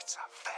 It's a fake.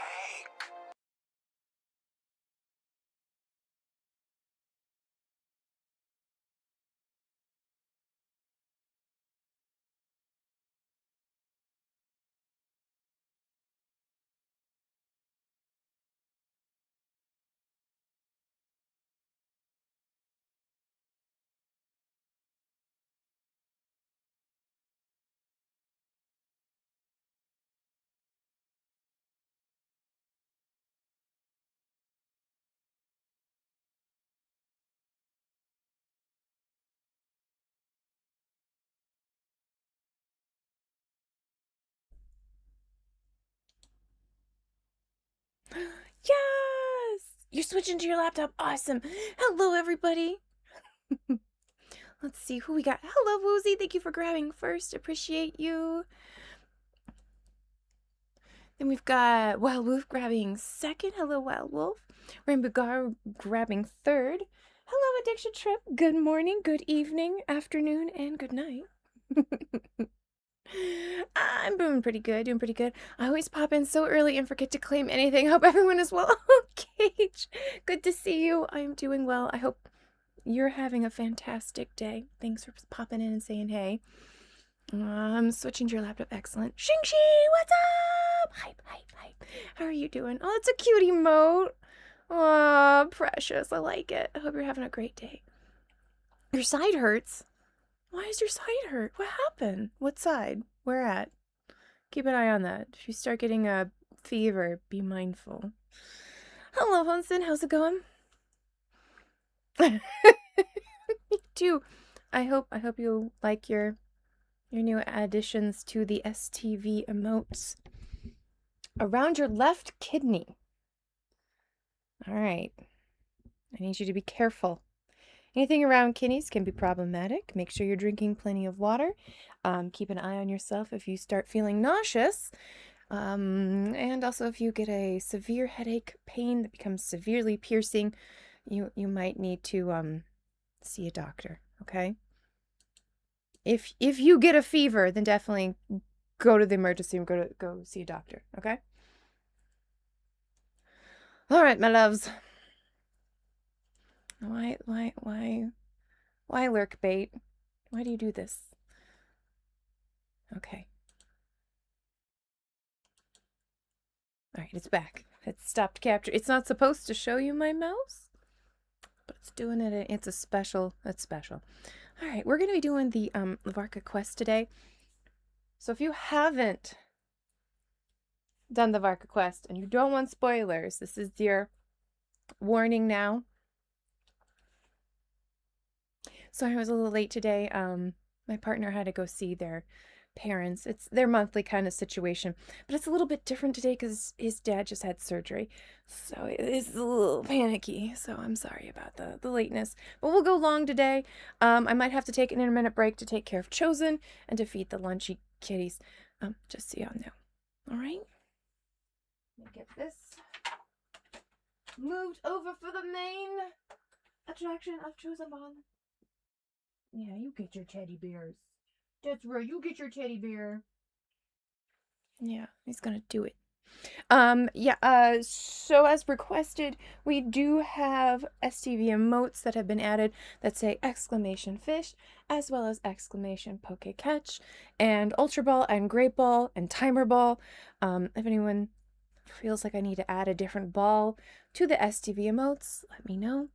Yes! You're switching to your laptop. Awesome. Hello, everybody. Let's see who we got. Hello, Woozy. Thank you for grabbing first. Appreciate you. Then we've got Wild Wolf grabbing second. Hello, Wild Wolf. Rainbow Gar grabbing third. Hello, Addiction Trip. Good morning, good evening, afternoon, and good night. I'm doing pretty good, I always pop in so early and forget to claim anything. Hope everyone is well. Cage, good to see you. I am doing well. I hope you're having a fantastic day. Thanks for popping in and saying hey. I'm switching to your laptop. Excellent. Xingxi, what's up? Hype, hype, hype. How are you doing? Oh, it's a cute emote. Aw, precious. I like it. I hope you're having a great day. Your side hurts? Why is your side hurt? What happened? What side? Where at? Keep an eye on that. If you start getting a fever, be mindful. Hello, Hunson. How's it going? Me too. I hope you like your new additions to the STV emotes. Around your left kidney. All right. I need you to be careful. Anything around kidneys can be problematic. Make sure you're drinking plenty of water. Keep an eye on yourself if you start feeling nauseous. And also if you get a severe headache, pain that becomes severely piercing, you might need to see a doctor, okay? If you get a fever, then definitely go to the emergency room, go see a doctor, okay? All right, my loves. Why lurk bait? Why do you do this? Okay. All right, it's back. It stopped capture. It's not supposed to show you my mouse, but it's doing it. It's special. All right, we're going to be doing the Varka quest today. So if you haven't done the Varka quest and you don't want spoilers, this is your warning now. Sorry I was a little late today. My partner had to go see their parents. It's their monthly kind of situation, but it's a little bit different today because his dad just had surgery, so it's a little panicky. So I'm sorry about the lateness, but we'll go long today. I might have to take an intermittent break to take care of Chosen and to feed the lunchy kitties. Just so y'all know. All right. Let me get this moved over for the main attraction of Chosen Bond. Yeah, you get your teddy bears. That's right, you get your teddy bear. Yeah, he's gonna do it. So as requested, we do have STV emotes that have been added that say exclamation fish, as well as exclamation poke catch, and Ultra Ball and Great Ball and Timer Ball. If anyone feels like I need to add a different ball to the STV emotes, let me know.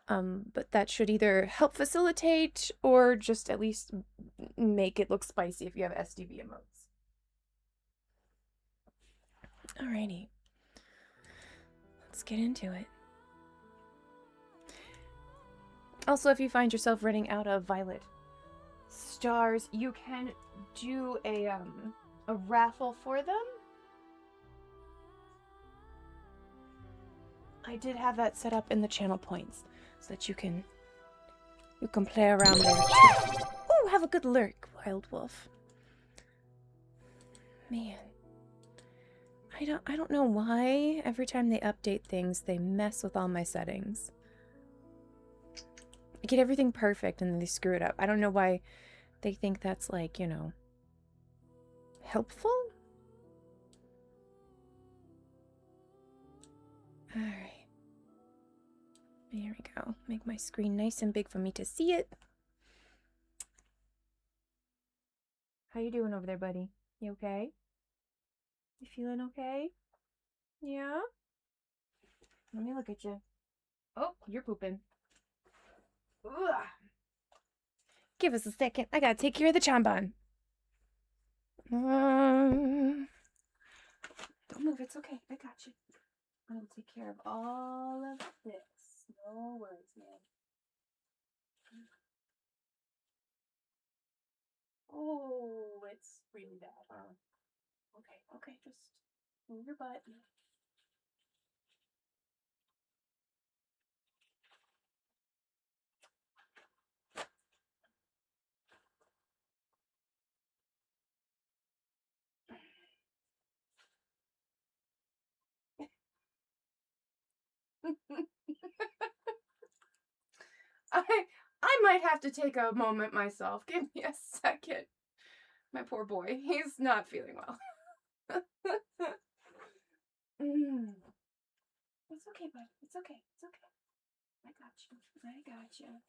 But that should either help facilitate or just at least make it look spicy if you have STV emotes. Alrighty. Let's get into it. Also, if you find yourself running out of violet stars, you can do a raffle for them. I did have that set up in the channel points so that you can play around there too. Oh, have a good lurk, Wild Wolf. Man. I don't know why every time they update things, they mess with all my settings. I get everything perfect and then they screw it up. I don't know why they think that's like, helpful? All right. There we go. Make my screen nice and big for me to see it. How you doing over there, buddy? You okay? You feeling okay? Yeah? Let me look at you. Oh, you're pooping. Ugh. Give us a second. I gotta take care of the chambon. Don't move. It's okay. I got you. I will take care of all of this. No worries, man. Oh, it's really bad, huh? Okay, just move your butt. I might have to take a moment myself. Give me a second. My poor boy, he's not feeling well. It's okay, bud. It's okay. It's okay. I got you. I got you.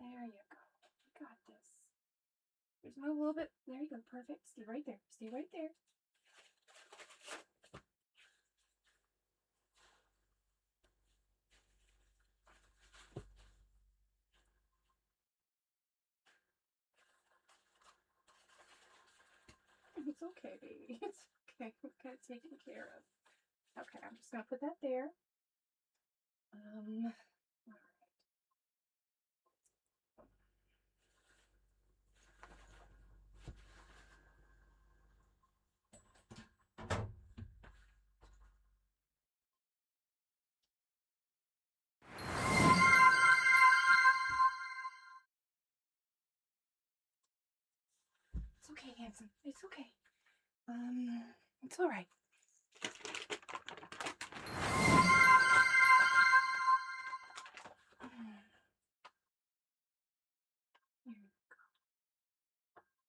There you go. You got this. Just move a little bit. There you go. Perfect. Stay right there. Stay right there. It's okay, baby. It's okay. We got it taken care of. Okay, I'm just gonna put that there. It's okay, handsome. It's okay. It's all right.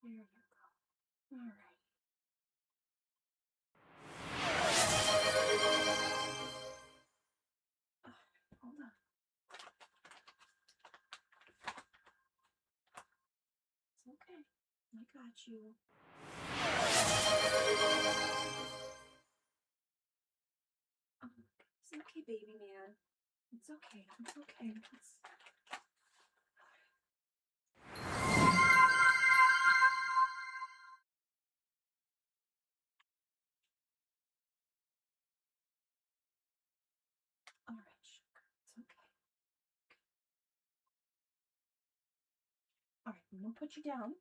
There you go. All right. Hold on. It's okay. I got you. It's okay, baby man. It's okay. It's okay. All right, sugar. It's okay. All right, I'm gonna put you down.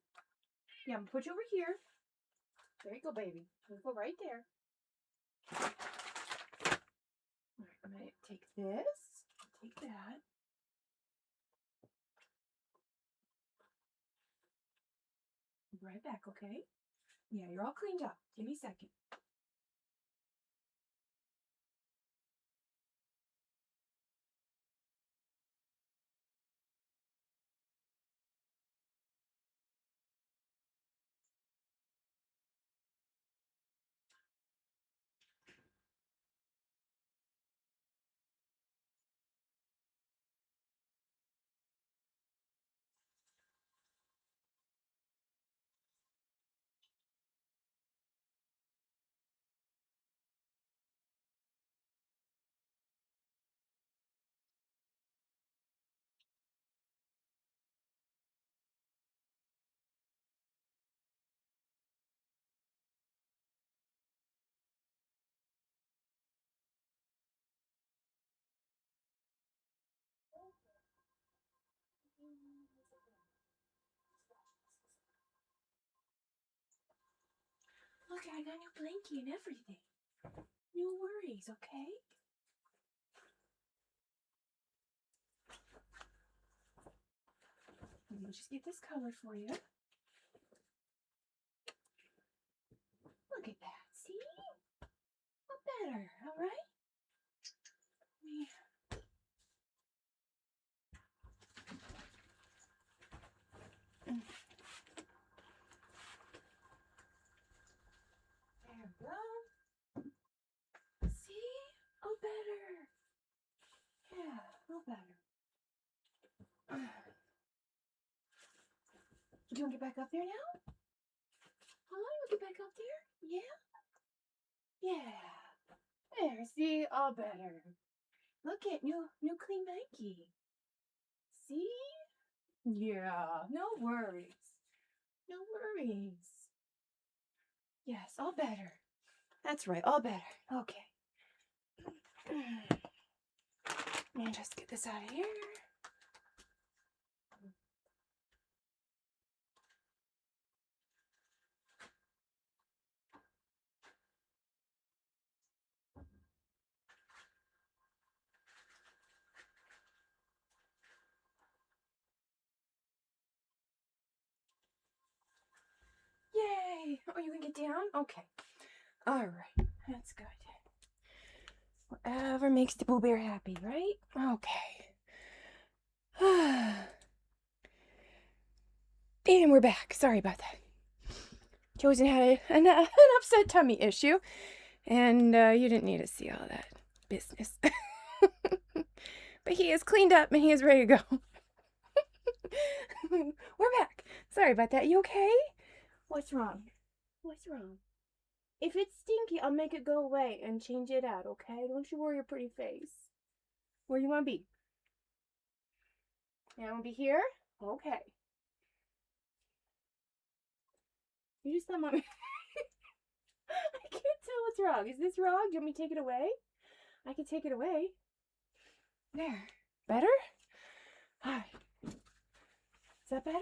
Yeah, I'm gonna put you over here. There you go, baby. You go right there. All right, I'm gonna take this. Take that. Be right back, okay? Yeah, you're all cleaned up. Give me a second. Look, I got a new blankie and everything. No worries, okay? Let me just get this covered for you. Look at that. See? Look better, all right? There we go. better. Do you want to get back up there now? Huh? You want to get back up there? Yeah? Yeah. There, see? All better. Look at new clean Nike. See? Yeah, no worries. No worries. Yes, all better. That's right, all better. Okay. And just get this out of here. Yay! Oh, you can get down? Okay. All right. That's good. Whatever makes the Boo Bear happy, right? Okay. And we're back. Sorry about that. Chosen had an upset tummy issue, and you didn't need to see all that business. But he is cleaned up and he is ready to go. We're back. Sorry about that. You okay? What's wrong? What's wrong? If it's stinky, I'll make it go away and change it out, okay? Don't you worry your pretty face. Where you want to be? You want to be here? Okay. You just thought mommy... I can't tell what's wrong. Is this wrong? Do you want me to take it away? I can take it away. There. Better? Hi. Is that better?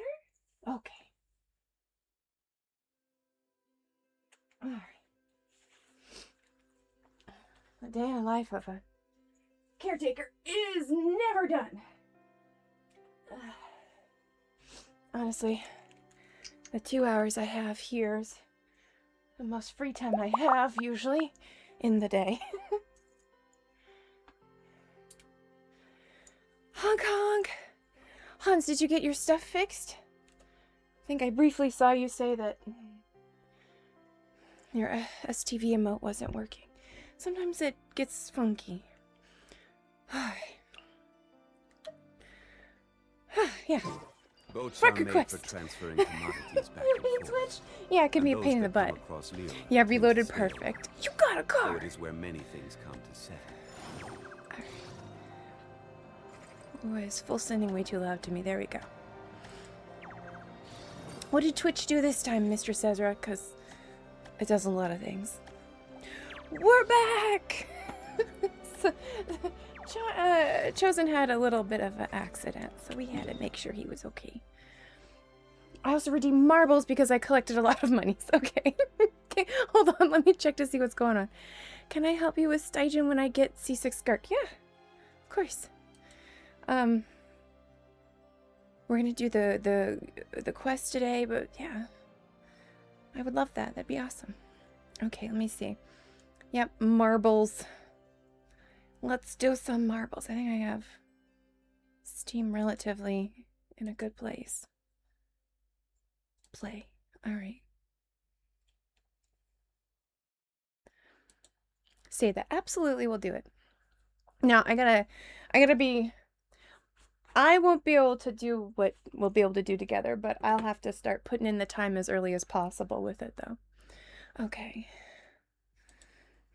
Okay. Alright. The day in the life of a caretaker is never done. Honestly, the 2 hours I have here is the most free time I have, usually, in the day. Honk honk! Hans, did you get your stuff fixed? I think I briefly saw you say that your STV emote wasn't working. Sometimes it gets funky. Yeah. Boats Fuck are made request. for transferring commodities back Your and main forth. switch? Yeah, it can And be a those pain in the that come butt. across Leo Yeah, tend to reloaded stay. perfect. You got a So car! it is where many things come to settle. Oh, it's full sending way too loud to me. There we go. What did Twitch do this time, Mistress Ezra? Because it does a lot of things. We're back! So, Chosen had a little bit of an accident, so we had to make sure he was okay. I also redeemed marbles because I collected a lot of monies. Okay. Okay, hold on. Let me check to see what's going on. Can I help you with Stygian when I get C6 Skark? Yeah, of course. We're gonna do the quest today, but yeah. I would love that. That'd be awesome. Okay, let me see. Yep, marbles. Let's do some marbles. I think I have Steam relatively in a good place. Play. Alright. Say that. Absolutely we'll do it. Now, I gotta be... I won't be able to do what we'll be able to do together, but I'll have to start putting in the time as early as possible with it, though. Okay.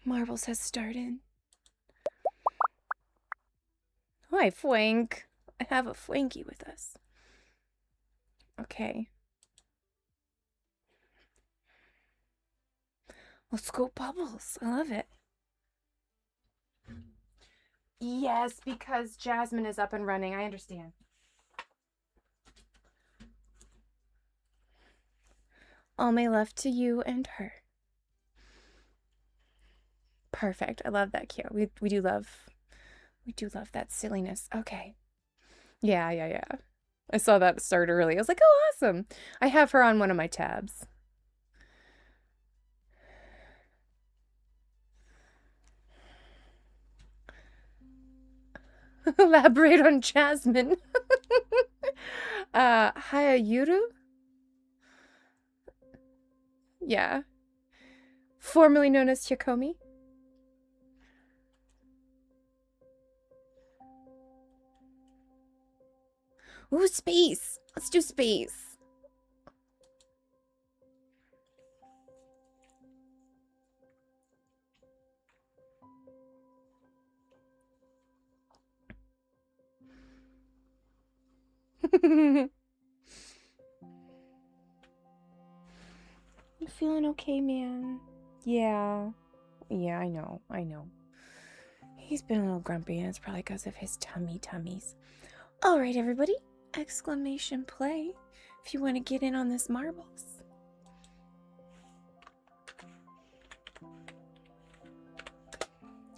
Marbles has started. Hi, Fwank. I have a Fwanky with us. Okay. Let's go Bubbles. I love it. Yes, because Jasmine is up and running. I understand. All my love to you and her. Perfect. I love that cute. We do love that silliness. Okay. Yeah. I saw that start early. I was like, oh, awesome. I have her on one of my tabs. Elaborate on Jasmine. Hayayuru? Yeah. Formerly known as Hyakomi. Ooh, space. Let's do space. You feeling okay, man? Yeah. Yeah, I know. I know. He's been a little grumpy, and it's probably because of his tummies. All right, everybody. Exclamation play if you want to get in on this marbles.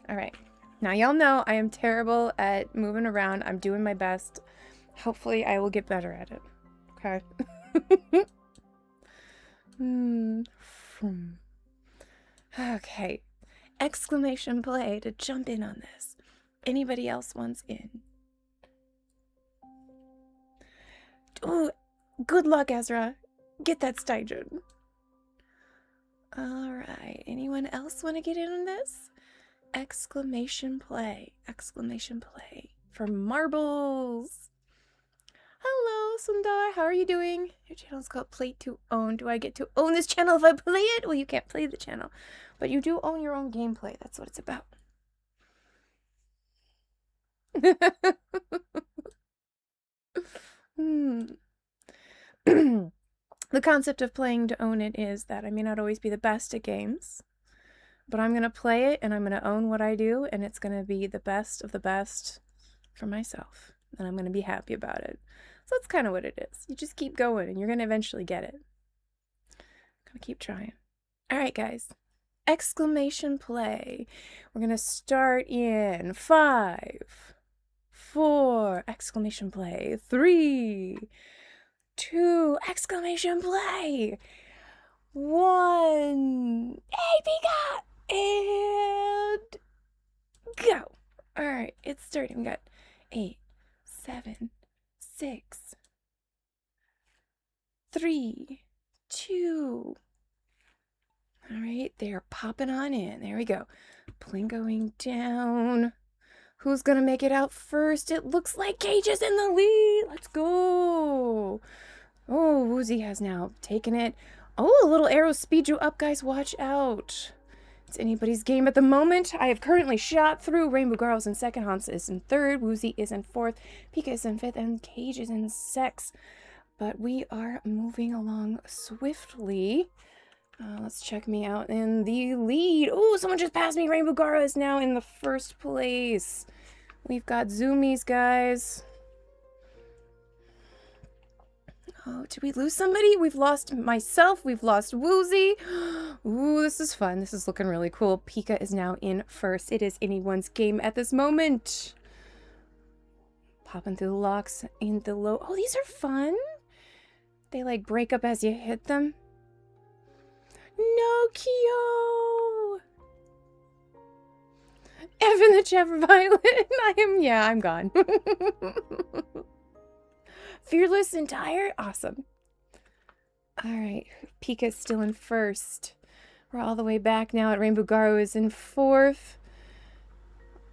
All right. Now, y'all know I am terrible at moving around. I'm doing my best. Hopefully, I will get better at it. Okay. Okay. Exclamation play to jump in on this. Anybody else wants in? Ooh, good luck, Ezra. Get that stipend. All right. Anyone else want to get in on this? Exclamation play. Exclamation play for marbles. Hello, Sundar. How are you doing? Your channel's called Play to Own. Do I get to own this channel if I play it? Well, you can't play the channel, but you do own your own gameplay. That's what it's about. The concept of playing to own it is that I may not always be the best at games, but I'm going to play it and I'm going to own what I do, and it's going to be the best of the best for myself, and I'm going to be happy about it. So that's kind of what it is. You just keep going and you're going to eventually get it. Gotta keep trying. All right, guys. Exclamation play. We're going to start in 5, 4, exclamation play, 3, 2, exclamation play, 1. Hey, Pika! And go. All right, it's starting. We got 8, 7, 6, 3, 2. All right, they're popping on in. There we go. Plane going down. Who's gonna make it out first? It looks like Cage is in the lead. Let's go. Oh, Woozy has now taken it. Oh, a little arrow speed you up, guys. Watch out. It's anybody's game at the moment. I have currently shot through. Rainbow Girls in second, Hans is in third, Woozy is in fourth, Pika is in fifth, and Cage is in sixth. But we are moving along swiftly. Let's check me out in the lead. Oh, someone just passed me. Rainbow Gara is now in the first place. We've got zoomies, guys. Oh, did we lose somebody? We've lost myself. We've lost Woozy. Ooh, this is fun. This is looking really cool. Pika is now in first. It is anyone's game at this moment. Popping through the locks in the low. Oh, these are fun. They like break up as you hit them. Nokio! Evan the Chef Violet. I'm gone. Fearless and tired? Awesome. Alright, Pika's still in first. We're all the way back now at Rainbow Garo is in fourth.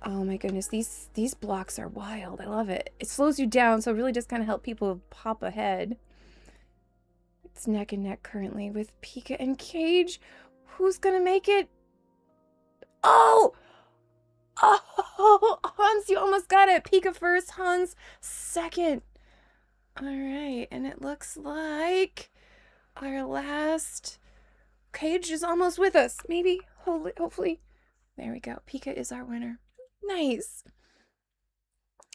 Oh my goodness, these blocks are wild. I love it. It slows you down, so it really just kind of help people pop ahead. It's neck and neck currently with Pika and Cage. Who's gonna make it? Oh! Oh, Hans, you almost got it. Pika first, Hans second. All right, and it looks like our last Cage is almost with us. Maybe, hopefully. There we go. Pika is our winner. Nice.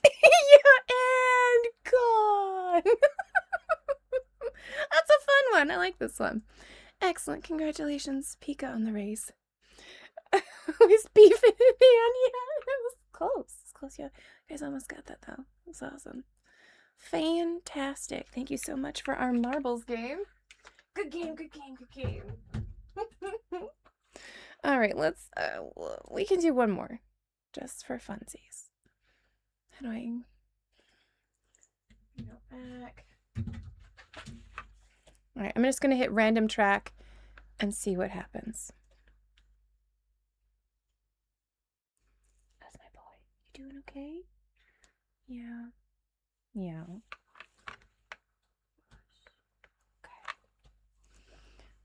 Yeah, and gone. That's a fun one. I like this one. Excellent. Congratulations, Pika, on the race. With beef in hand. Yeah, it was close. It's close. Yeah, you guys almost got that, though. That's awesome. Fantastic. Thank you so much for our marbles game. Good game, good game, good game. All right, let's, we can do one more. Just for funsies. How do I go back? All right, I'm just going to hit random track and see what happens. That's my boy. You doing okay? Yeah. Yeah.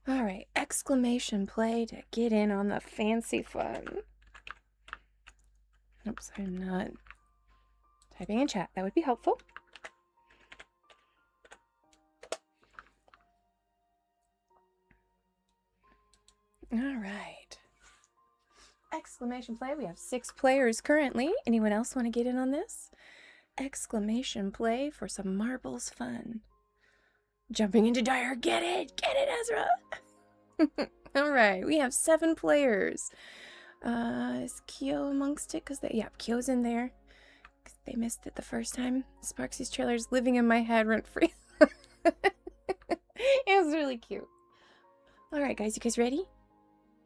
All right, exclamation play to get in on the fancy fun. Oops, I'm not typing in chat. That would be helpful. All right. Exclamation play. We have 6 players currently. Anyone else want to get in on this? Exclamation play for some marbles fun. Jumping into dire. Get it! Get it, Ezra! All right. We have 7 players. Is Kyo amongst it? Yeah, Kyo's in there. 'Cause they missed it the first time. Sparksy's trailer is living in my head rent free. It was really cute. All right, guys. You guys ready?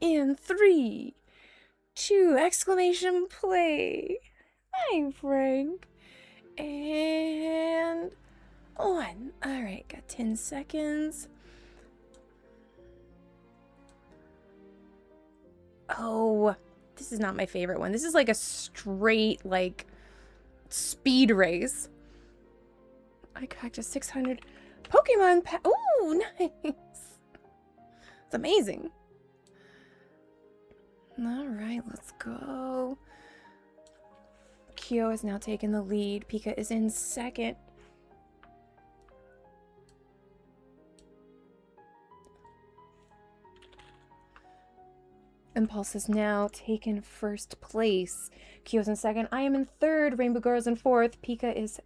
In 3, 2, exclamation play. Hi, Frank. And 1. All right, got 10 seconds. Oh, this is not my favorite one. This is like a straight, like, speed race. I cracked a 600 Pokemon pack. Ooh, nice. It's amazing. All right, let's go. Kyo has now taken the lead. Pika is in second. Impulse has now taken first place. Kyo's in second. I am in third. Rainbow Girl's in fourth. Pika is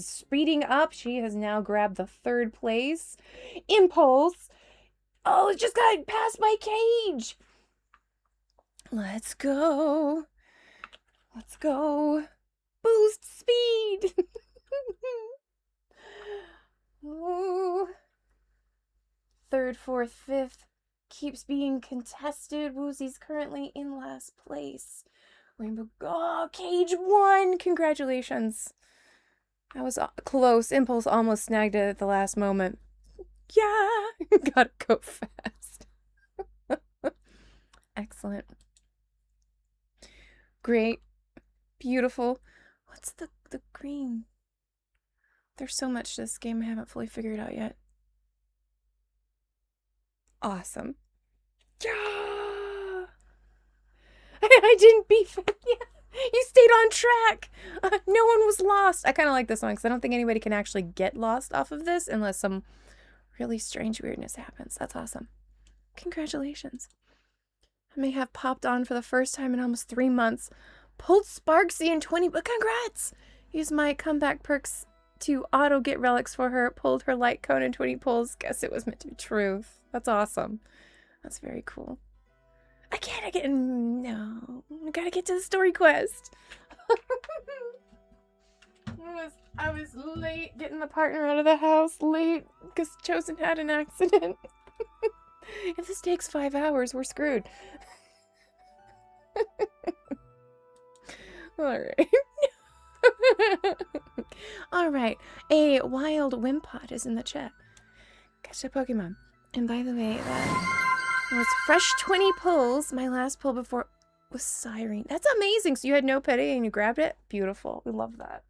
speeding up. She has now grabbed the 3rd place. Impulse. Oh, it just got past my cage. Let's go. Let's go. Boost speed. Ooh. 3rd, 4th, 5th keeps being contested. Woozy's currently in last place. Rainbow. Oh, cage 1. Congratulations. That was close. Impulse almost snagged it at the last moment. Yeah. Gotta go fast. Excellent. Great. Beautiful. What's the green? There's so much to this game I haven't fully figured out yet. Awesome. Yeah! I didn't beef it. Yeah. You stayed on track. No one was lost. I kind of like this one because I don't think anybody can actually get lost off of this unless some really strange weirdness happens. That's awesome. Congratulations. I may have popped on for the first time in almost 3 months. Pulled Sparksy in 20, but congrats! Used my comeback perks to auto get relics for her. Pulled her light cone in 20 pulls. Guess it was meant to be truth. That's awesome. That's very cool. No. I gotta get to the story quest. I was late getting the partner out of the house. Late because Chosen had an accident. If this takes 5 hours, we're screwed. Alright. Alright. A wild Wimpod is in the chat. Catch a Pokemon. And by the way, that was fresh 20 pulls. My last pull before was Siren. That's amazing. So you had no pity and you grabbed it? Beautiful. We love that.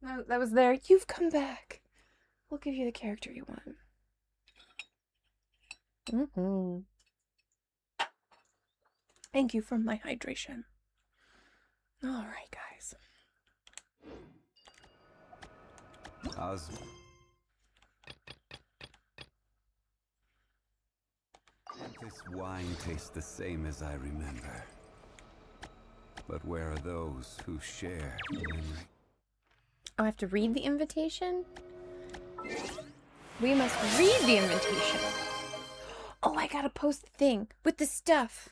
No, that was there. You've come back. We'll give you the character you want. Thank you for my hydration. Alright, guys. Ozma. This wine tastes the same as I remember. But where are those who share the memory? Oh, I have to read the invitation? We must read the invitation. Oh, I gotta post the thing with the stuff.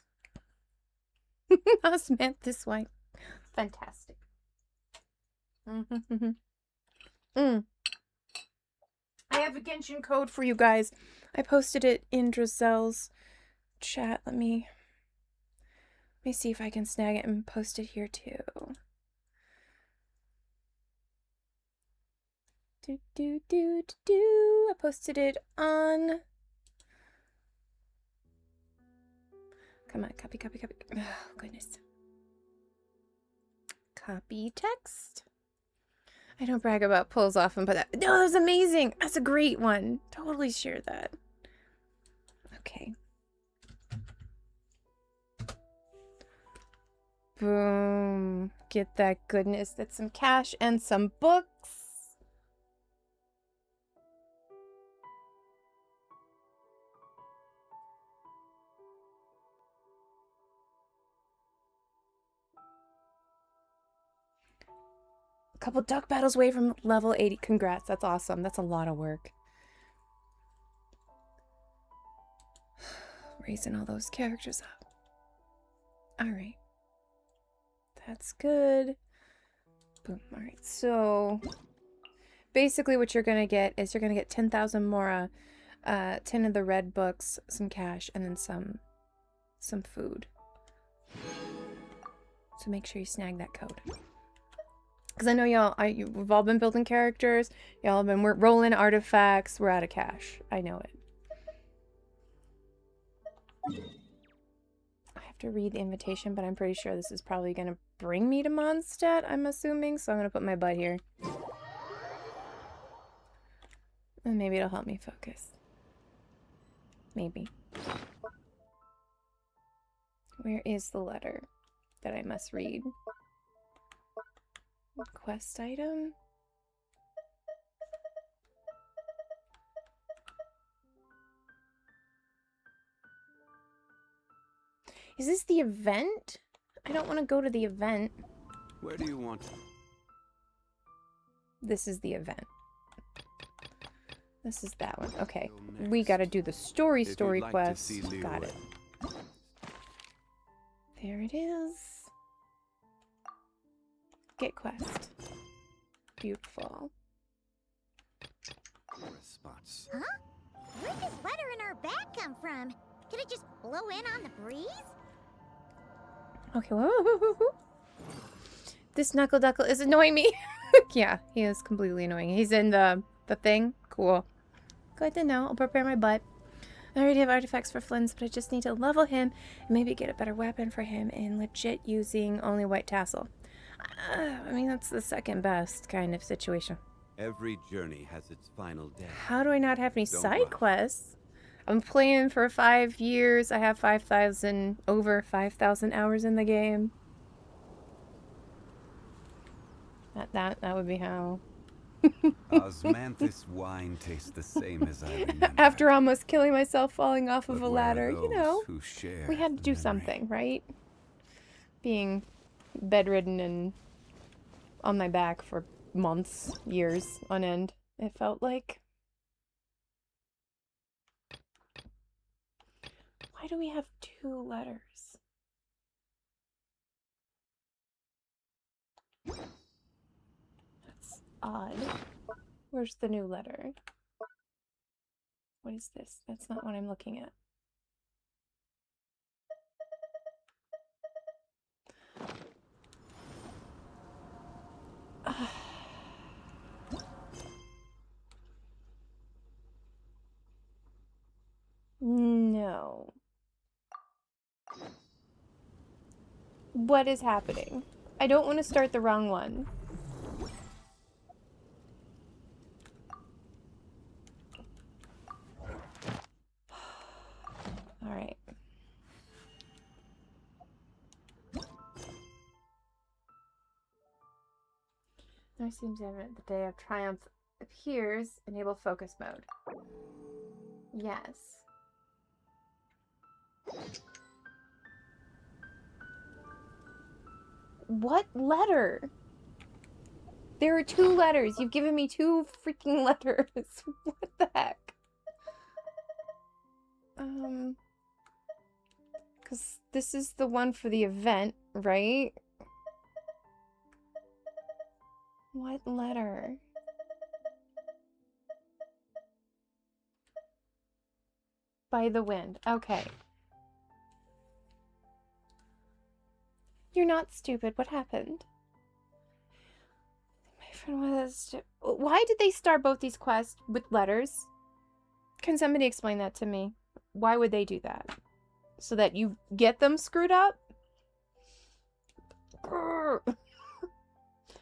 Us meant this way. Fantastic. I have a Genshin code for you guys. I posted it in Drizelle's chat. Let me see if I can snag it and post it here too. I posted it on. Come on, copy. Oh, goodness. Copy text. I don't brag about pulls often, but no, that was amazing. That's a great one. Totally share that. Okay. Boom. Get that goodness. That's some cash and some books. A couple duck battles away from level 80. Congrats. That's awesome. That's a lot of work. Raising all those characters up. Alright. That's good. Boom. Alright, so basically what you're going to get is you're going to get 10,000 Mora, 10 of the red books, some cash, and then some food. So make sure you snag that code. Because I know we've all been building characters. Y'all have been rolling artifacts. We're out of cash. I know it. I have to read the invitation, but I'm pretty sure this is probably going to bring me to Mondstadt, I'm assuming. So I'm going to put my butt here. And maybe it'll help me focus. Maybe. Where is the letter that I must read? Quest item? Is this the event? I don't want to go to the event. Where do you want? This is the event. This is that one. Okay. We gotta do the story quest. Got it. There it is. Get quest. Beautiful. Spots. Huh? Where'd this letter in our bag come from? Could it just blow in on the breeze? Okay, whoa. This Knuckle Duckle is annoying me. Yeah, he is completely annoying. He's in the thing. Cool. Good to know. I'll prepare my butt. I already have artifacts for Flynn's, but I just need to level him and maybe get a better weapon for him and legit using only white tassel. I mean, that's the second best kind of situation. Every journey has its final day. How do I not have any Don't side rush. quests? I'm playing for 5 years. I have over 5,000 hours in the game. That would be how. Osmanthus wine tastes the same as I remember. After almost killing myself falling off of But a where are ladder, you those know, who share we had to the do memory? something, right? Being bedridden and on my back for months, years on end, it felt like. Why do we have 2 letters? That's odd. Where's the new letter? What is this? That's not what I'm looking at. No. What is happening? I don't want to start the wrong one. All right. There seems evident the day of triumph appears. Enable focus mode. Yes. What letter? There are 2 letters. You've given me 2 freaking letters. What the heck? Because this is the one for the event, right? What letter? By the wind. Okay. You're not stupid. What happened? My friend was... Why did they start both these quests with letters? Can somebody explain that to me? Why would they do that? So that you get them screwed up? Grr.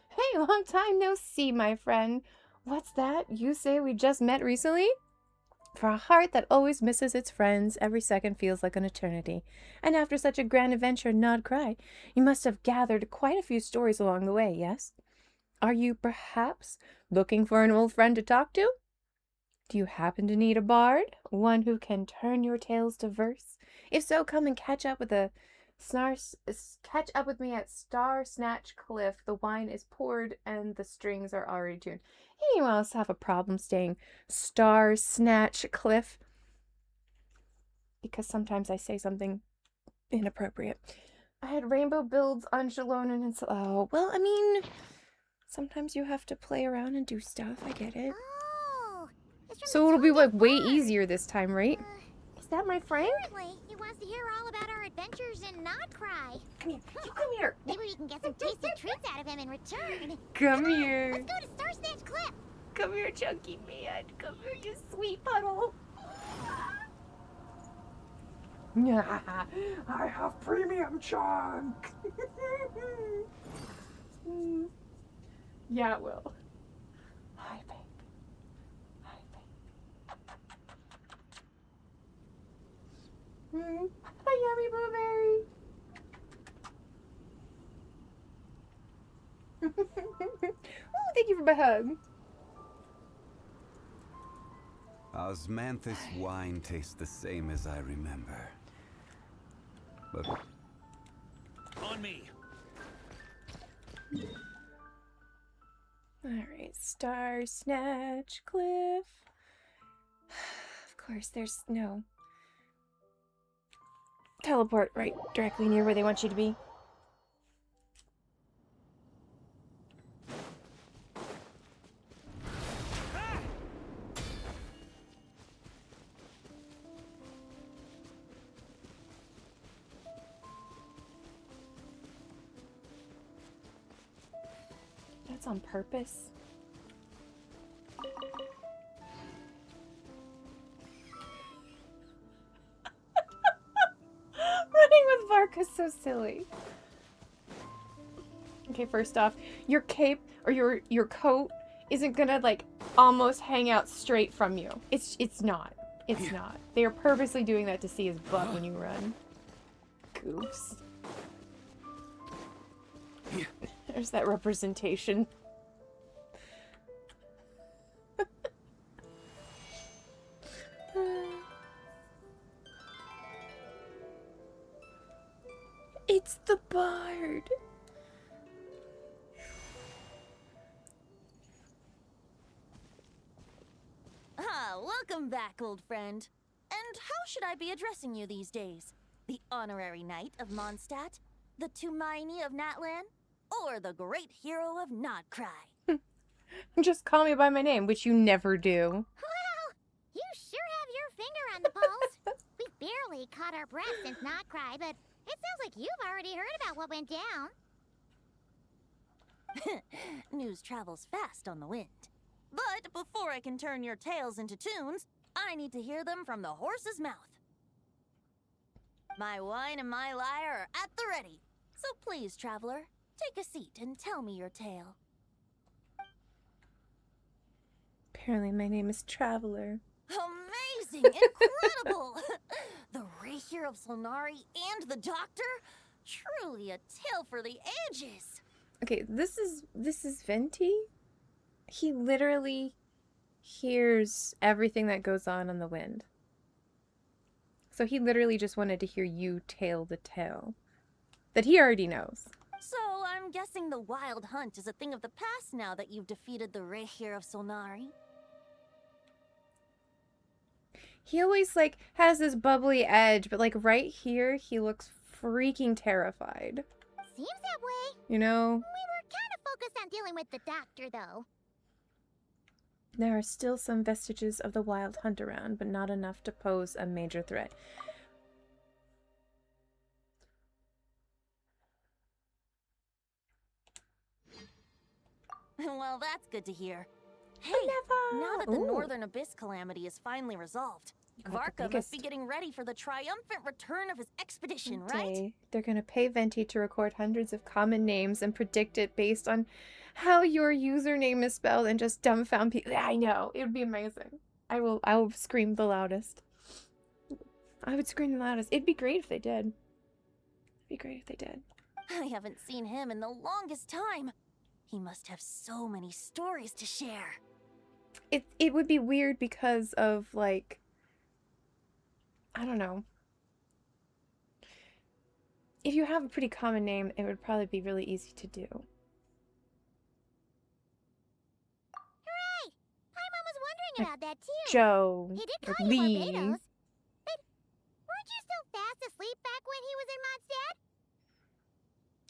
Hey, long time no see, my friend. What's that? You say we just met recently? For a heart that always misses its friends, every second feels like an eternity. And after such a grand adventure, Nod Cry, you must have gathered quite a few stories along the way, yes? Are you perhaps looking for an old friend to talk to? Do you happen to need a bard? One who can turn your tales to verse? If so, come and catch up with me at Star Snatch Cliff. The wine is poured and the strings are already tuned. Anyone else have a problem saying Star Snatch Cliff? Because sometimes I say something inappropriate. I had rainbow builds on Shallonen and oh, well, I mean, sometimes you have to play around and do stuff. I get it. Oh, it's from So the it'll be Toad like way Bard. easier this time, right? Is that my Frank? Apparently, he wants to hear all about our adventures in Nodcry. Come here. You come here. Maybe we can get some tasty treats out of him in return. Come here. Let's go to Star Snatch Cliff. Come here, Chunky Man. Come here, you sweet puddle. I have premium chunk. Yeah, it will. Hi, babe. Hi, babe. Hi, Yummy Blueberry. Oh, thank you for my hug. Osmanthus wine tastes the same as I remember. But On me. Alright, Star Snatch Cliff. Of course, there's no teleport right directly near where they want you to be. That's on purpose. Running with Vark is so silly. Okay, first off, your cape or your coat isn't gonna like almost hang out straight from you. It's not. It's not. They are purposely doing that to see his butt when you run. Goofs. There's that representation. It's the bard. Ah, welcome back, old friend. And how should I be addressing you these days? The honorary knight of Mondstadt? The Tumaini of Natlan? Or the great hero of Nodcry? Just call me by my name, which you never do. Wow, you sure have your finger on the pulse. We've barely caught our breath since Nodcry, but it sounds like you've already heard about what went down. News travels fast on the wind. But before I can turn your tales into tunes, I need to hear them from the horse's mouth. My wine and my lyre are at the ready. So please, traveler, take a seat and tell me your tale. Apparently my name is Traveler. Amazing! Incredible! The Rahier of Solnari and the Doctor? Truly a tale for the ages! Okay, this is Venti. He literally hears everything that goes on the wind. So he literally just wanted to hear you tell the tale that he already knows. So I'm guessing the wild hunt is a thing of the past now that you've defeated the Rahier of Solnari. He always like has this bubbly edge, but like right here he looks freaking terrified. Seems that way. You know? We were kind of focused on dealing with the Doctor, though. There are still some vestiges of the wild hunt around, but not enough to pose a major threat. Well, that's good to hear. Hey, Never. now that the Ooh. Northern Abyss calamity is finally resolved, God, the Varka must biggest. be getting ready for the triumphant return of his expedition, right? Okay. They're gonna pay Venti to record hundreds of common names and predict it based on how your username is spelled and just dumbfound people. I know. It would be amazing. I will scream the loudest. I would scream the loudest. It'd be great if they did. It'd be great if they did. I haven't seen him in the longest time. He must have so many stories to share. It would be weird because of, like, I don't know. If you have a pretty common name, it would probably be really easy to do. Hooray! Paimon was wondering about that too. Joe. He did or call you Lee. Barbados. But weren't you still fast asleep back when he was in Mondstadt?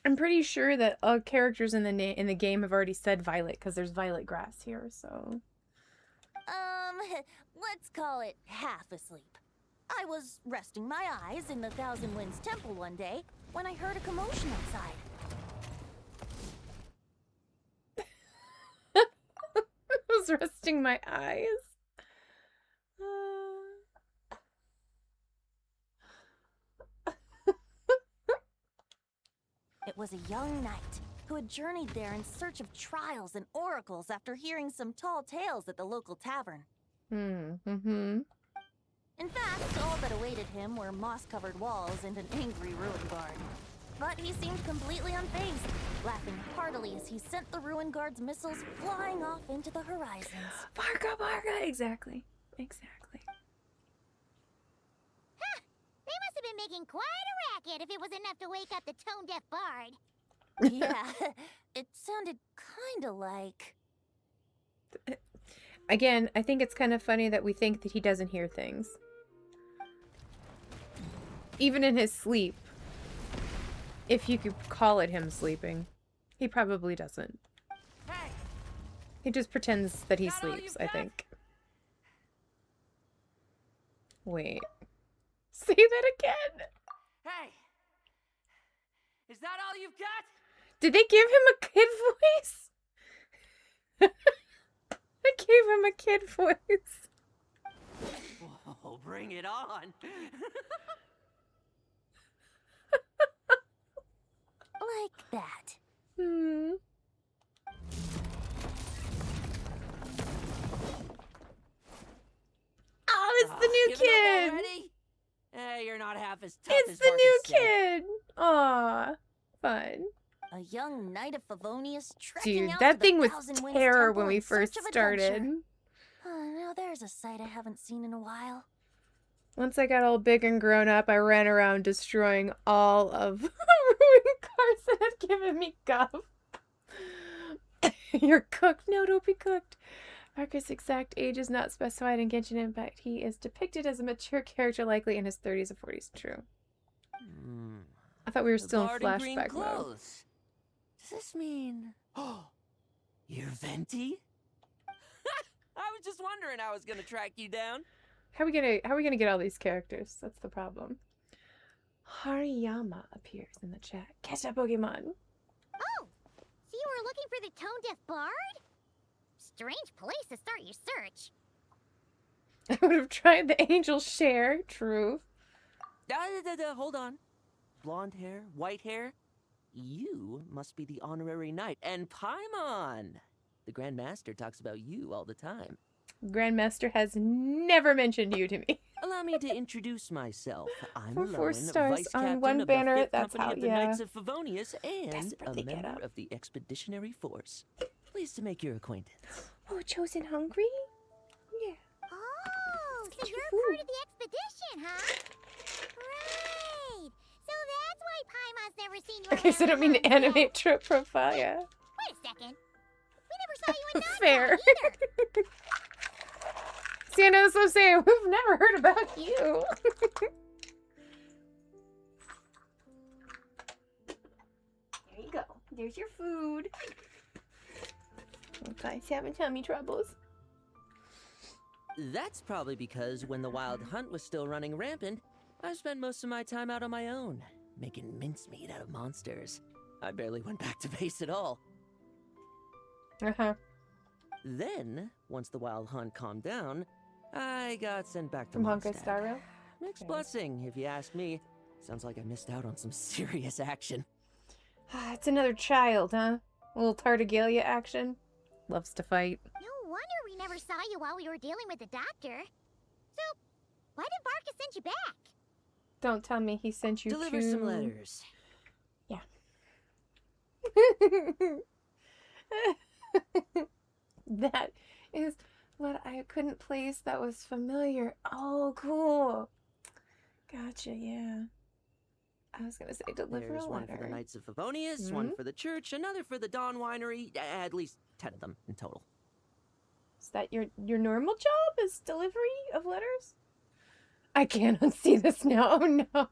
I'm pretty sure that characters in the game have already said violet because there's violet grass here, so. Let's call it half asleep. I was resting my eyes in the Thousand Winds Temple one day when I heard a commotion outside. I was resting my eyes. It was a young knight who had journeyed there in search of trials and oracles after hearing some tall tales at the local tavern. Mm-hmm. In fact, all that awaited him were moss-covered walls and an angry ruin guard. But he seemed completely unfazed, laughing heartily as he sent the ruin guard's missiles flying off into the horizons. Barca, Barca! Exactly. Exactly. Huh! They must have been making quite a racket if it was enough to wake up the tone-deaf bard. Yeah, it sounded kinda like... Again, I think it's kind of funny that we think that he doesn't hear things. Even in his sleep. If you could call it him sleeping. He probably doesn't. Hey, He just pretends that he Is that all sleeps, you've I got? think. Wait. Say that again! hey. Is that all you've got? Did they give him a kid voice? They gave him a kid voice. Whoa, bring it on. like that. Hmm. Oh, it's the new Giving up kid! already? Hey, you're not half as tough It's as the new Marcus said. kid! Aw, fun. A young knight of Favonius trekking Dude, out that to the thing was Thousand Winds terror Temple when we in search first of started. adventure. Now there's a sight I haven't seen in a while. Once I got all big and grown up, I ran around destroying all of the ruined cars that had given me guff. You're cooked. No, don't be cooked. Marcus' exact age is not specified in Genshin Impact. He is depicted as a mature character, likely in his 30s or 40s. True. I thought we were The still in bard in green flashback mode. clothes. Does this mean... Oh, you're Venti? I was just wondering how I was gonna track you down. How are we gonna get all these characters? That's the problem. Hariyama appears in the chat. Catch that Pokemon. Oh! So you were looking for the tone-deaf bard? Strange place to start your search. I would have tried the angel share. True. Hold on. Blonde hair, white hair. You must be the honorary knight. And Paimon! The Grand Master talks about you all the time. Grandmaster has never mentioned you to me. Allow me to introduce myself. I'm For 4 Lowen, stars Vice on Captain one of banner, the 5th that's Company how- of the yeah. Knights of Favonius and Desperately a get member up. of the Expeditionary Force. Pleased to make your acquaintance. Oh, chosen hungry? Yeah. Oh, so Get your you're part food. of the expedition, huh? Right. So that's why Paimon's never seen you Okay, so I don't mean to around animate trip profile, yeah. Wait a second. We never saw you in Nottingham Fair. either. See, I know that's what I'm saying. We've never heard about you. There you go. There's your food. Okay, he's having tummy troubles. That's probably because when the Wild Hunt was still running rampant, I spent most of my time out on my own, making mincemeat out of monsters. I barely went back to base at all. Uh-huh. Then, once the Wild Hunt calmed down, I got sent back to From Honkai Mondstadt. Star Rail? Mixed Okay. blessing, if you ask me. Sounds like I missed out on some serious action. It's another child, huh? A little Tardigalia action. Loves to fight. No wonder we never saw you while we were dealing with the doctor. So, why did Varka send you back? Don't tell me he sent you Deliver to... some letters. That is what I couldn't place that was familiar. Oh, cool. Gotcha, yeah. I was gonna say deliver There's a one for the letter. Knights of Favonius, one for the church, another for the Dawn Winery. At least 10 of them in total. Is that your normal job? Is delivery of letters? I can't unsee this now. Oh no. Jeez,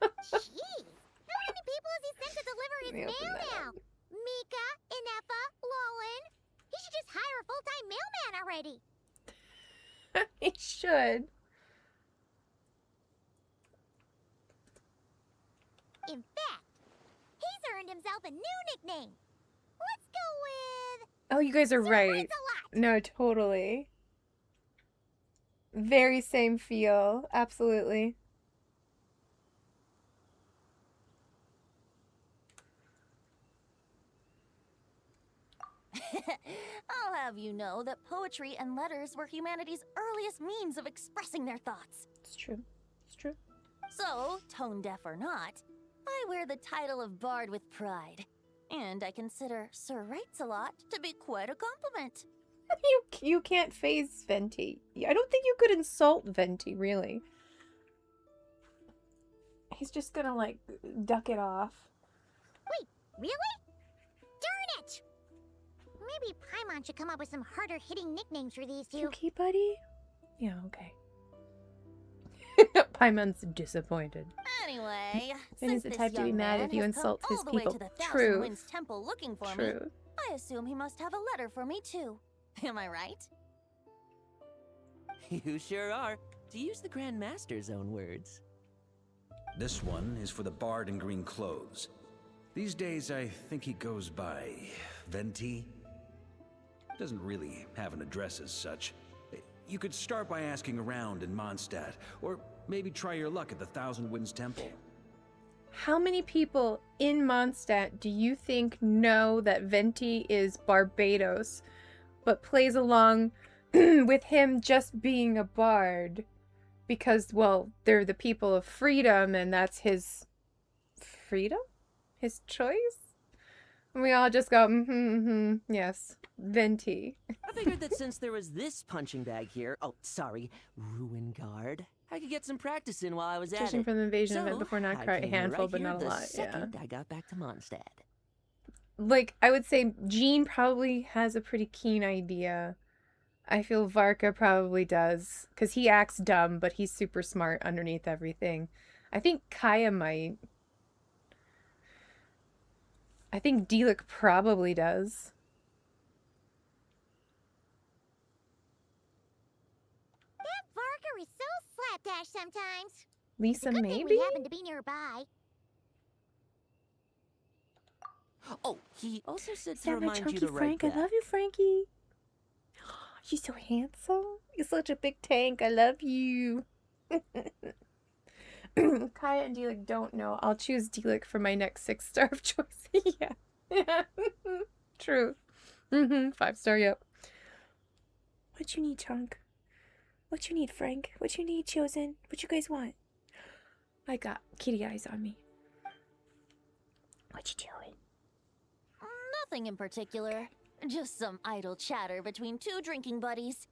how many people has he sent to deliver his Let me open mail that now? Mika, Inefa, Lolan. He should just hire a full-time mailman already. He should. In fact, he's earned himself a new nickname. Let's go with Oh, you guys are Sir right. Lancelot. No, totally. Very same feel. Absolutely. I'll have you know that poetry and letters were humanity's earliest means of expressing their thoughts. It's true. It's true. So, tone deaf or not, I wear the title of Bard with pride. And I consider Sir Wrights-a-Lot to be quite a compliment. You can't phase Venti. I don't think you could insult Venti, really. He's just gonna, like, duck it off. Wait, really? Darn it! Maybe Paimon should come up with some harder-hitting nicknames for these two. Okay, buddy? Yeah, okay. Paimon's disappointed. Anyway, And he's since the this type to be young mad man if you has come insult his all the way people. to the Thousand True. Winds Temple looking for me, True. I assume he must have a letter for me too. Am I right? You sure are. To use the Grand Master's own words. This one is for the bard in green clothes. These days, I think he goes by Venti. Doesn't really have an address as such. You could start by asking around in Mondstadt, or maybe try your luck at the Thousand Winds Temple. How many people in Mondstadt do you think know that Venti is Barbados, but plays along with him just being a bard? Because, well, they're the people of freedom, and that's his freedom? His choice? And we all just go, yes, Venti. I figured that since there was this punching bag here, oh, sorry, Ruin Guard, I could get some practice in while I was at Judging it. from the invasion So, event before, not I quite a came here handful, right but here not a the lot, yeah. second I got back to Mondstadt. Like, I would say Jean probably has a pretty keen idea. I feel Varka probably does, because he acts dumb, but he's super smart underneath everything. I think Kaya might. I think Delik probably does. That Varka is so slapdash sometimes. Lisa, Good thing maybe? we happen to be nearby. Oh, he also said Is to that my remind you chunky to write Frank? that. I love you, Frankie. You're so handsome. You're such a big tank. I love you. Kaya and Delik don't know. I'll choose Delik for my next 6-star of choice. Yeah. True. 5-star, yep. What you need, Chunk? What you need, Frank? What you need, Chosen? What you guys want? I got kitty eyes on me. What you doing? Nothing in particular. Just some idle chatter between two drinking buddies.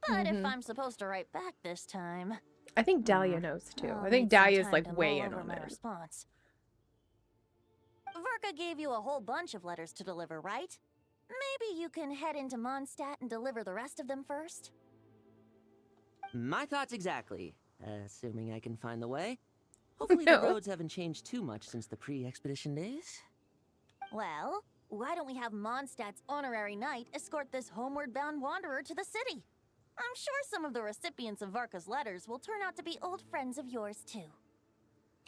But if I'm supposed to write back this time, I think Dahlia knows too. I'll I think need some Dahlia's time like to way mull in over on my it. response. Varka gave you a whole bunch of letters to deliver, right? Maybe you can head into Mondstadt and deliver the rest of them first? My thoughts exactly. Assuming I can find the way. Hopefully No. the roads haven't changed too much since the pre-expedition days. Well, why don't we have Mondstadt's honorary knight escort this homeward-bound wanderer to the city? I'm sure some of the recipients of Varka's letters will turn out to be old friends of yours, too.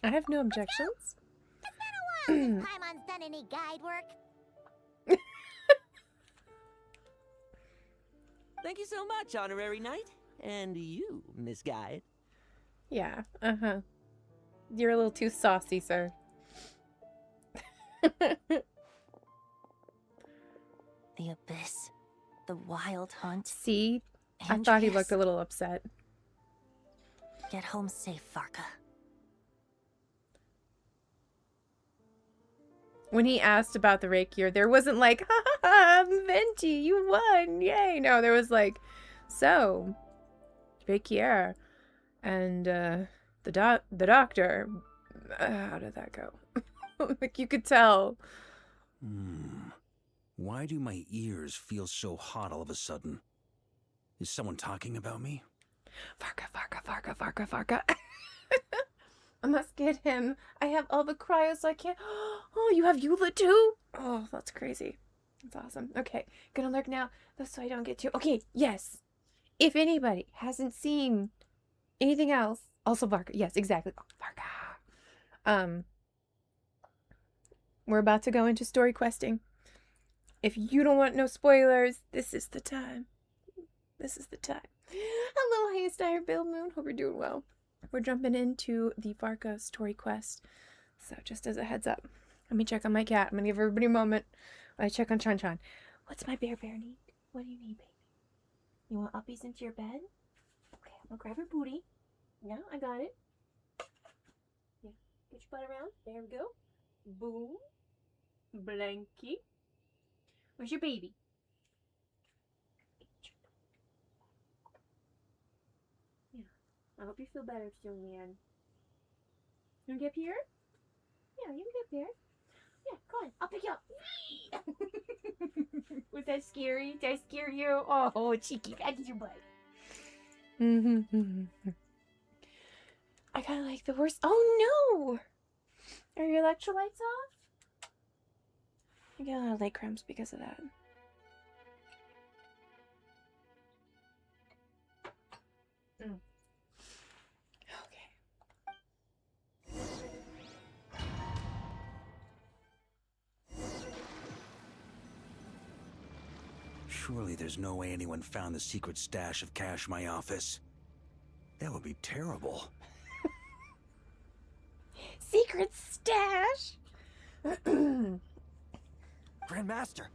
I have no objections. It's been a while since Paimon's done any guide work. Thank you so much, Honorary Knight. And you, Miss Guide. Yeah, You're a little too saucy, sir. The Abyss. the wild hunt. See? I thought he looked a little upset. Get home safe, Varka. When he asked about the rapier, there wasn't like, ha ha ha, Venti, you won, yay. No, there was like, so, rapier and the doctor, how did that go? Like, you could tell. Why do my ears feel so hot all of a sudden? Is someone talking about me? Varka, Varka, Varka, Varka, Varka. I must get him. I have all the cryos I can't. Oh, you have Eula too? Oh, that's crazy. That's awesome. Okay, gonna lurk now, so I don't get too. Okay, yes. If anybody hasn't seen anything else, also Varka. Yes, exactly. Oh, Varka. We're about to go into story questing. If you don't want no spoilers, this is the time. This is the time. Hello, Haystire Bill Moon. Hope you're doing well. We're jumping into the Varka story quest. So just as a heads up, let me check on my cat. I'm going to give everybody a moment while I check on Chan Chan. What's my bear need? What do you need, baby? You want uppies into your bed? Okay, I'm going to grab your booty. Yeah, I got it. Yeah, get your butt around. There we go. Boom. Blankie. Where's your baby? Yeah. I hope you feel better soon, man. You wanna get up here? Yeah, you can get up there. Yeah, come on. I'll pick you up. Was that scary? Did I scare you? Oh, cheeky. Back to your butt. I got like the worst. Oh no! Are your electrolytes off? I get a lot of leg cramps because of that. Okay. Surely there's no way anyone found the secret stash of cash in my office. That would be terrible. Secret stash? Grandmaster,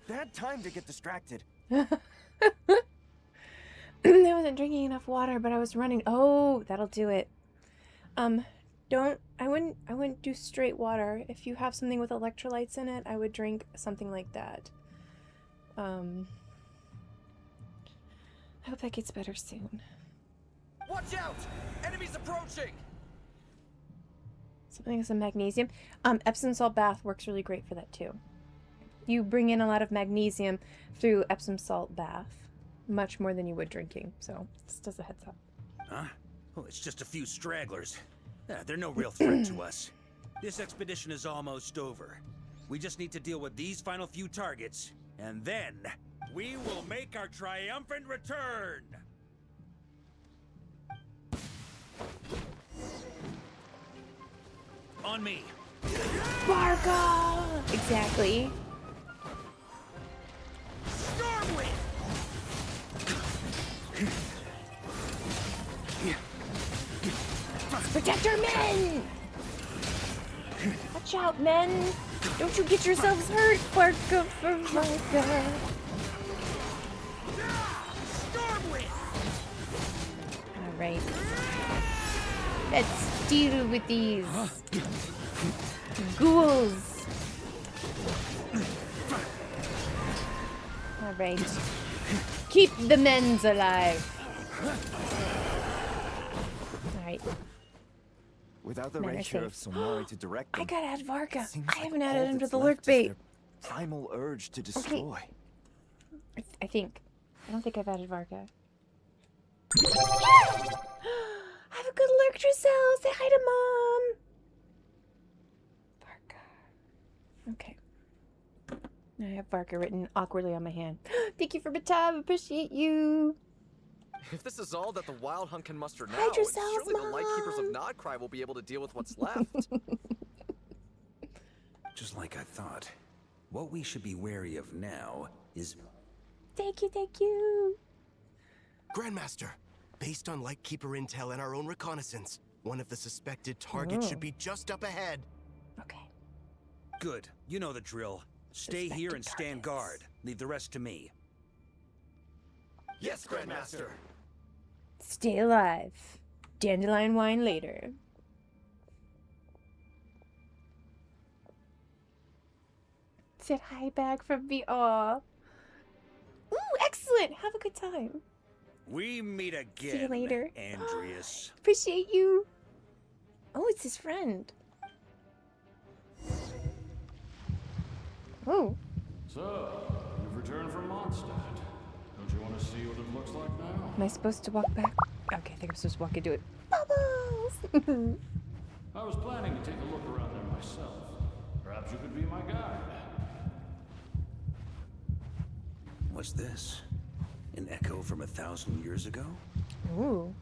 bad time to get distracted. I wasn't drinking enough water, but I was running. Oh, that'll do it. I wouldn't do straight water. If you have something with electrolytes in it, I would drink something like that. I hope that gets better soon. Watch out! Enemies approaching! Something with some magnesium. Epsom salt bath works really great for that too. You bring in a lot of magnesium through Epsom salt bath, much more than you would drinking. So just as a heads up. Huh? Well, it's just a few stragglers. They're no real threat to us. This expedition is almost over. We just need to deal with these final few targets, and then we will make our triumphant return! On me! Varka! Exactly. Stormwind! Protect our men! Watch out, men! Don't you get yourselves hurt, Varka for Varka. Stormwind! Alright. Let's deal with these ghouls. Alright. Keep the men's alive. Alright. Without the Men are ratio safe. of Somari to direct them, I gotta add Varka. it seems I like haven't all added him to that's the left lurk is bait. their primal urge to destroy. I think. I don't think I've added Varka. I have a good lurk, Giselle. Say hi to Mom. Varka. Okay. I have Varka written awkwardly on my hand. Thank you for Batab. Appreciate you. If this is all that the Wild Hunt can muster now, Hide yourselves, surely the Lightkeepers Mom. of Nodcry will be able to deal with what's left. Just like I thought. What we should be wary of now is... Thank you, thank you. Grandmaster, based on Lightkeeper intel and our own reconnaissance, one of the suspected targets should be just up ahead. Okay. Good. You know the drill. Stay here and stand guard. Leave the rest to me. Yes, Grandmaster. Stay alive. Dandelion wine later. Said hi back from me. Aw. Ooh, excellent. Have a good time. We meet again. See you later. Andreas. Appreciate you. Oh, it's his friend. Oh. So, you've returned from Mondstadt. Don't you want to see what it looks like now? Am I supposed to walk back? Okay, I think I'm supposed to walk into it. Bubbles! I was planning to take a look around there myself. Perhaps you could be my guide. What's this? An echo from 1,000 years ago? Ooh.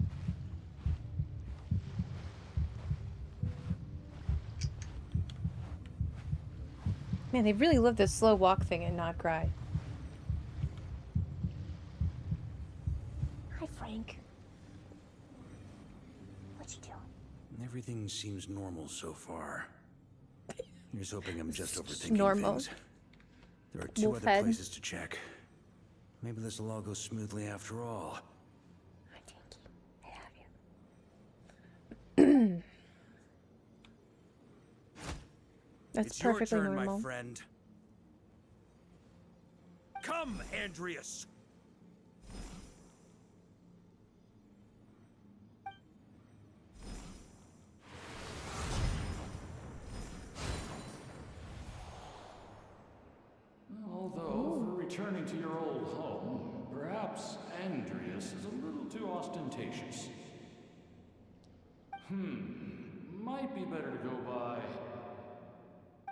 Man, they really love this slow walk thing and not cry. Hi, Frank. What you doing? Everything seems normal so far. Here's hoping I'm just overthinking normal. things. There are two Wolf other head. places to check. Maybe this will all go smoothly after all. Hi, Tinky. I have you. That's It's perfectly your turn, normal. my friend. Come, Andreas. Although, for returning to your old home, perhaps Andreas is a little too ostentatious. Might be better to go by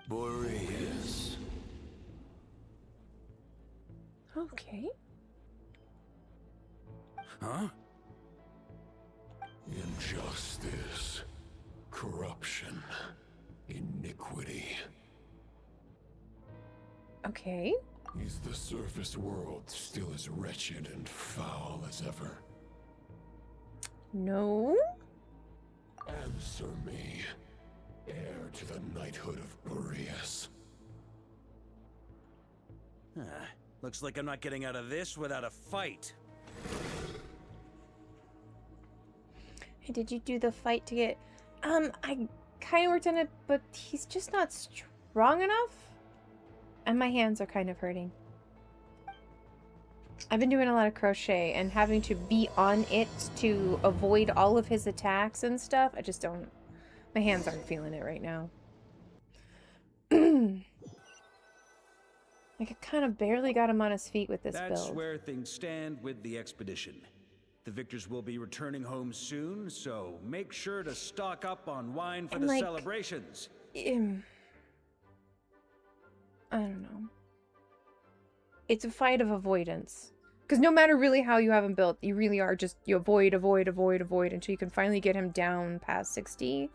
Boreas. Okay. Huh? Injustice, corruption, iniquity. Okay. Is the surface world still as wretched and foul as ever? No. Answer me, heir to the knighthood of Boreas. Looks like I'm not getting out of this without a fight. Hey, did you do the fight to get... I kind of worked on it, but he's just not strong enough. And my hands are kind of hurting. I've been doing a lot of crochet and having to be on it to avoid all of his attacks and stuff. I just don't... My hands aren't feeling it right now. Like, I kind of barely got him on his feet with this That's build. where things stand with the expedition. The victors will be returning home soon, so make sure to stock up on wine for And, the like, celebrations. I don't know. It's a fight of avoidance. Because no matter really how you have him built, you really are just, you avoid until you can finally get him down past 60.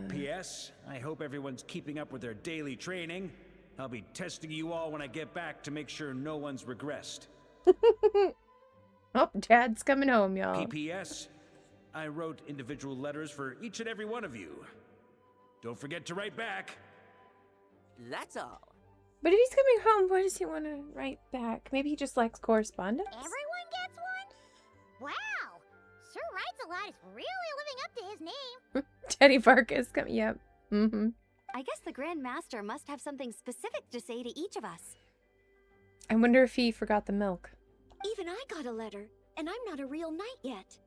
P.S. I hope everyone's keeping up with their daily training. I'll be testing you all when I get back to make sure no one's regressed. Oh, Dad's coming home, y'all. P.P.S. I wrote individual letters for each and every one of you. Don't forget to write back. That's all. But if he's coming home, why does he want to write back? Maybe he just likes correspondence? Everyone gets one? Wow! Sir Writes a Lot is really living up to his name. Teddy Farkas coming. Yep. Mm-hmm. I guess the Grand Master must have something specific to say to each of us. I wonder if he forgot the milk. Even I got a letter, and I'm not a real knight yet.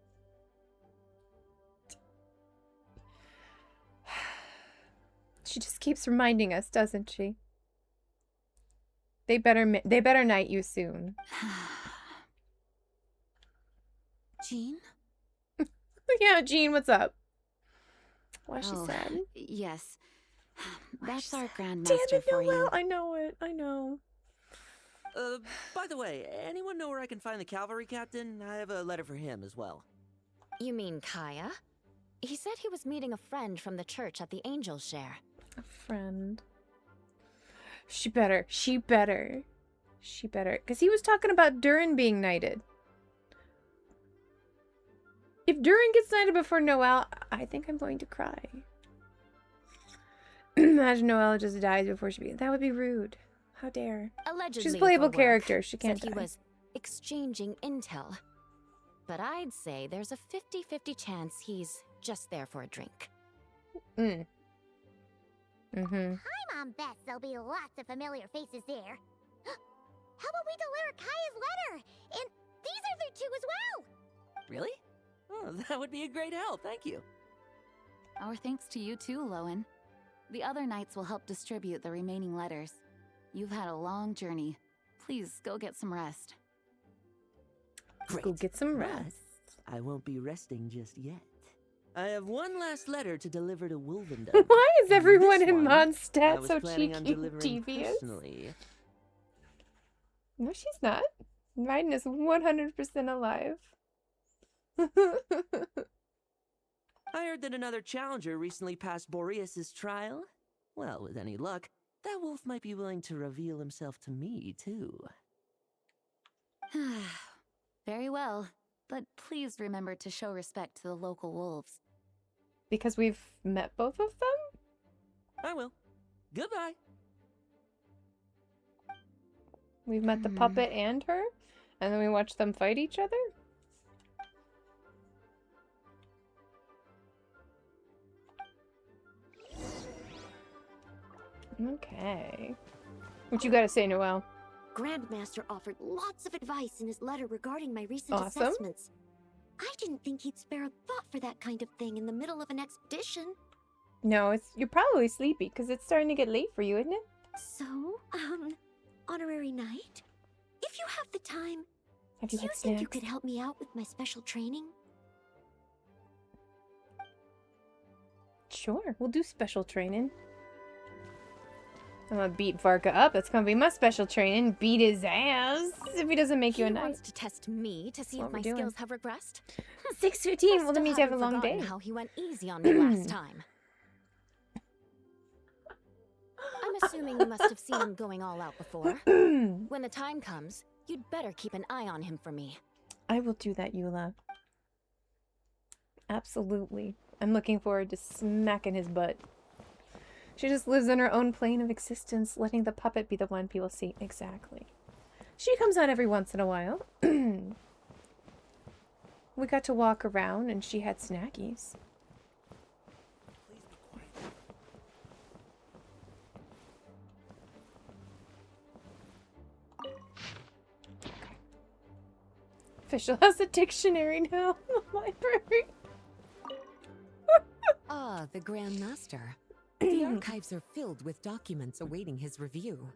She just keeps reminding us, doesn't she? They better knight you soon. Jean? Yeah, Jean, what's up? Why is she Oh, sad? Yes. That's our Damn Grandmaster it, for Noelle. you. I know it. I know. By the way, anyone know where I can find the cavalry captain? I have a letter for him as well. You mean Kaya? He said he was meeting a friend from the church at the Angel Share. A friend. She better. Because he was talking about Durin being knighted. If Durin gets knighted before Noelle, I think I'm going to cry. Imagine Noelle just dies before she begins. That would be rude. How dare. Allegedly, She's a playable for work. character. She can't Said he die. was exchanging intel. But I'd say there's a 50-50 chance he's just there for a drink. Mm. Paimon bets there'll be lots of familiar faces there. How about we deliver Kaya's letter? And these are there too as well! Really? Oh, that would be a great help, thank you. Our thanks to you too, Lowen. The other knights will help distribute the remaining letters. You've had a long journey. Please go get some rest. Great. Go get some But rest. I won't be resting just yet. I have one last letter to deliver to Wolvendom. Why is everyone This in one, I Mondstadt was so planning on cheeky and delivering devious? personally. No, she's not. Raiden is 100% alive. I heard that another challenger recently passed Boreas' trial. Well, with any luck, that wolf might be willing to reveal himself to me, too. Very well, but please remember to show respect to the local wolves. Because we've met both of them? I will. Goodbye. We've met the puppet and her? And then we watched them fight each other? Okay. What you gotta say, Noelle? Grandmaster offered lots of advice in his letter regarding my recent Awesome. assessments. I didn't think he'd spare a thought for that kind of thing in the middle of an expedition. No, you're probably sleepy because it's starting to get late for you, isn't it? So, honorary knight, if you have the time, Have do you you had think you snacks? could help me out with my special training? Sure, we'll do special training. I'm gonna beat Varka up. That's gonna be my special training. Beat his ass if he doesn't make you a He knight. wants to test me to see What if we're my doing. skills have regressed. 6:15. Well, that Still means you have a haven't long forgotten day. How he went easy on me last time. I'm assuming you must have seen him going all out before. When the time comes, you'd better keep an eye on him for me. I will do that, Eula. Absolutely. I'm looking forward to smacking his butt. She just lives in her own plane of existence, letting the puppet be the one people see. Exactly. She comes out every once in a while. We got to walk around and she had snackies. Official has a dictionary now in the library. Ah, the Grand Master. The archives are filled with documents awaiting his review.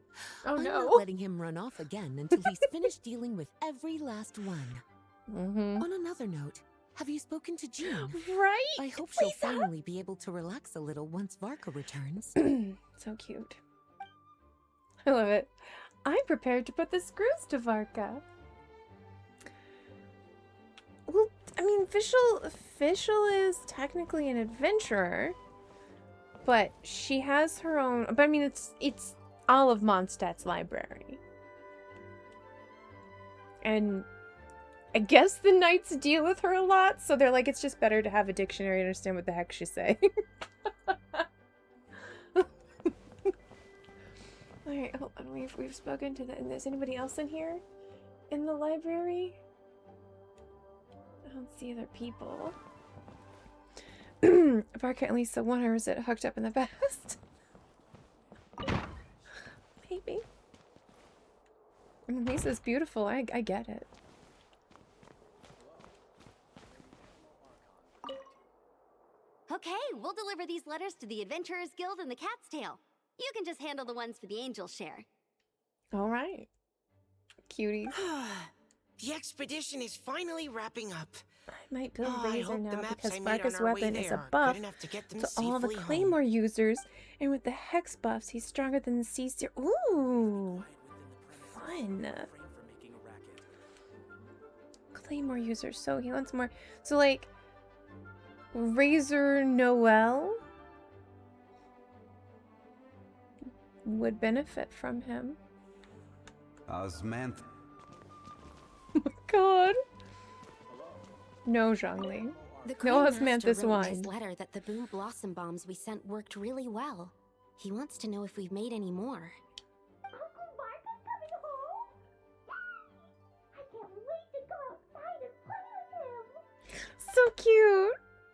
Oh I'm no. not letting him run off again until he's finished dealing with every last one. On another note, have you spoken to Jean? Right? I hope she'll finally be able to relax a little once Varka returns. So cute. I love it. I'm prepared to put the screws to Varka. Well, I mean, Official is technically an adventurer, but she has her own. But I mean, it's all of Mondstadt's library, and I guess the knights deal with her a lot, so they're like, it's just better to have a dictionary to understand what the heck she's saying. Alright, hold on. We've spoken to the. And there's anybody else in here? In the library? I don't see other people. Varka and Lisa wonders it hooked up in the past. Maybe. I mean, Lisa's beautiful. I get it. Okay, we'll deliver these letters to the Adventurers Guild and the Cat's Tail. You can just handle the ones for the Angel's share. All right. Cuties. The expedition is finally wrapping up. I might build I Razor hope the now maps because I made on Varka's our way weapon is there a are buff good enough to get them to all the safely home. Claymore users, and with the Hex buffs, he's stronger than the Sea Steer. Ooh, fun. Claymore users, so he wants more. So like, Razor Noelle would benefit from him. Osmanth. God. No, Zhongli. The No Grandmaster osmanthus wrote in his wine. letter that the Boo Blossom bombs we sent worked really well. He wants to know if we've made any more. Uncle Varka's coming home? I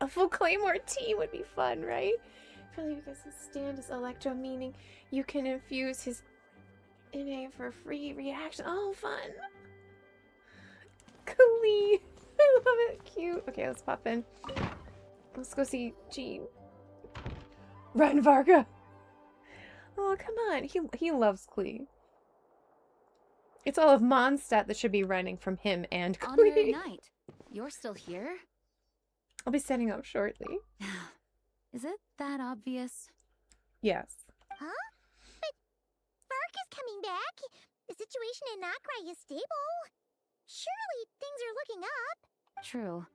A full Claymore team would be fun, right? Probably because his stand is electro, meaning you can infuse his NA for free reaction. Oh, fun. Klee. I love it. Cute. Okay, let's pop in. Let's go see Jean. Run, Varga. Oh, come on. He loves Klee. It's all of Mondstadt that should be running from him and Honorary Klee. Knight, you're still here? I'll be setting up shortly. Is it that obvious? Yes. Huh? But Vark is coming back. The situation in Nokrai is stable. Surely things are looking up. True.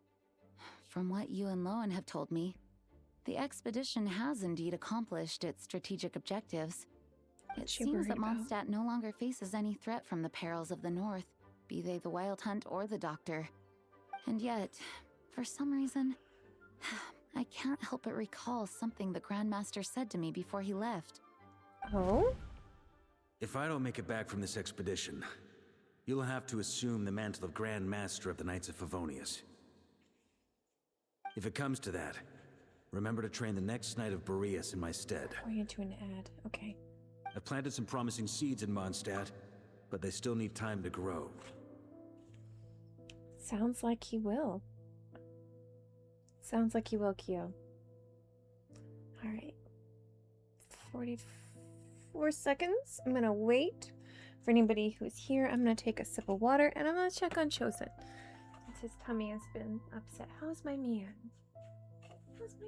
From what you and Lowen have told me, the expedition has indeed accomplished its strategic objectives. It seems that Mondstadt no longer faces any threat from the perils of the North, be they the Wild Hunt or the Doctor. And yet, for some reason, I can't help but recall something the Grandmaster said to me before he left. Oh? If I don't make it back from this expedition, you'll have to assume the mantle of Grand Master of the Knights of Favonius. If it comes to that, remember to train the next Knight of Boreas in my stead. Going into an ad. Okay. I've planted some promising seeds in Mondstadt, but they still need time to grow. Sounds like he will. Sounds like he will, Kyo. Alright. 44 seconds. I'm gonna wait for anybody who's here. I'm gonna take a sip of water and I'm gonna check on Chosen. Since his tummy has been upset. How's my man? How's my man?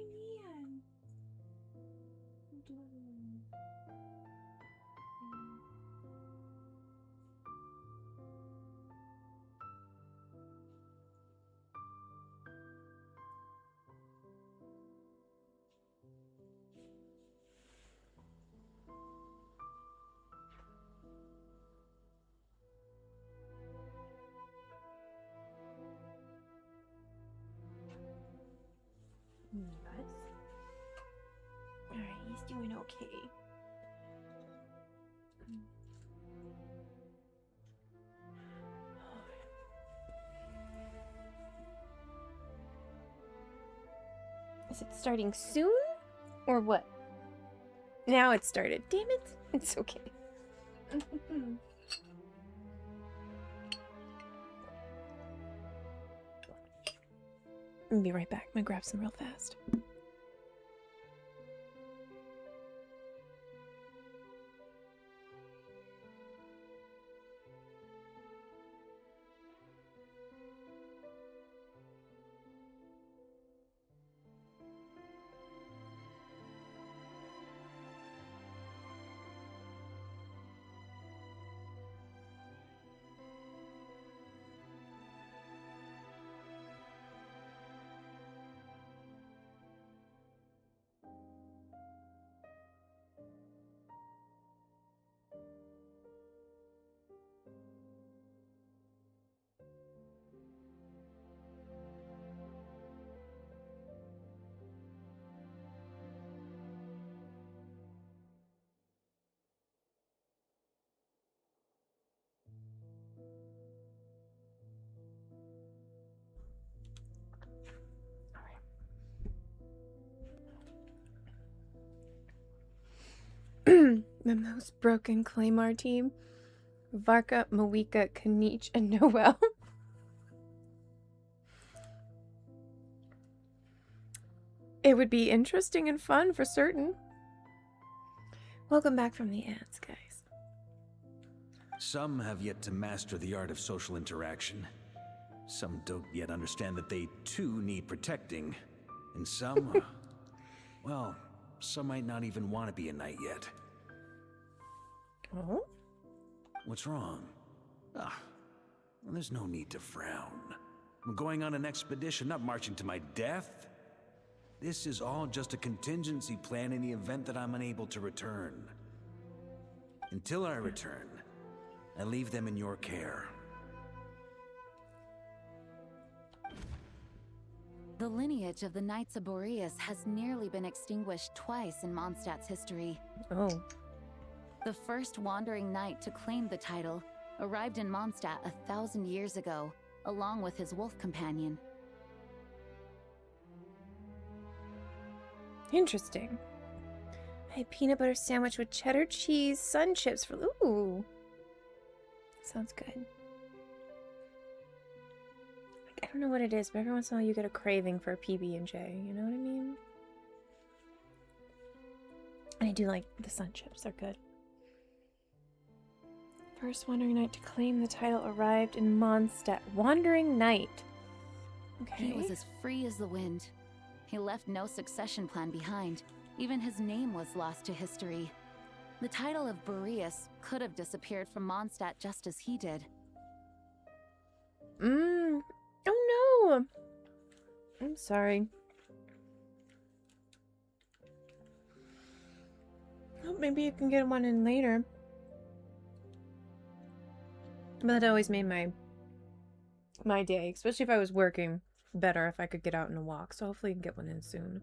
Yes. Alright, he's doing okay. Is it starting soon? Or what? Now it started. Damn it. It's okay. I'll be right back. I'm gonna grab some real fast. The most broken Claymore team. Varka, Mawika, Kanich, and Noel. It would be interesting and fun for certain. Welcome back from the ads, guys. Some have yet to master the art of social interaction. Some don't yet understand that they too need protecting. And some, well, some might not even want to be a knight yet. Oh? What's wrong? Well, there's no need to frown. I'm going on an expedition, not marching to my death. This is all just a contingency plan in the event that I'm unable to return. Until I return, I leave them in your care. The lineage of the Knights of Boreas has nearly been extinguished twice in Mondstadt's history. Oh. The first wandering knight to claim the title arrived in Mondstadt 1,000 years ago, along with his wolf companion. Interesting. I had peanut butter sandwich with cheddar cheese, sun chips for... Ooh. Sounds good. I don't know what it is, but every once in a while you get a craving for a PB&J. You know what I mean? And I do like the sun chips. They're good. First Wandering Knight to claim the title arrived in Mondstadt. Wandering Knight. Okay. He was as free as the wind. He left no succession plan behind. Even his name was lost to history. The title of Boreas could have disappeared from Mondstadt just as he did. Oh no! I'm sorry. Well, maybe you can get one in later. But that always made my day, especially if I was working, better if I could get out on a walk. So hopefully you can get one in soon.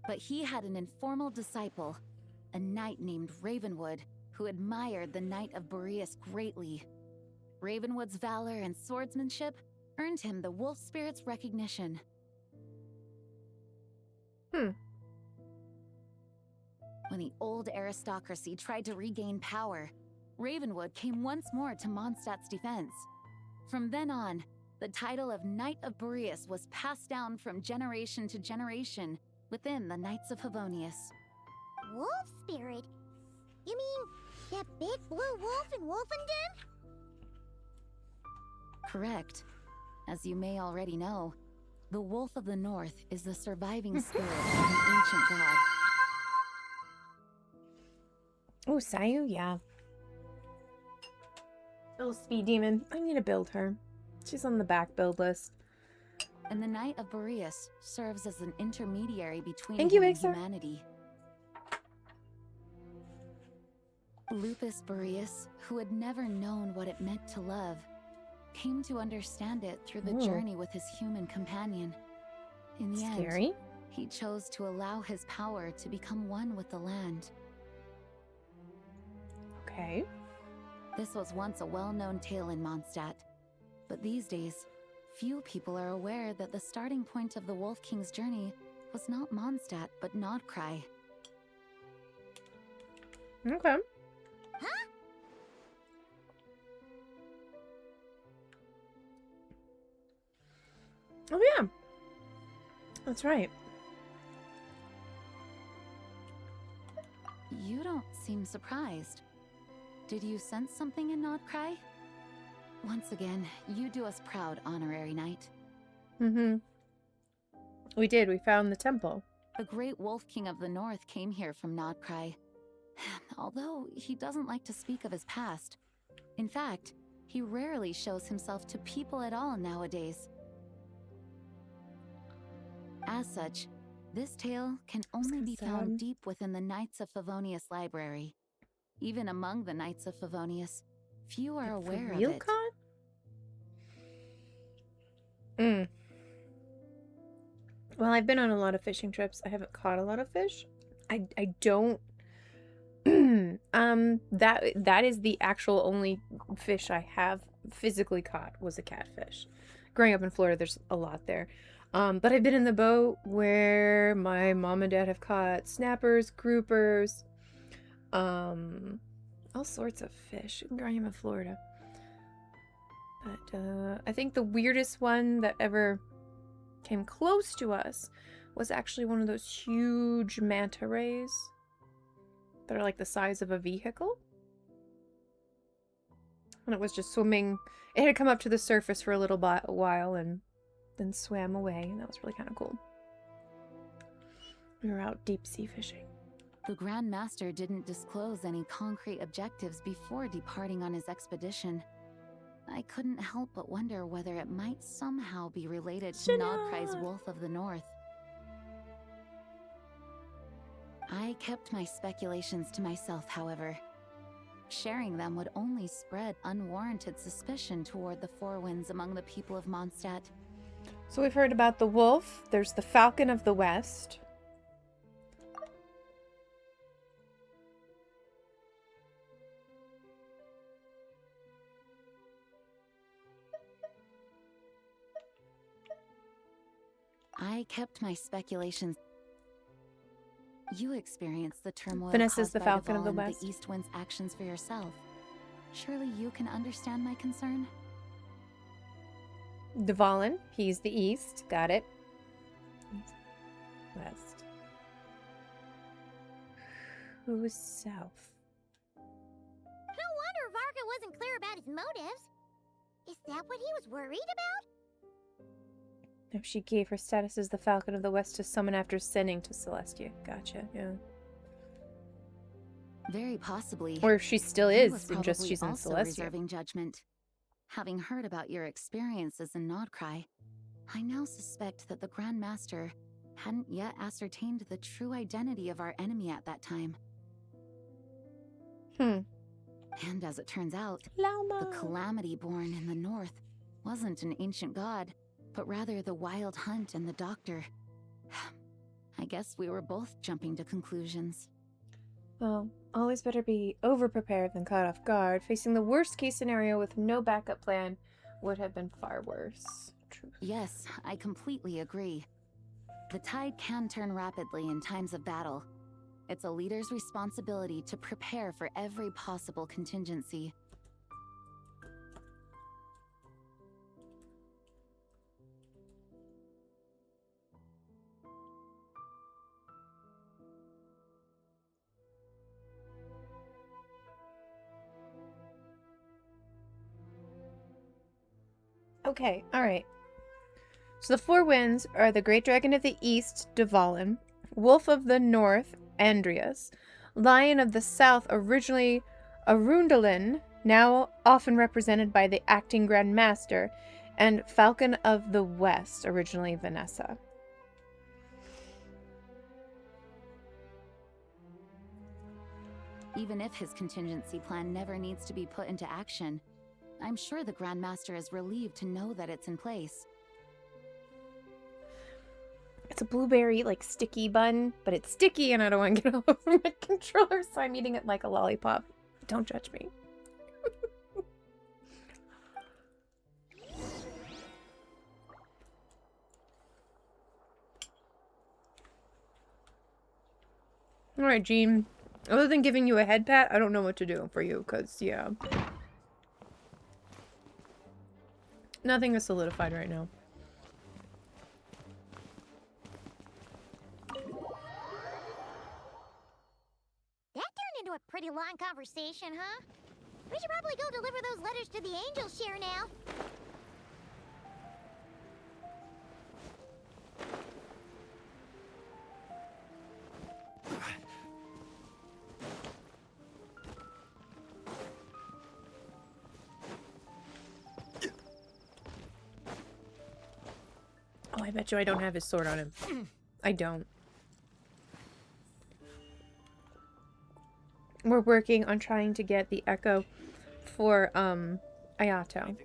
But he had an informal disciple, a knight named Ravenwood, who admired the Knight of Boreas greatly. Ravenwood's valor and swordsmanship earned him the Wolf Spirit's recognition. When the old aristocracy tried to regain power, Ravenwood came once more to Mondstadt's defense. From then on, the title of Knight of Boreas was passed down from generation to generation within the Knights of Favonius. Wolf spirit? You mean that big blue wolf in Wolfenden? Correct. As you may already know, the Wolf of the North is the surviving spirit of an ancient god. Oh, Sayu? Yeah. Little speed demon. I need to build her. She's on the back build list. And the Knight of Boreas serves as an intermediary between Thank you, him and Ixar. humanity. Lupus Boreas, who had never known what it meant to love, came to understand it through the Ooh. journey with his human companion. In the Scary. end, he chose to allow his power to become one with the land. Okay. This was once a well-known tale in Mondstadt, but these days, few people are aware that the starting point of the Wolf King's journey was not Mondstadt, but Nodcry. Okay. Oh yeah. That's right. You don't seem surprised. Did you sense something in Nodcry? Once again, you do us proud, Honorary Knight. We did. We found the temple. The great Wolf King of the North came here from Nodcry. Although he doesn't like to speak of his past. In fact, he rarely shows himself to people at all nowadays. As such, this tale can only be found deep within the Knights of Favonius library. Even among the Knights of Favonius, few are aware of it. Well, I've been on a lot of fishing trips. I haven't caught a lot of fish. I don't. That is the actual only fish I have physically caught was a catfish. Growing up in Florida, there's a lot there. But I've been in the boat where my mom and dad have caught snappers, groupers, all sorts of fish growing up in Florida. But I think the weirdest one that ever came close to us was actually one of those huge manta rays that are like the size of a vehicle. And it was just swimming. It had come up to the surface for a little while and then swam away, and that was really kind of cool. We were out deep sea fishing. The Grand Master didn't disclose any concrete objectives before departing on his expedition. I couldn't help but wonder whether it might somehow be related to Nodcry's Wolf of the North. I kept my speculations to myself, however. Sharing them would only spread unwarranted suspicion toward the Four Winds among the people of Mondstadt. So we've heard about the wolf. There's the Falcon of the West. I kept my speculations. You experienced the turmoil Vanessa's caused the by Falcon of the Duvall and West. the East Wind's actions for yourself. Surely you can understand my concern? Dvalin, he's the East. Got it. West. Who's South? No wonder Varga wasn't clear about his motives. Is that what he was worried about? No, she gave her status as the Falcon of the West to someone after sending to Celestia. Gotcha, yeah. Very possibly. Or if she still He is, was and just probably she's in also Celestia. reserving judgment. Having heard about your experiences in Nodcry, I now suspect that the Grand Master hadn't yet ascertained the true identity of our enemy at that time. And as it turns out, the Calamity born in the north wasn't an ancient god, but rather the Wild Hunt and the Doctor. I guess we were both jumping to conclusions. Well, always better be over-prepared than caught off guard. Facing the worst-case scenario with no backup plan would have been far worse. Truth. Yes, I completely agree. The tide can turn rapidly in times of battle. It's a leader's responsibility to prepare for every possible contingency. Okay, alright. So the four winds are the Great Dragon of the East, Dvalin, Wolf of the North, Andreas, Lion of the South, originally Arundhalein, now often represented by the acting Grand Master, and Falcon of the West, originally Vanessa. Even if his contingency plan never needs to be put into action, I'm sure the Grand Master is relieved to know that it's in place. It's a blueberry, like, sticky bun, but it's sticky and I don't want to get all over my controller, so I'm eating it like a lollipop. Don't judge me. Alright, Jean. Other than giving you a head pat, I don't know what to do for you, because, yeah. Nothing is solidified right now. That turned into a pretty long conversation, huh? We should probably go deliver those letters to the Angel Share now. Oh, I bet you I don't have his sword on him. I don't. We're working on trying to get the echo for, Ayato.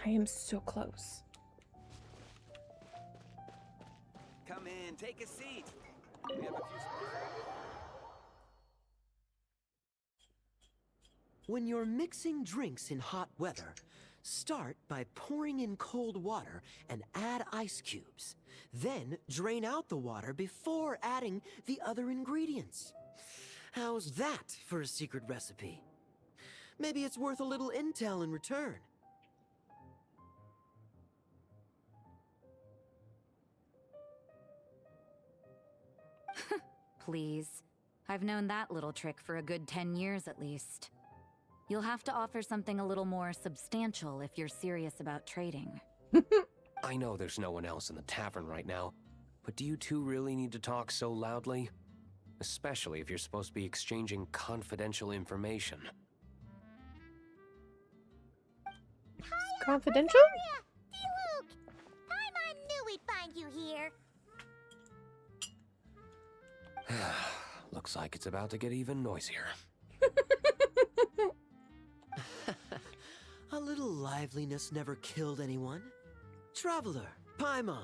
I am so close. Come in, take a seat. We have a few When you're mixing drinks in hot weather, start by pouring in cold water and add ice cubes. Then drain out the water before adding the other ingredients. How's that for a secret recipe? Maybe it's worth a little intel in return. Please. I've known that little trick for a good 10 years at least. You'll have to offer something a little more substantial if you're serious about trading. I know there's no one else in the tavern right now, but do you two really need to talk so loudly? Especially if you're supposed to be exchanging confidential information. Confidential? Luke! I knew we'd find you here. Looks like it's about to get even noisier. A little liveliness never killed anyone. Traveler, Paimon,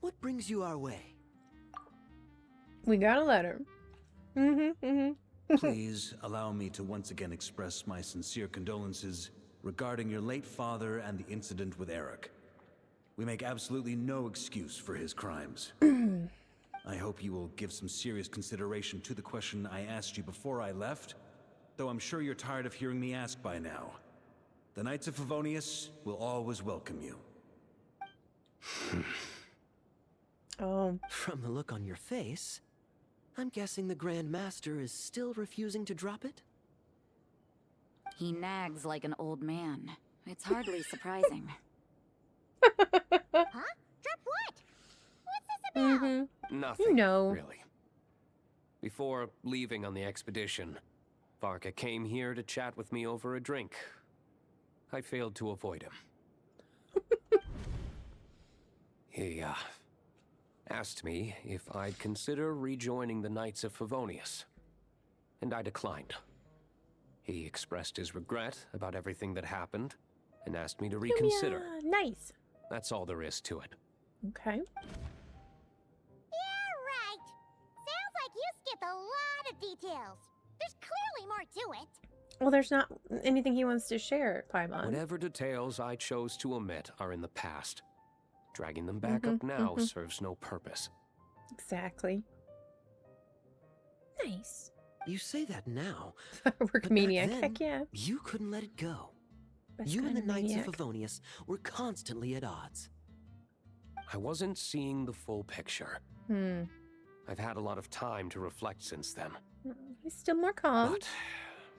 what brings you our way? We got a letter. Please allow me to once again express my sincere condolences regarding your late father and the incident with Eric. We make absolutely no excuse for his crimes. I hope you will give some serious consideration to the question I asked you before I left, though I'm sure you're tired of hearing me ask by now. The Knights of Favonius will always welcome you. Oh. From the look on your face, I'm guessing the Grand Master is still refusing to drop it? He nags like an old man. It's hardly surprising. Huh? Drop what? What's this about? Nothing, You know. really. Before leaving on the expedition, Varka came here to chat with me over a drink. I failed to avoid him. He, asked me if I'd consider rejoining the Knights of Favonius, and I declined. He expressed his regret about everything that happened, and asked me to reconsider. Yeah, nice. That's all there is to it. Okay. Yeah, right. Sounds like you skipped a lot of details. There's clearly more to it. Well, there's not anything he wants to share, Paimon. Whatever details I chose to omit are in the past. Dragging them back up now serves no purpose. Exactly. Nice. You say that now. Work maniac. Heck yeah. You couldn't let it go. Best You and kind the of Knights maniac. of Favonius were constantly at odds. I wasn't seeing the full picture. I've had a lot of time to reflect since then. He's still more calm. But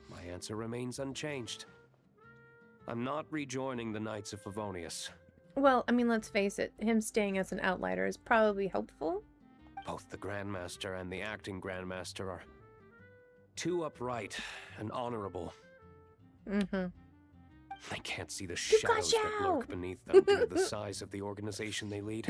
my answer remains unchanged. I'm not rejoining the Knights of Favonius. Well, I mean, let's face it. Him staying as an outsider is probably helpful. Both the Grandmaster and the acting Grandmaster are too upright and honorable. I can't see the shadows that lurk beneath them due to the size of the organization they lead.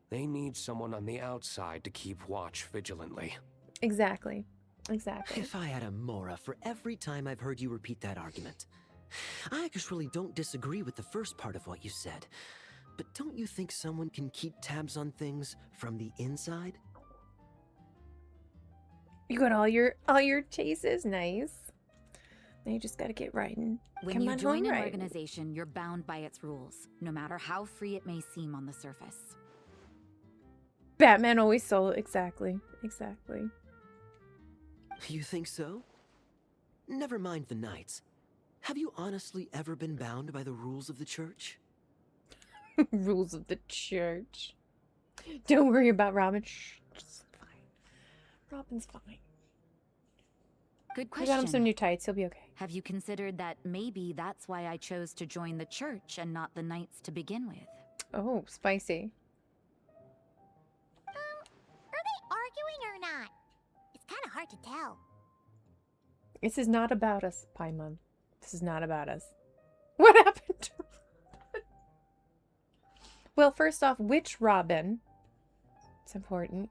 They need someone on the outside to keep watch vigilantly. Exactly. Exactly. If I had a Mora for every time I've heard you repeat that argument. I actually don't disagree with the first part of what you said. But don't you think someone can keep tabs on things from the inside? You got all your chases. Nice. Now you just gotta get right and When come you on join home an right. organization, you're bound by its rules, no matter how free it may seem on the surface. Batman always solo. Exactly. Exactly. You think so? Never mind the Knights. Have you honestly ever been bound by the rules of the church? Rules of the church. Don't worry about Robin. Shh, it's fine. Robin's fine. Good I question. got him some new tights. He'll be okay. Have you considered that maybe that's why I chose to join the church and not the Knights to begin with? Oh, spicy. Are they arguing or not? It's kind of hard to tell. This is not about us, Paimon. This is not about us. What happened to Well, first off, which Robin? It's important.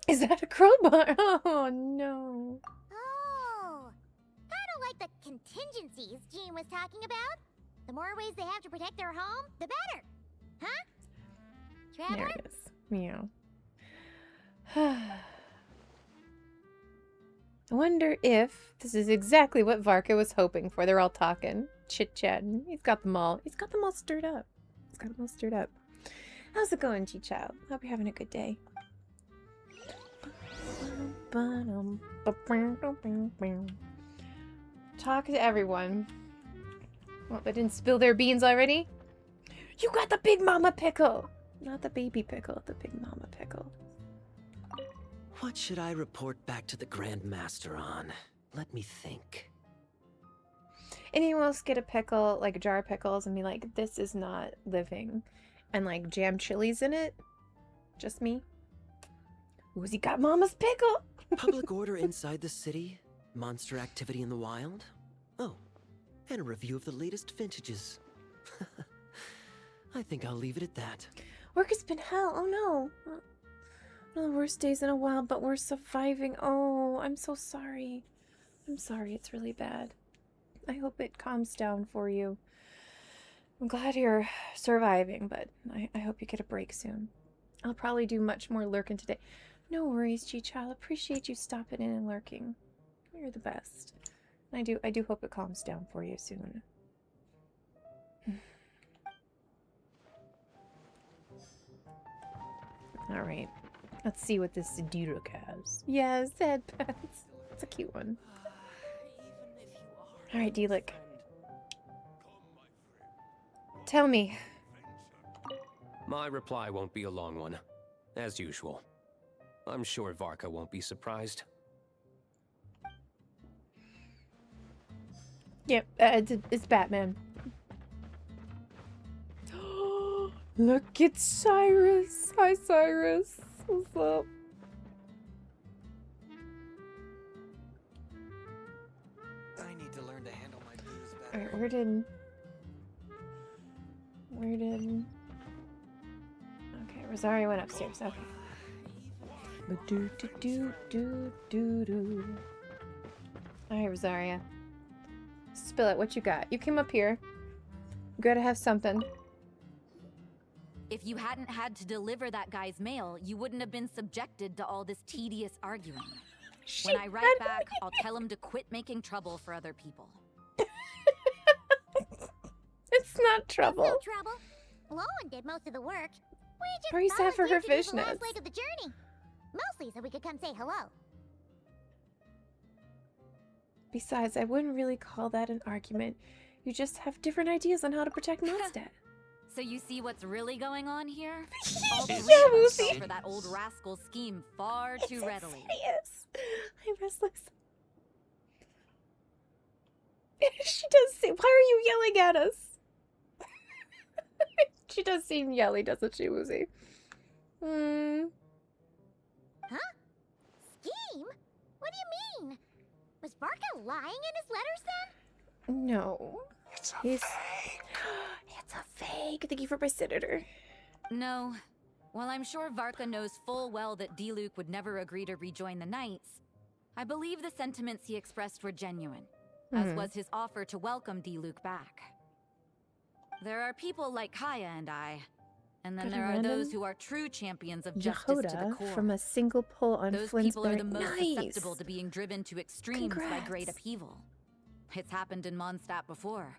Is that a crowbar? Oh, no. Oh, kind of like the contingencies Jean was talking about. The more ways they have to protect their home, the better. Huh? Traveler? There it is. Meow. I wonder if this is exactly what Varka was hoping for. They're all talking, chit-chatting. He's got them all stirred up. He's got them all stirred up. How's it going, G-Child? Hope you're having a good day. Talk to everyone. Well, they didn't spill their beans already? You got the big mama pickle! Not the baby pickle, the big mama pickle. What should I report back to the Grand Master on? Let me think. Anyone else get a pickle, like a jar of pickles, and be like, this is not living. And like jam chilies in it? Just me? Woozy got mama's pickle! Public order inside the city, monster activity in the wild. Oh, and a review of the latest vintages. I think I'll leave it at that. Work has been hell. Oh no. One of the worst days in a while, but we're surviving. Oh, I'm so sorry. I'm sorry. It's really bad. I hope it calms down for you. I'm glad you're surviving, but I hope you get a break soon. I'll probably do much more lurking today. No worries, G-Child. Appreciate you stopping in and lurking. You're the best. I do hope it calms down for you soon. Alright. Let's see what this Diluc has. Yes, headpats. It's a cute one. Alright, Diluc. Tell me. My reply won't be a long one, as usual. I'm sure Varka won't be surprised. Yep, it's Batman. Look at Cyrus. Hi, Cyrus. What's up? I need to learn to handle my booze better. Alright, where did... Okay, Rosario went upstairs. Okay. Alright, Rosaria. Spill it. What you got? You came up here. You gotta have something. If you hadn't had to deliver that guy's mail, you wouldn't have been subjected to all this tedious arguing. When I write back, I'll tell him to quit making trouble for other people. It's not trouble. It's no trouble. Lowen did most of the work. We just Very sad for her volunteered to do the fishnets. last leg of the journey. Mostly so we could come say hello. Besides, I wouldn't really call that an argument. You just have different ideas on how to protect Mondstadt. So you see what's really going on here? All Yeah, three of us Lucy. fell for that old rascal's scheme far too readily. Yes. I'm restless. She does seem... Why are you yelling at us? She does seem yelly, doesn't she, Woozy? Huh? Scheme? What do you mean? Was Varka lying in his letters then? No. It's a fake. It's a fake. Thank you for my senator. No. While I'm sure Varka knows full well that Diluc would never agree to rejoin the Knights, I believe the sentiments he expressed were genuine, as was his offer to welcome Diluc back. There are people like Kaya and I, and then Got a there are random those who are true champions of justice to the Yehoda core. from a single pull on Those Flinsburg. people are the most Nice. susceptible to being driven to extremes by great Congrats. upheaval. It's happened in Mondstadt before.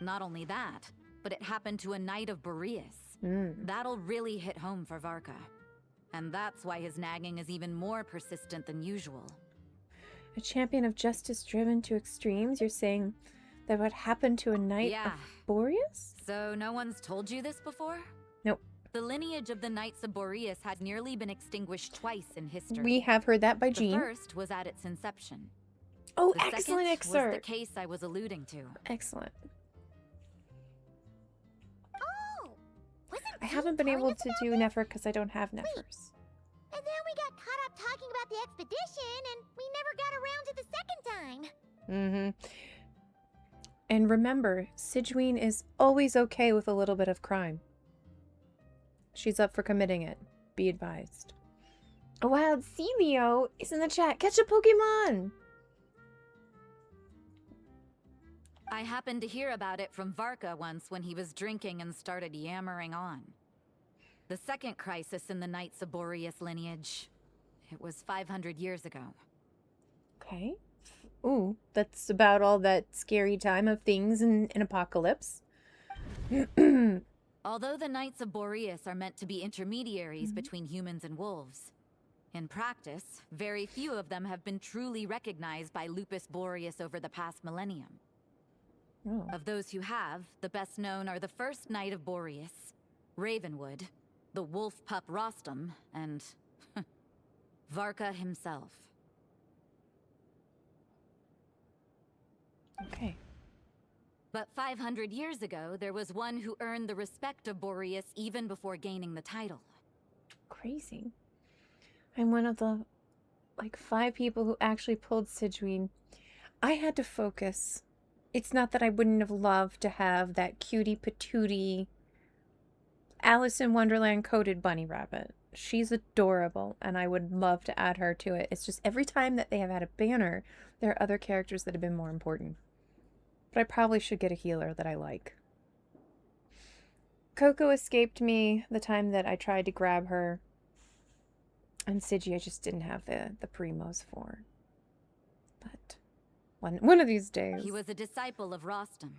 Not only that, but it happened to a Knight of Boreas. That'll really hit home for Varka. And that's why his nagging is even more persistent than usual. A champion of justice driven to extremes? You're saying that what happened to a knight Yeah. of Boreas? So no one's told you this before? Nope. The lineage of the Knights of Boreas had nearly been extinguished twice in history. We have heard that by The Jean. first was at its inception. Oh, The excellent second was excerpt. the case I was alluding to. Excellent. Oh! Wasn't I Jean haven't been telling able us to about do this? Nefer because I don't have Nefers. And then we got caught up talking about the expedition, and we never got around to the second time. And remember, Sigewinne is always okay with a little bit of crime. She's up for committing it. Be advised. A wild Celio is in the chat. Catch a Pokemon! I happened to hear about it from Varka once when he was drinking and started yammering on. The second crisis in the Knights of Boreas lineage. It was 500 years ago. Okay. Ooh, that's about all that scary time of things in Apocalypse. Although the Knights of Boreas are meant to be intermediaries between humans and wolves, in practice, very few of them have been truly recognized by Lupus Boreas over the past millennium. Oh. Of those who have, the best known are the first Knight of Boreas, Ravenwood, the wolf pup Rostam, and Varka himself. Okay. But 500 years ago, there was one who earned the respect of Boreas even before gaining the title. Crazy. I'm one of the, 5 people who actually pulled Sigewinne. I had to focus. It's not that I wouldn't have loved to have that cutie patootie Alice in Wonderland coated bunny rabbit. She's adorable, and I would love to add her to it. It's just every time that they have had a banner, there are other characters that have been more important. But I probably should get a healer that I like. Coco escaped me the time that I tried to grab her. And Sigi I just didn't have the primos for. But one of these days. He was a disciple of Rostam.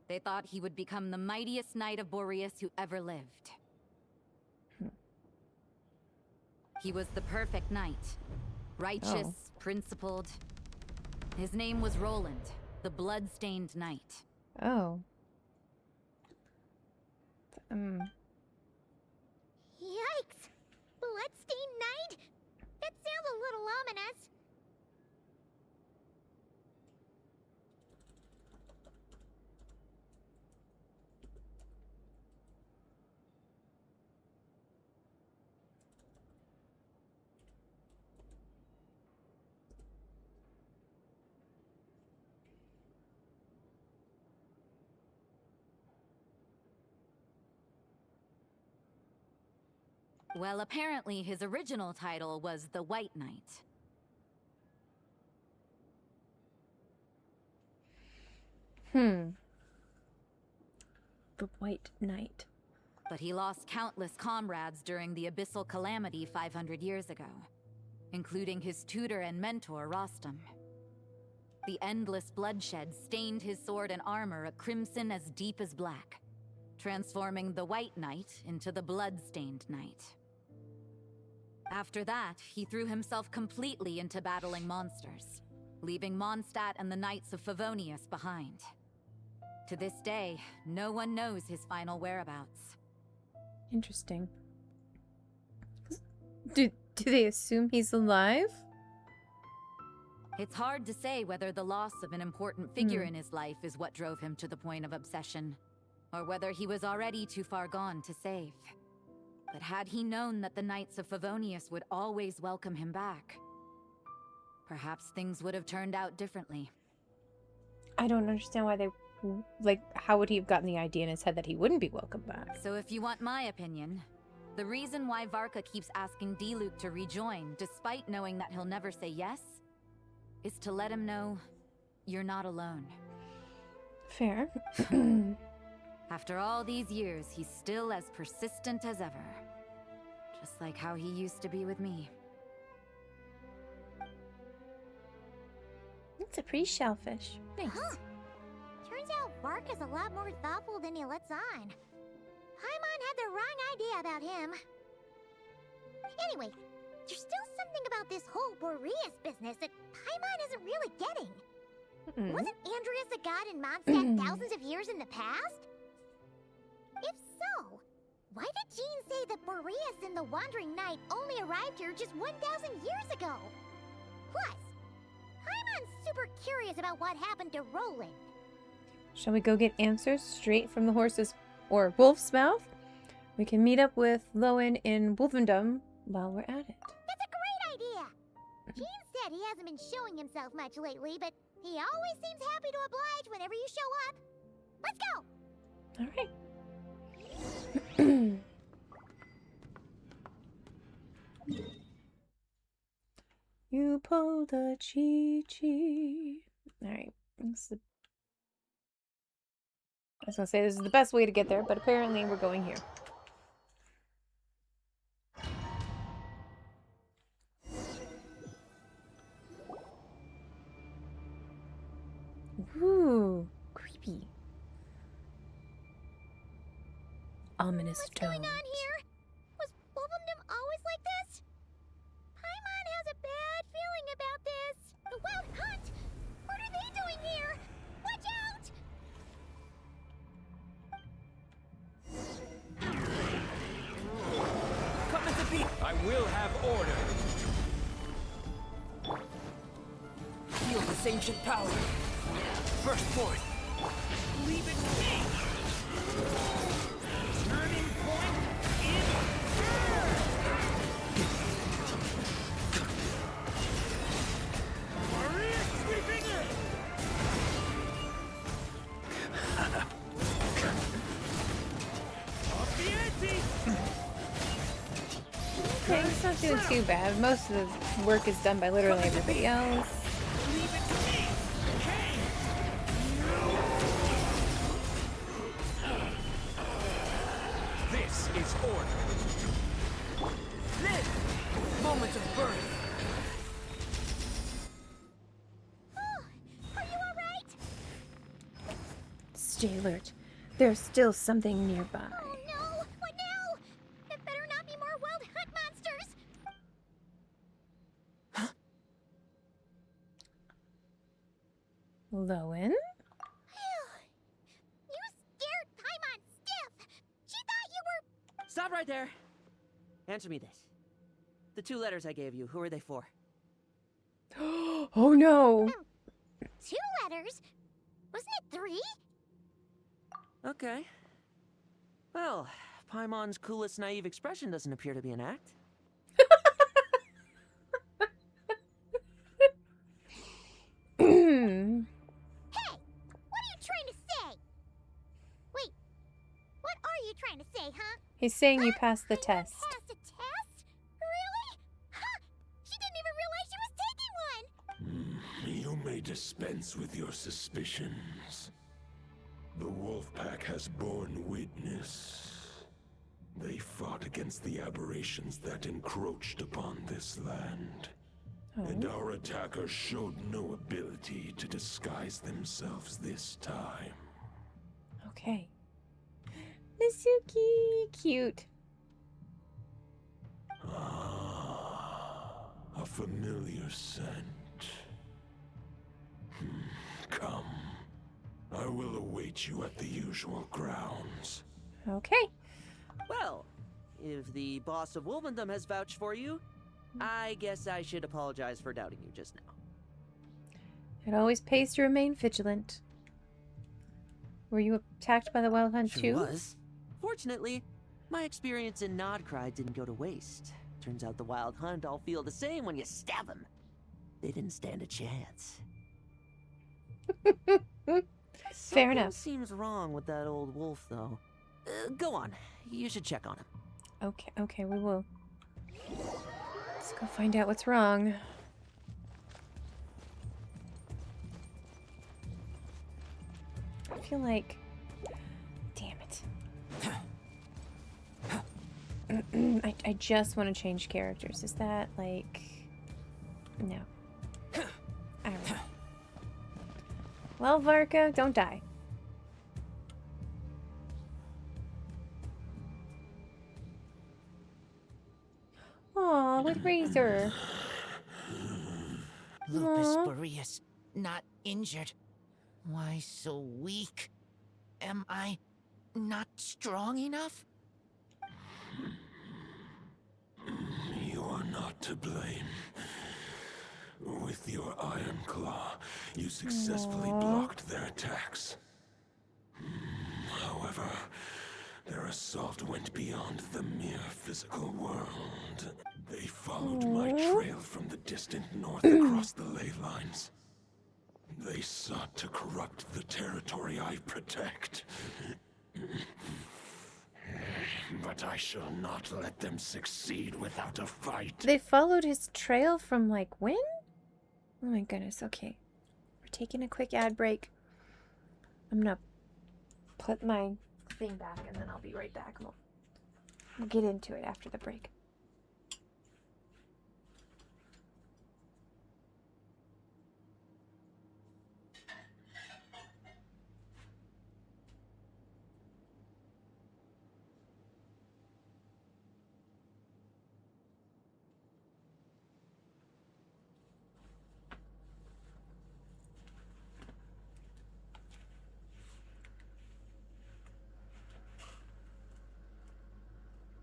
They thought he would become the mightiest knight of Boreas who ever lived. He was the perfect knight. Righteous, principled. His name was Roland, the blood-stained knight. Oh. Yikes! Bloodstained Knight? That sounds a little ominous. Well, apparently his original title was the White Knight. The White Knight. But he lost countless comrades during the Abyssal Calamity 500 years ago, including his tutor and mentor, Rostam. The endless bloodshed stained his sword and armor a crimson as deep as black, transforming the White Knight into the Blood-Stained Knight. After that, he threw himself completely into battling monsters, leaving Mondstadt and the Knights of Favonius behind. To this day, no one knows his final whereabouts. Interesting. Do they assume he's alive? It's hard to say whether the loss of an important figure in his life is what drove him to the point of obsession, or whether he was already too far gone to save. But had he known that the Knights of Favonius would always welcome him back, perhaps things would have turned out differently. I don't understand why they... Like, how would he have gotten the idea in his head that he wouldn't be welcome back? So if you want my opinion, the reason why Varka keeps asking Diluc to rejoin, despite knowing that he'll never say yes, is to let him know you're not alone. Fair. After all these years, he's still as persistent as ever. Just like how he used to be with me. That's a pretty shellfish. Thanks. Huh. Turns out Varka's a lot more thoughtful than he lets on. Paimon had the wrong idea about him. Anyway, there's still something about this whole Boreas business that Paimon isn't really getting. Wasn't Andrias a god in Mondstadt thousands of years in the past? If so, why did Jean say that Boreas and the Wandering Knight only arrived here just 1,000 years ago? Plus, Paimon's super curious about what happened to Roland. Shall we go get answers straight from the horse's or wolf's mouth? We can meet up with Lowen in Wolfendom while we're at it. That's a great idea! Jean said he hasn't been showing himself much lately, but he always seems happy to oblige whenever you show up. Let's go! All right. You pulled a Chi-Chi. Alright. I was gonna say this is the best way to get there, but apparently we're going here. Ooh, creepy. Ominous What's tones. going on here? Was Wolfendom always like this? Paimon has a bad feeling about this. The Wild Hunt? What are they doing here? Watch out! Come at the beat! I will have order. Feel this ancient power. Burst forth. Leave it to me. Turning point in Maria sweeping in. Off the ante. Okay, it's not doing too bad. Most of the work is done by literally everybody else. This is order. Live! Moment of birth. Oh, are you alright? Stay alert. There's still something nearby. Oh no! What now? There better not be more wild hunt monsters! Lowen? You scared Paimon stiff! She thought you were... Stop right there. Answer me this. The 2 letters I gave you, who are they for? Oh no! 2 letters? Wasn't it 3? Okay. Well, Paimon's coolest naive expression doesn't appear to be an act. Hey! What are you trying to say? Wait, what are you trying to say, huh? He's saying you passed the test. Passed a test? Really? Huh! She didn't even realize she was taking one! You may dispense with your suspicions. The Wolfpack has borne witness. They fought against the aberrations that encroached upon this land. And our attackers showed no ability to disguise themselves this time. Okay. Mizuki! Cute. A familiar scent. Come. I will await you at the usual grounds. Okay. Well, if the boss of Wolvendom has vouched for you, I guess I should apologize for doubting you just now. It always pays to remain vigilant. Were you attacked by the Wild Hunt too? Sure was. Fortunately, my experience in Nodcry didn't go to waste. Turns out the Wild Hunt all feel the same when you stab them. They didn't stand a chance. Fair enough. Something seems wrong with that old wolf, though. Go on. You should check on him. Okay, we will. Let's go find out what's wrong. I feel like... Damn it. I just want to change characters. Is that, like... No. Alright. Well, Varka, don't die. Aw, with Razor. Lupus Aw. Boreas, not injured. Why so weak? Am I not strong enough? You are not to blame. With your Iron Claw, you successfully blocked their attacks. However, their assault went beyond the mere physical world. They followed my trail from the distant north across the ley lines. They sought to corrupt the territory I protect. But I shall not let them succeed without a fight. They followed his trail from, like, when? Oh my goodness, okay. We're taking a quick ad break. I'm gonna put my thing back and then I'll be right back. We'll get into it after the break.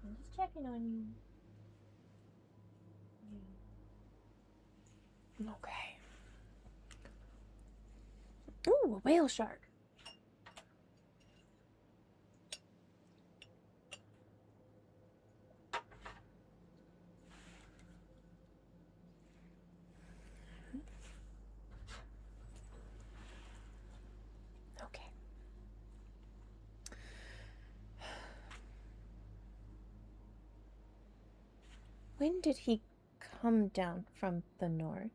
I'm just checking on you. Yeah. Okay. Ooh, a whale shark. Okay. When did he come down from the north?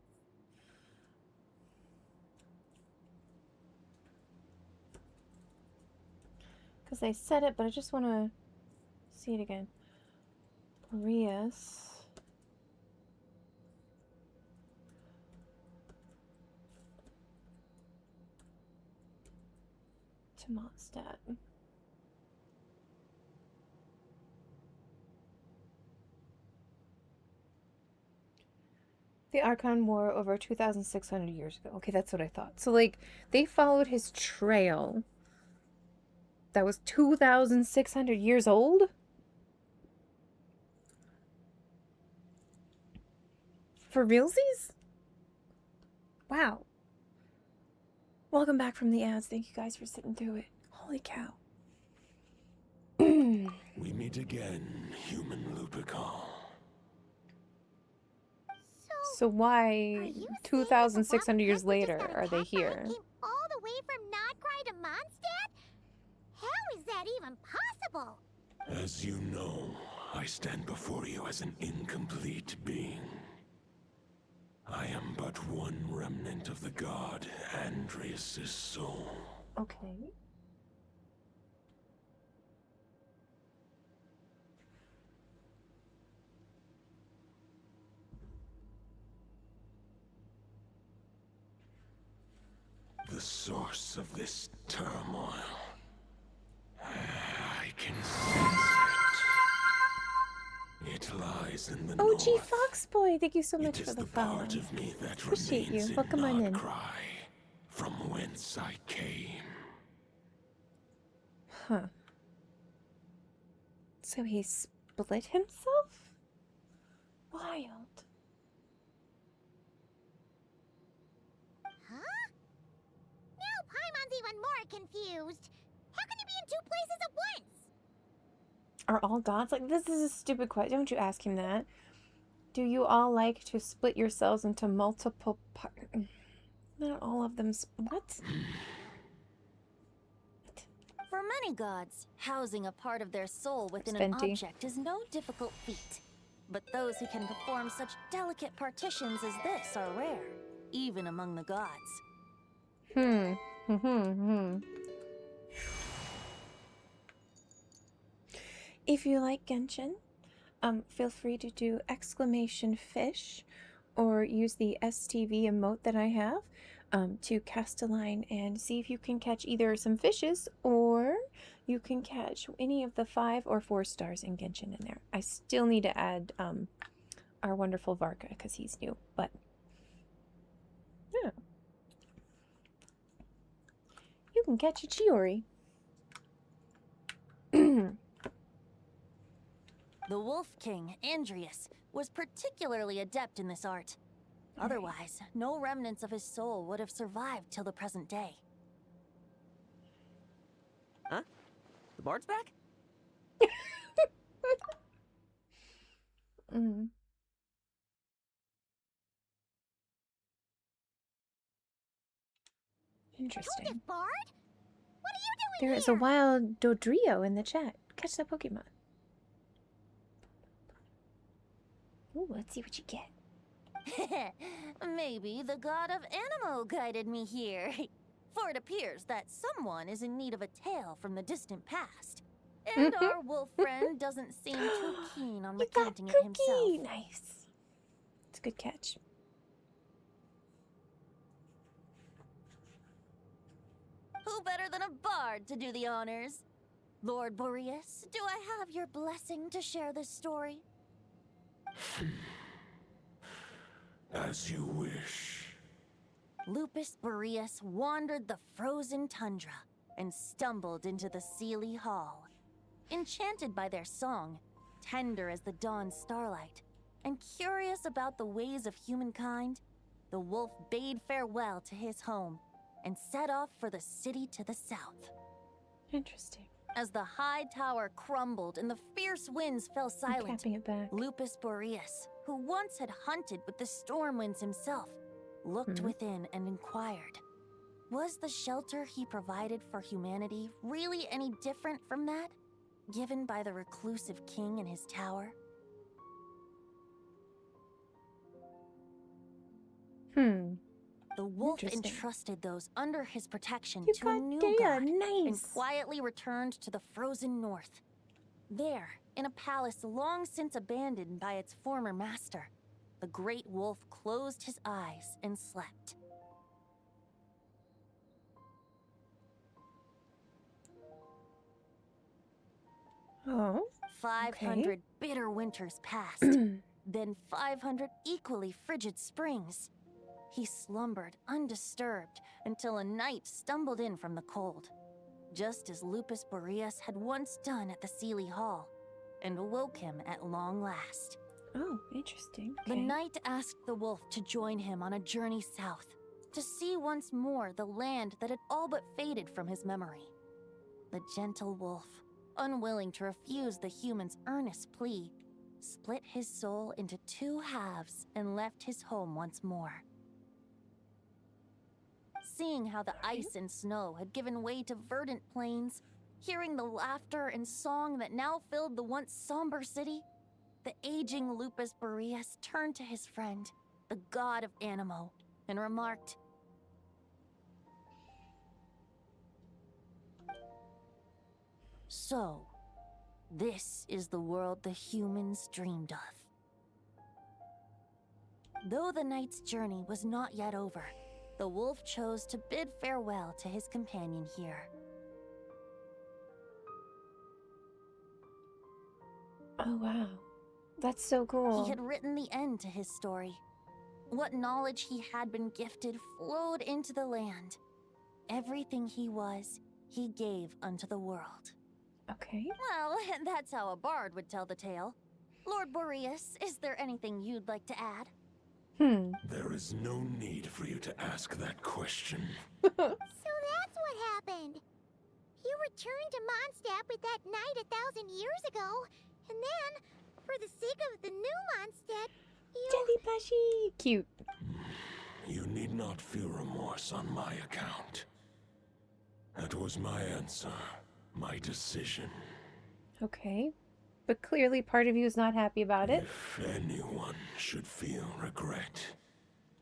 Because I said it, but I just want to see it again. Boreas. To to Mondstadt. The Archon War over 2,600 years ago. Okay, that's what I thought. So, like, they followed his trail that was 2,600 years old? For realsies? Wow. Welcome back from the ads. Thank you guys for sitting through it. Holy cow. We meet again, human Lupical. So why 2,600 years later are they here? Came all the way from Nodcry to Mondstadt? How is that even possible? As you know, I stand before you as an incomplete being. I am but one remnant of the god Andrias' soul. Okay. The source of this turmoil. I can sense it. It lies in the OG north. Foxboy, thank you so much It for is the the follow. part of me that Appreciate you. remains in Welcome on in. Nodcry, from whence I came. Huh. So he split himself? Wild. Huh? Now Paimon's even more confused. How can he be in two places at once? Are all gods like this? Is a stupid question. Don't you ask him that. Do you all like to split yourselves into multiple parts? Not all of them. What? For many gods, housing a part of their soul within an Venti. object is no difficult feat. But those who can perform such delicate partitions as this are rare, even among the gods. If you like Genshin, feel free to do !fish or use the STV emote that I have to cast a line and see if you can catch either some fishes or you can catch any of the 5 or 4 stars in Genshin in there. I still need to add our wonderful Varka because he's new, but yeah. You can catch a Chiori. The Wolf King, Andrias, was particularly adept in this art. Otherwise, no remnants of his soul would have survived till the present day. Huh? The bard's back? Interesting. Bard? What are you doing There is a wild Dodrio in the chat. Catch that Pokemon. Ooh, let's see what you get. Maybe the god of Anemo guided me here. For it appears that someone is in need of a tale from the distant past. And our wolf friend doesn't seem too keen on recounting it himself. Nice. It's a good catch. Who better than a bard to do the honors? Lord Boreas, do I have your blessing to share this story? As you wish. Lupus Boreas wandered the frozen tundra and stumbled into the Seelie Hall. Enchanted by their song, tender as the dawn starlight, and curious about the ways of humankind, the wolf bade farewell to his home and set off for the city to the south. Interesting. As the high tower crumbled and the fierce winds fell silent, Capping it back. Lupus Boreas, who once had hunted with the storm winds himself, looked within and inquired, was the shelter he provided for humanity really any different from that given by the reclusive king in his tower? The wolf entrusted those under his protection to a new god and quietly returned to the frozen north. There, in a palace long since abandoned by its former master, the great wolf closed his eyes and slept. Oh. 500 bitter winters passed, then 500 equally frigid springs. He slumbered undisturbed until a knight stumbled in from the cold, just as Lupus Boreas had once done at the Seelie Hall, and awoke him at long last. Oh, interesting. The Okay. knight asked the wolf to join him on a journey south, to see once more the land that had all but faded from his memory. The gentle wolf, unwilling to refuse the human's earnest plea, split his soul into 2 halves and left his home once more. Seeing how the ice and snow had given way to verdant plains, hearing the laughter and song that now filled the once somber city, the aging Lupus Boreas turned to his friend, the god of Anemo, and remarked, "So, this is the world the humans dreamed of." Though the knight's journey was not yet over, the wolf chose to bid farewell to his companion here. Oh, wow. That's so cool. He had written the end to his story. What knowledge he had been gifted flowed into the land. Everything he was, he gave unto the world. Okay. Well, that's how a bard would tell the tale. Lord Boreas, is there anything you'd like to add? There is no need for you to ask that question. So that's what happened. You returned to Mondstadt with that knight 1,000 years ago, and then, for the sake of the new Mondstadt, you... Jelly plushie! Cute. You need not feel remorse on my account. That was my answer, my decision. Okay. But clearly part of you is not happy about it. If anyone should feel regret,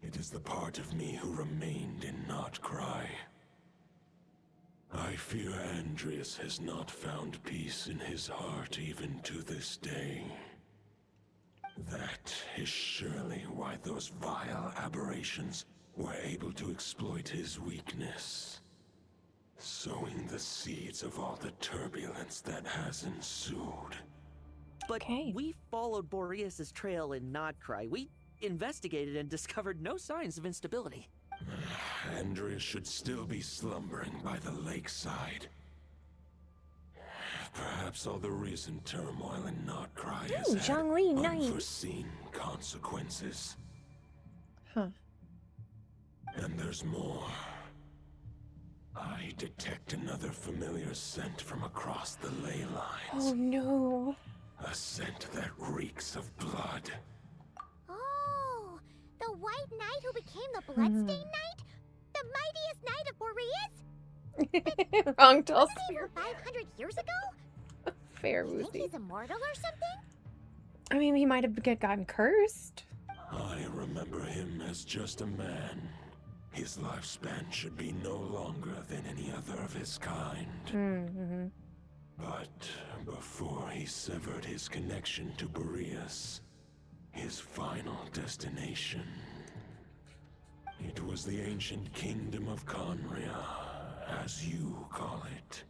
it is the part of me who remained in Notcry. I fear Andrias has not found peace in his heart even to this day. That is surely why those vile aberrations were able to exploit his weakness, sowing the seeds of all the turbulence that has ensued. But we followed Boreas' trail in Notcry. We investigated and discovered no signs of instability. Andrias should still be slumbering by the lakeside. Perhaps all the recent turmoil in Notcry has had Zhongli Knight. unforeseen consequences. Huh. And there's more. I detect another familiar scent from across the ley lines. Oh no. A scent that reeks of blood. Oh, the White Knight who became the Bloodstained Knight? The mightiest knight of Boreas? Wrong tall Wasn't he from 500 years ago? Fair, You think Woozy. he's immortal or something? I mean, he might have gotten cursed. I remember him as just a man. His lifespan should be no longer than any other of his kind. Mm-hmm. But before he severed his connection to Boreas, his final destination, it was the ancient kingdom of Conria, as you call it.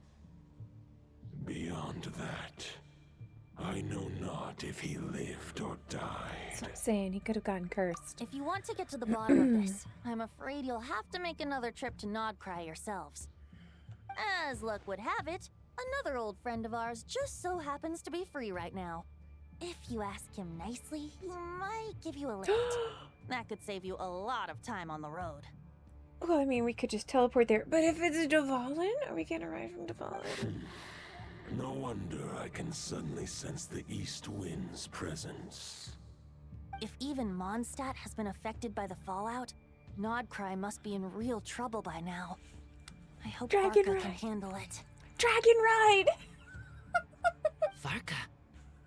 Beyond that, I know not if he lived or died. So I'm saying he could have gotten cursed. If you want to get to the bottom of this, I'm afraid you'll have to make another trip to Nodcry yourselves. As luck would have it, another old friend of ours just so happens to be free right now. If you ask him nicely, he might give you a lift. That could save you a lot of time on the road. Well, I mean, we could just teleport there. But if it's Dvalin, are we gonna ride from Dvalin? No wonder I can suddenly sense the east wind's presence. If even Mondstadt has been affected by the fallout, Nodcry must be in real trouble by now. I hope Dragon Varka ride. can handle it. Dragon ride! Varka?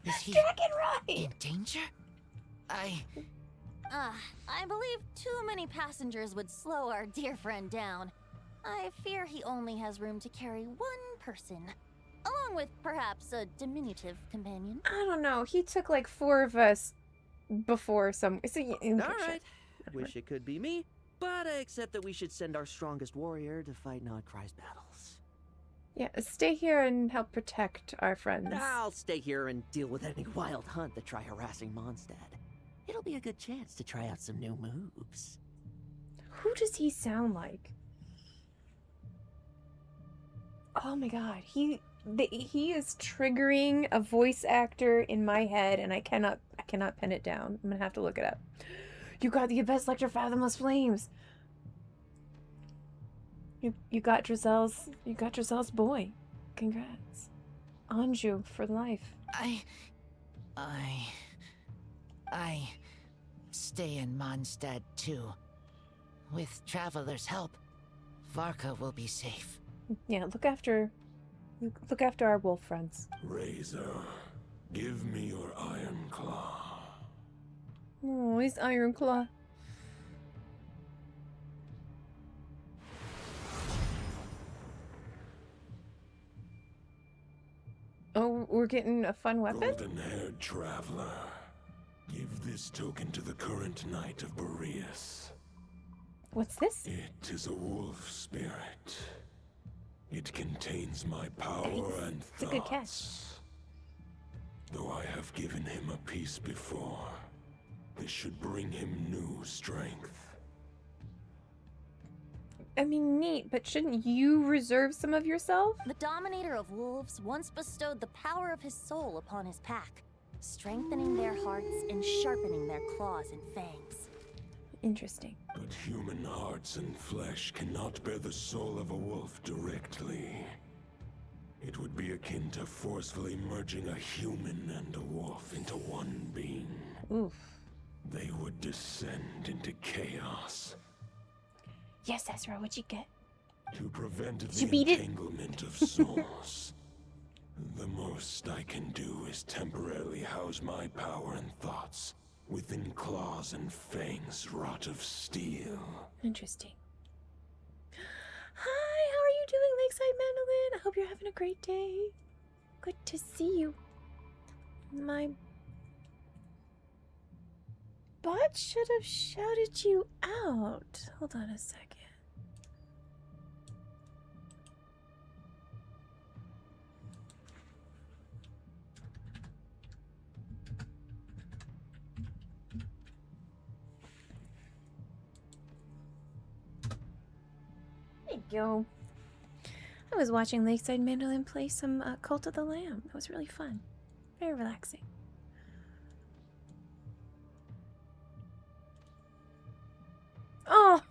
Is he Dragon ride! in danger? I believe too many passengers would slow our dear friend down. I fear he only has room to carry one person, along with perhaps a diminutive companion. I don't know. He took like 4 of us before some. So, All right. Wish it could be me, but I accept that we should send our strongest warrior to fight Nodcry's battles. Yeah, stay here and help protect our friends. I'll stay here and deal with any wild hunt that try harassing Mondstadt. It'll be a good chance to try out some new moves. Who does he sound like? Oh my god, he is triggering a voice actor in my head, and I cannot pin it down. I'm gonna have to look it up. You got the best Lecter Fathomless Flames. You got Drizel's boy. Congrats. Anju for life. I stay in Mondstadt too. With Traveler's help, Varka will be safe. Yeah, look after our wolf friends. Razor, give me your Iron Claw. Oh, he's Iron Claw. Oh, we're getting a fun weapon? Golden-haired traveler, give this token to the current Knight of Boreas. What's this? It is a wolf spirit. It contains my power and thoughts. It's a good catch. Though I have given him a piece before, this should bring him new strength. I mean, neat, but shouldn't you reserve some of yourself? The Dominator of Wolves once bestowed the power of his soul upon his pack, strengthening their hearts and sharpening their claws and fangs. Interesting. But human hearts and flesh cannot bear the soul of a wolf directly. It would be akin to forcefully merging a human and a wolf into one being. Oof. They would descend into chaos. Yes, Ezra, what'd you get? To prevent Did the you beat it? entanglement of souls, the most I can do is temporarily house my power and thoughts within claws and fangs wrought of steel. Interesting. Hi, how are you doing, Lakeside Mandolin? I hope you're having a great day. Good to see you. My bot should have shouted you out. Hold on a second. There you go. I was watching Lakeside Mandolin play some Cult of the Lamb. It was really fun. Very relaxing. Oh,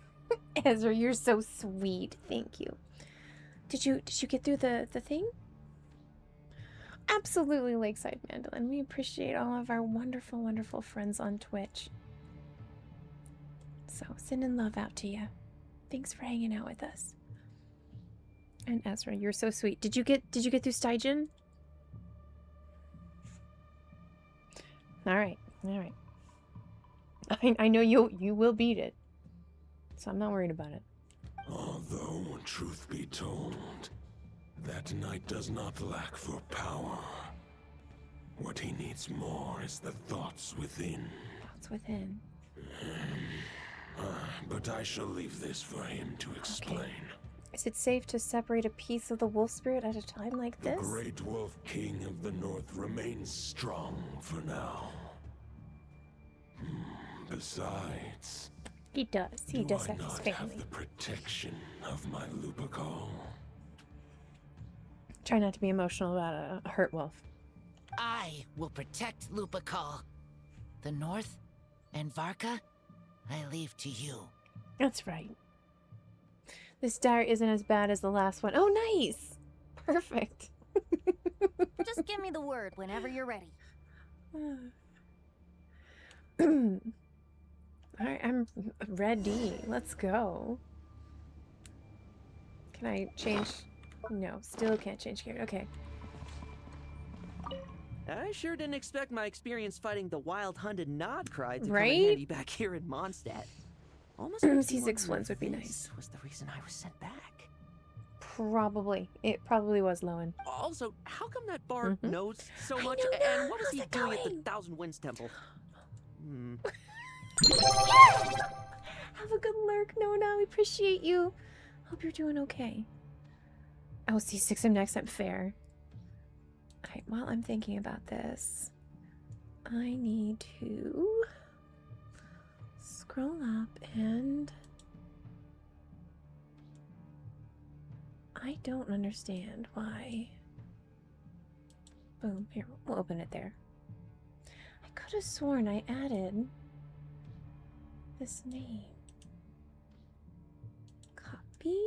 Ezra, you're so sweet. Thank you. Did you get through the thing? Absolutely, Lakeside Mandolin. We appreciate all of our wonderful, wonderful friends on Twitch. So, sending love out to you. Thanks for hanging out with us. And Ezra, you're so sweet. Did you get through Stygian? All right. I know you will beat it. So I'm not worried about it. Although, truth be told, that knight does not lack for power. What he needs more is the thoughts within. Thoughts within. But I shall leave this for him to explain. Okay. Is it safe to separate a piece of the wolf spirit at a time like The this? Great Wolf King of the North remains strong for now. Besides, He does. He does I have his not family. have the protection of my Lupercal? Try not to be emotional about a hurt wolf. I will protect Lupercal. The North and Varka, I leave to you. That's right. This dire isn't as bad as the last one. Oh, nice! Perfect. Just give me the word whenever you're ready. Alright, I'm ready. Let's go. Can I change? No, still can't change character. Okay. I sure didn't expect my experience fighting the wild hunted Nodcry to come Right? in handy back here in Mondstadt. Almost C6 ones would be nice. Was the reason I was sent back. Probably. It probably was Lowen. Also, how come that bard knows so much? know, And what was he doing at the Thousand Winds Temple? Have a good lurk, Nona. We appreciate you. Hope you're doing okay. I will see 6 of next time. Fair. Alright, while I'm thinking about this, I need to scroll up and I don't understand why. Boom, here, we'll open it there. I could have sworn I added this name. Copy.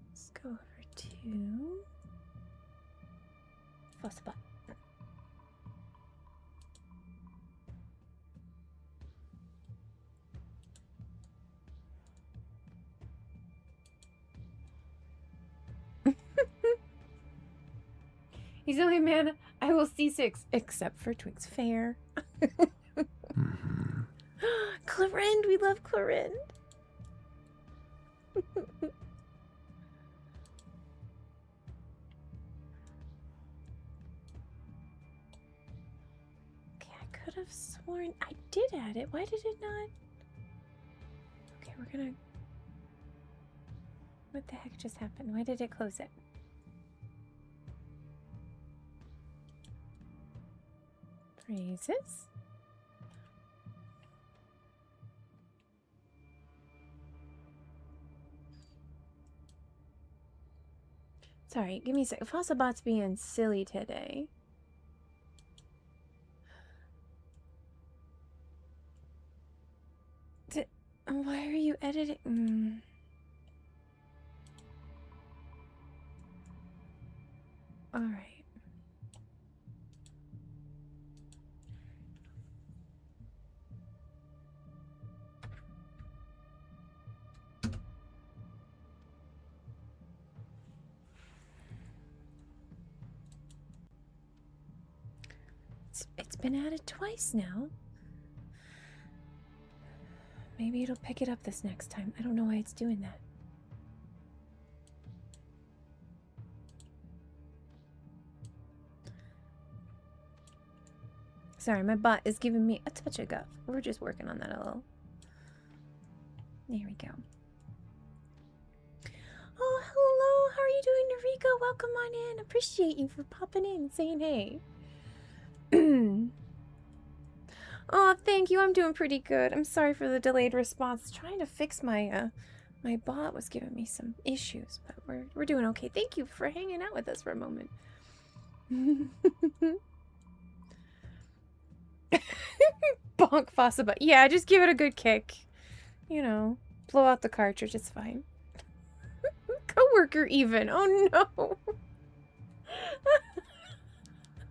Let's go over to Fossabot. He's the only man I will see 6, except for Twink's Fair. Clorinde, we love Clorinde. Okay, I could have sworn I did add it. Why did it not? Okay, we're gonna... What the heck just happened? Why did it close it? Phrases. Sorry, give me a sec. Fossabot's being silly today. Why are you editing? All right. It's been added twice now. Maybe it'll pick it up this next time. I don't know why it's doing that. Sorry, my bot is giving me a touch of guff. We're just working on that a little. There we go. Oh, hello. How are you doing, Noriko? Welcome on in. Appreciate you for popping in and saying hey. Oh, thank you. I'm doing pretty good. I'm sorry for the delayed response. Trying to fix my my bot was giving me some issues, but we're doing okay. Thank you for hanging out with us for a moment. Bonk Fossabot. Yeah, just give it a good kick. You know, blow out the cartridge. It's fine. Coworker even. Oh no.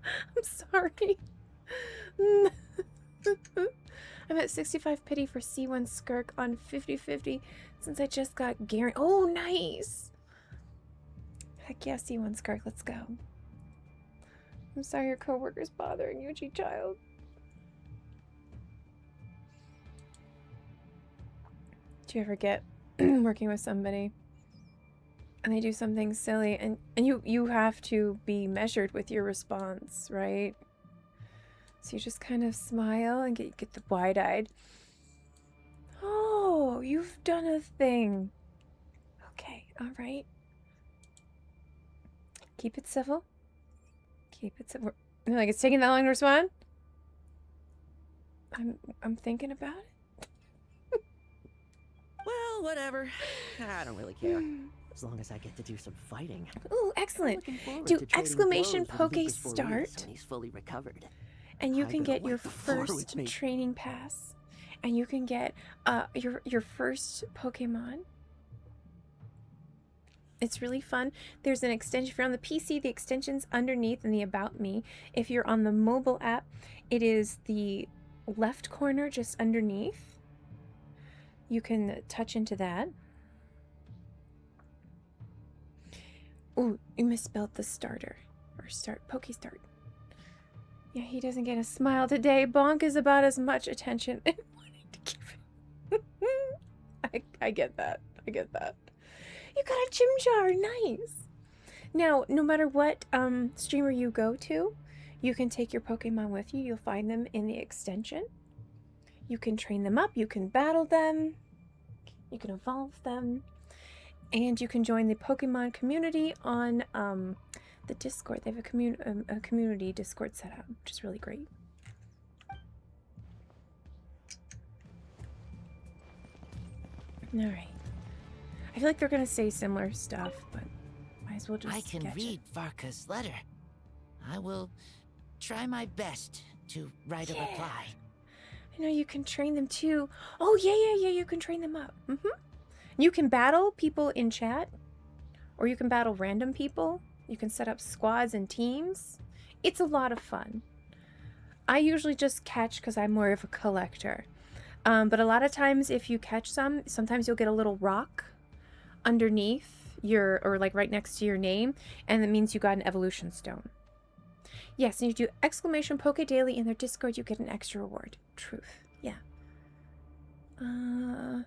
I'm sorry. I'm at 65 pity for C1 Skirk on 50/50 since I just got Garen. Oh, nice. Heck yeah, C1 Skirk. Let's go. I'm sorry your coworker's bothering you, G-Child. Do you ever get working with somebody and they do something silly and you have to be measured with your response, right? So you just kind of smile and get the wide-eyed. Oh, you've done a thing. Okay, all right. Keep it civil. Keep it civil. Like it's taking that long to respond? I'm thinking about it. Well, whatever. I don't really care. As long as I get to do some fighting. Ooh, excellent. Do exclamation poke start. When he's fully recovered. And you can get your first training pass. And you can get your first Pokemon. It's really fun. There's an extension. If you're on the PC, the extension's underneath in the About Me. If you're on the mobile app, it is the left corner just underneath. You can touch into that. Ooh, you misspelled the starter. Or start. Pokestart. Yeah, he doesn't get a smile today. Bonk is about as much attention and wanting to give him. I get that. I get that. You got a Chimchar. Nice. Now, no matter what streamer you go to, you can take your Pokemon with you. You'll find them in the extension. You can train them up. You can battle them. You can evolve them. And you can join the Pokemon community on the Discord. They have a community Discord set up, which is really great. Alright. I feel like they're gonna say similar stuff, but might as well just I can read Varka's letter. I will try my best to write a reply. I know you can train them too. Oh, yeah, you can train them up. You can battle people in chat, or you can battle random people. You can set up squads and teams. It's a lot of fun. I usually just catch because I'm more of a collector. But a lot of times if you catch sometimes you'll get a little rock underneath or like right next to your name, and that means you got an evolution stone. Yes, and you do exclamation Poke Daily in their Discord, you get an extra reward. Truth. Yeah.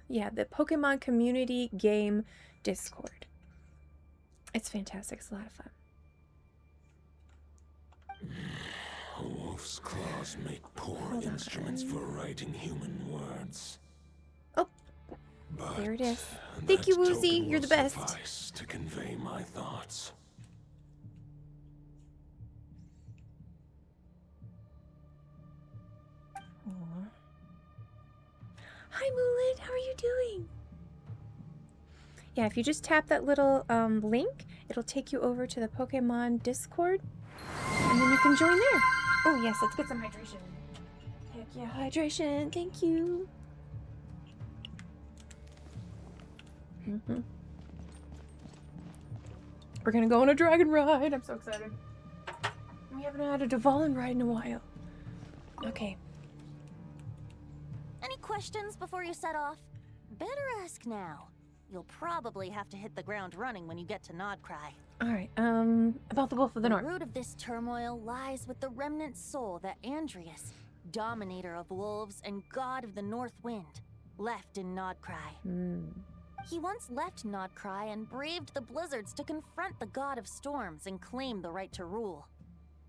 Yeah, the Pokemon community game Discord. It's fantastic. It's a lot of fun. A wolf's claws make poor instruments for writing human words. Oh, but there it is. Thank you, Woozy. You're the best. Suffice to convey my thoughts. Aww. Hi, Moolin. How are you doing? Yeah, if you just tap that little link, it'll take you over to the Pokemon Discord, and then you can join there. Oh, yes, let's get some hydration. Heck yeah, hydration. Thank you. We're gonna go on a dragon ride. I'm so excited. We haven't had a Dvalin ride in a while. Okay. Any questions before you set off? Better ask now. You'll probably have to hit the ground running when you get to Nodcry. Alright, about the Wolf of the North. The root of this turmoil lies with the remnant soul that Andrius, dominator of wolves and god of the North Wind, left in Nodcry. He once left Nodcry and braved the blizzards to confront the god of storms and claim the right to rule.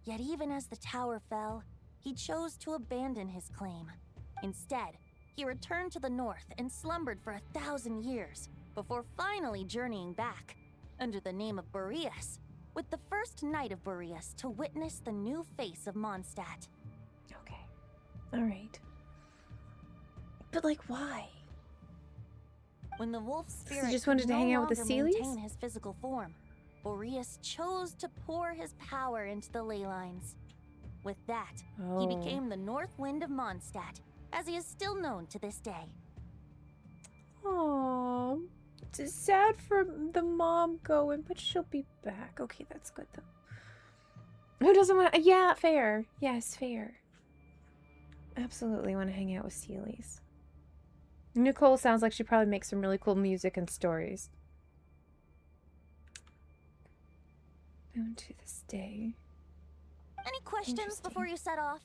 Yet even as the tower fell, he chose to abandon his claim. Instead, he returned to the north and slumbered for 1,000 years, before finally journeying back, under the name of Boreas, with the first knight of Boreas to witness the new face of Mondstadt. Okay. Alright. But, like, why? When the wolf spirit he just wanted to hang out with the Seelies? maintain his physical form, Boreas chose to pour his power into the ley lines. With that, he became the North Wind of Mondstadt, as he is still known to this day. Aww. It's sad for the mom going, but she'll be back. Okay, that's good though. Who doesn't want to? Yeah, fair. Yes, fair. Absolutely want to hang out with Seelies. Nicole sounds like she probably makes some really cool music and stories. Known to this day. Any questions before you set off?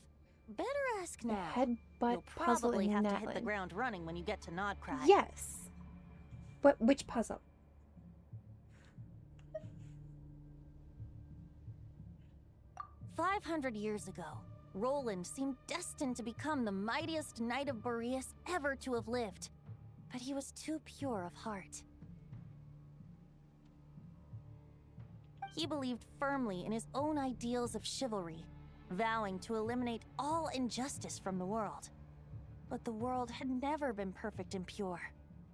Better ask now. Headbutt You'll puzzle probably in have to hit the Natlan. ground running when you get to Nodcry. Yes. Which puzzle? "500 years ago, Roland seemed destined to become the mightiest knight of Boreas ever to have lived. But he was too pure of heart. He believed firmly in his own ideals of chivalry, vowing to eliminate all injustice from the world. But the world had never been perfect and pure,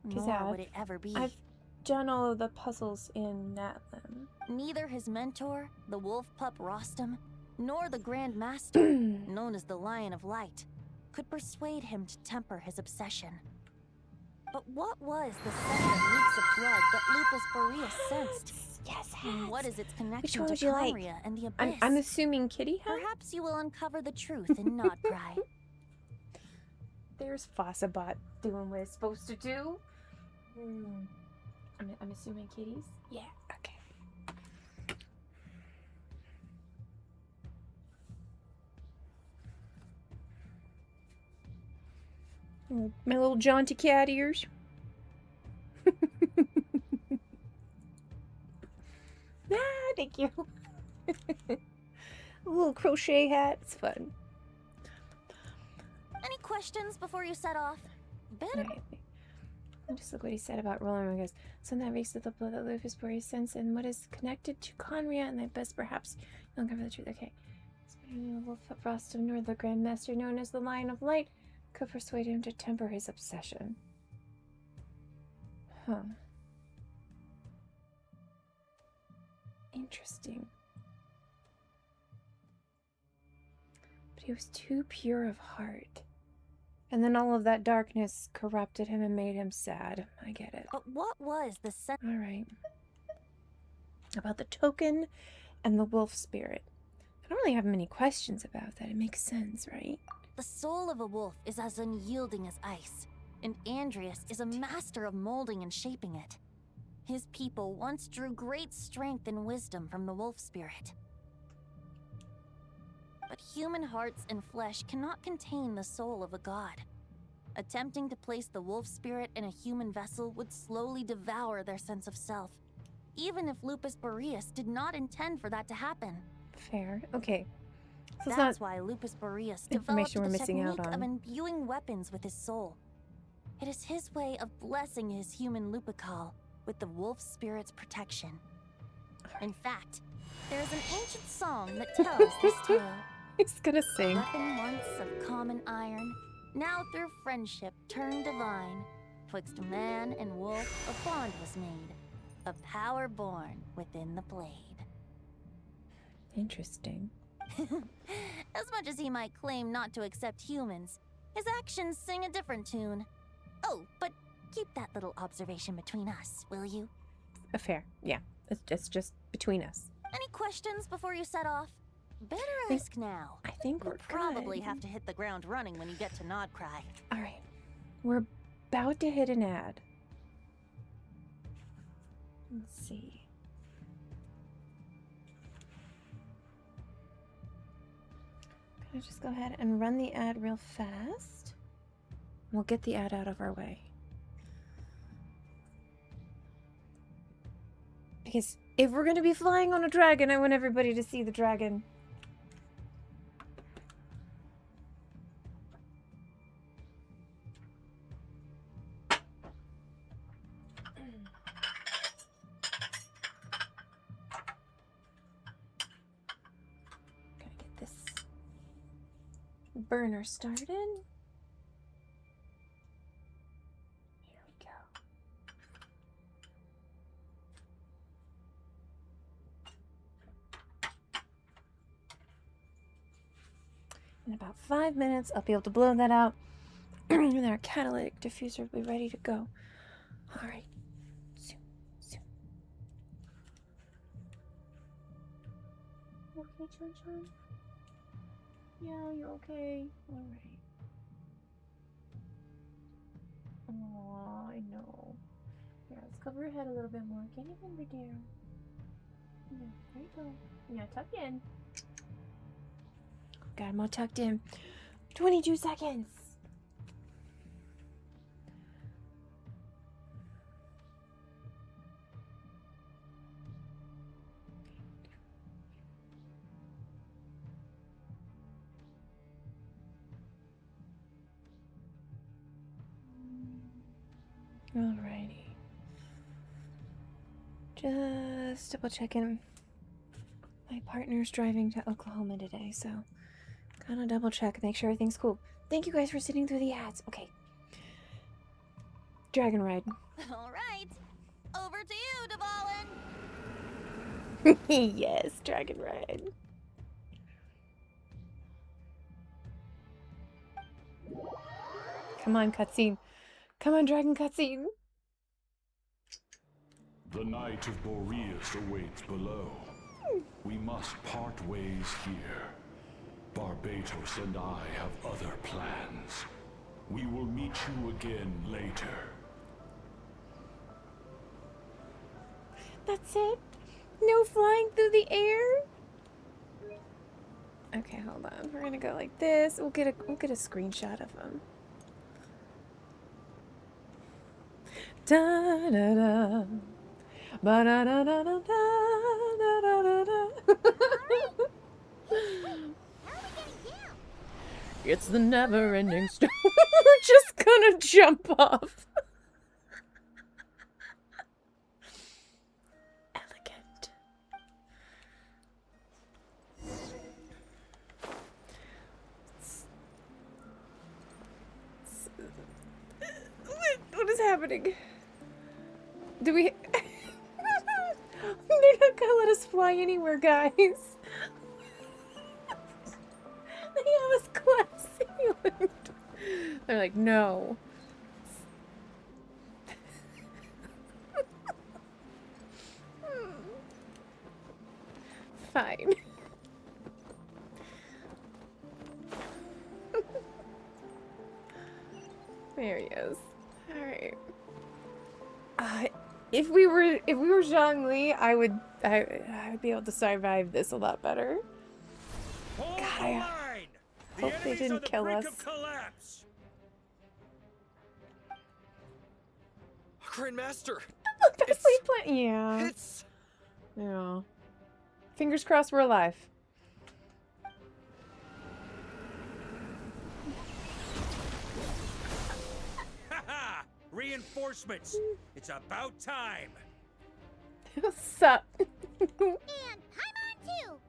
nor would it ever be. I've done all of the puzzles in Natlan. Neither his mentor, the wolf pup Rostam, nor the Grand Master, known as the Lion of Light, could persuade him to temper his obsession. But what was the scent that leaks of blood that Lupus Boreas sensed? Yes, and what is its Which connection one to would you like? Khaenri'ah and the Abyss? I'm assuming Kitty hat? Perhaps you will uncover the truth in Nodcry. There's Fossabot doing what it's supposed to do. I'm assuming kitties? Yeah, okay. My little jaunty cat ears. Thank you. A little crochet hat. It's fun. Any questions before you set off? Better. Just look what he said about Roland. He goes, so that makes it the blood that Lupus Boreas sends and what is connected to Conria, and I best perhaps you'll uncover the truth. Okay. Wolf Frost of North, the Grand Master known as the Lion of Light, could persuade him to temper his obsession. Huh. Interesting. But he was too pure of heart. And then all of that darkness corrupted him and made him sad. I get it. But what was the Alright. About the token and the wolf spirit. I don't really have many questions about that. It makes sense, right? The soul of a wolf is as unyielding as ice, and Andreas is a master of molding and shaping it. His people once drew great strength and wisdom from the wolf spirit. But human hearts and flesh cannot contain the soul of a god. Attempting to place the wolf spirit in a human vessel would slowly devour their sense of self, even if Lupus Boreas did not intend for that to happen. Fair. Okay. So That's why Lupus Boreas developed information we're the missing out technique of on. imbuing weapons with his soul. It is his way of blessing his human Lupical with the wolf spirit's protection. In fact, there is an ancient song that tells this tale. He's gonna sing. Weapon once of common iron, now through friendship turned divine. Twixt man and wolf a bond was made, a power born within the blade. Interesting. As much as he might claim not to accept humans, his actions sing a different tune. Oh, but keep that little observation between us, will you? Fair. Yeah. It's just between us. Any questions before you set off? Better ask now. I think You'll we're probably good. have to hit the ground running when you get to Nodcry. Alright. We're about to hit an ad. Let's see. Gonna just go ahead and run the ad real fast. We'll get the ad out of our way. Because if we're gonna be flying on a dragon, I want everybody to see the dragon. Gotta get this burner started. Here we go. In about 5 minutes, I'll be able to blow that out. And then our catalytic diffuser will be ready to go. Alright. Zoom, zoom. Okay, Chun Chun? Yeah, you're okay. Alright. Aw, I know. Here, let's cover your head a little bit more. Can you remember, dear? Yeah, there you go. Yeah, tuck in. Got him all tucked in. 22 seconds. Alrighty. Just double checking. My partner's driving to Oklahoma today, so gotta double check, make sure everything's cool. Thank you guys for sitting through the ads. Okay. Dragon ride. All right. Over to you, Dvalin. Yes, dragon ride. Come on, cutscene. Come on, dragon cutscene. The Knight of Boreas awaits below. We must part ways here. Barbatos and I have other plans. We will meet you again later. That's it? No flying through the air? Okay, hold on. We're gonna go like this. We'll get a screenshot of him. Da da da. Ba da da da da da da da da. It's the never-ending story. We're just gonna jump off. What is happening? Do we... They're not gonna let us fly anywhere, guys. They have us glass ceilinged. They're like, no. Fine. There he is. All right. If we were Zhongli, I would be able to survive this a lot better. God, I hope they didn't kill us. Grandmaster. Yeah. Yeah. Fingers crossed we're alive. Reinforcements! It's about time! Sup? And Paimon too!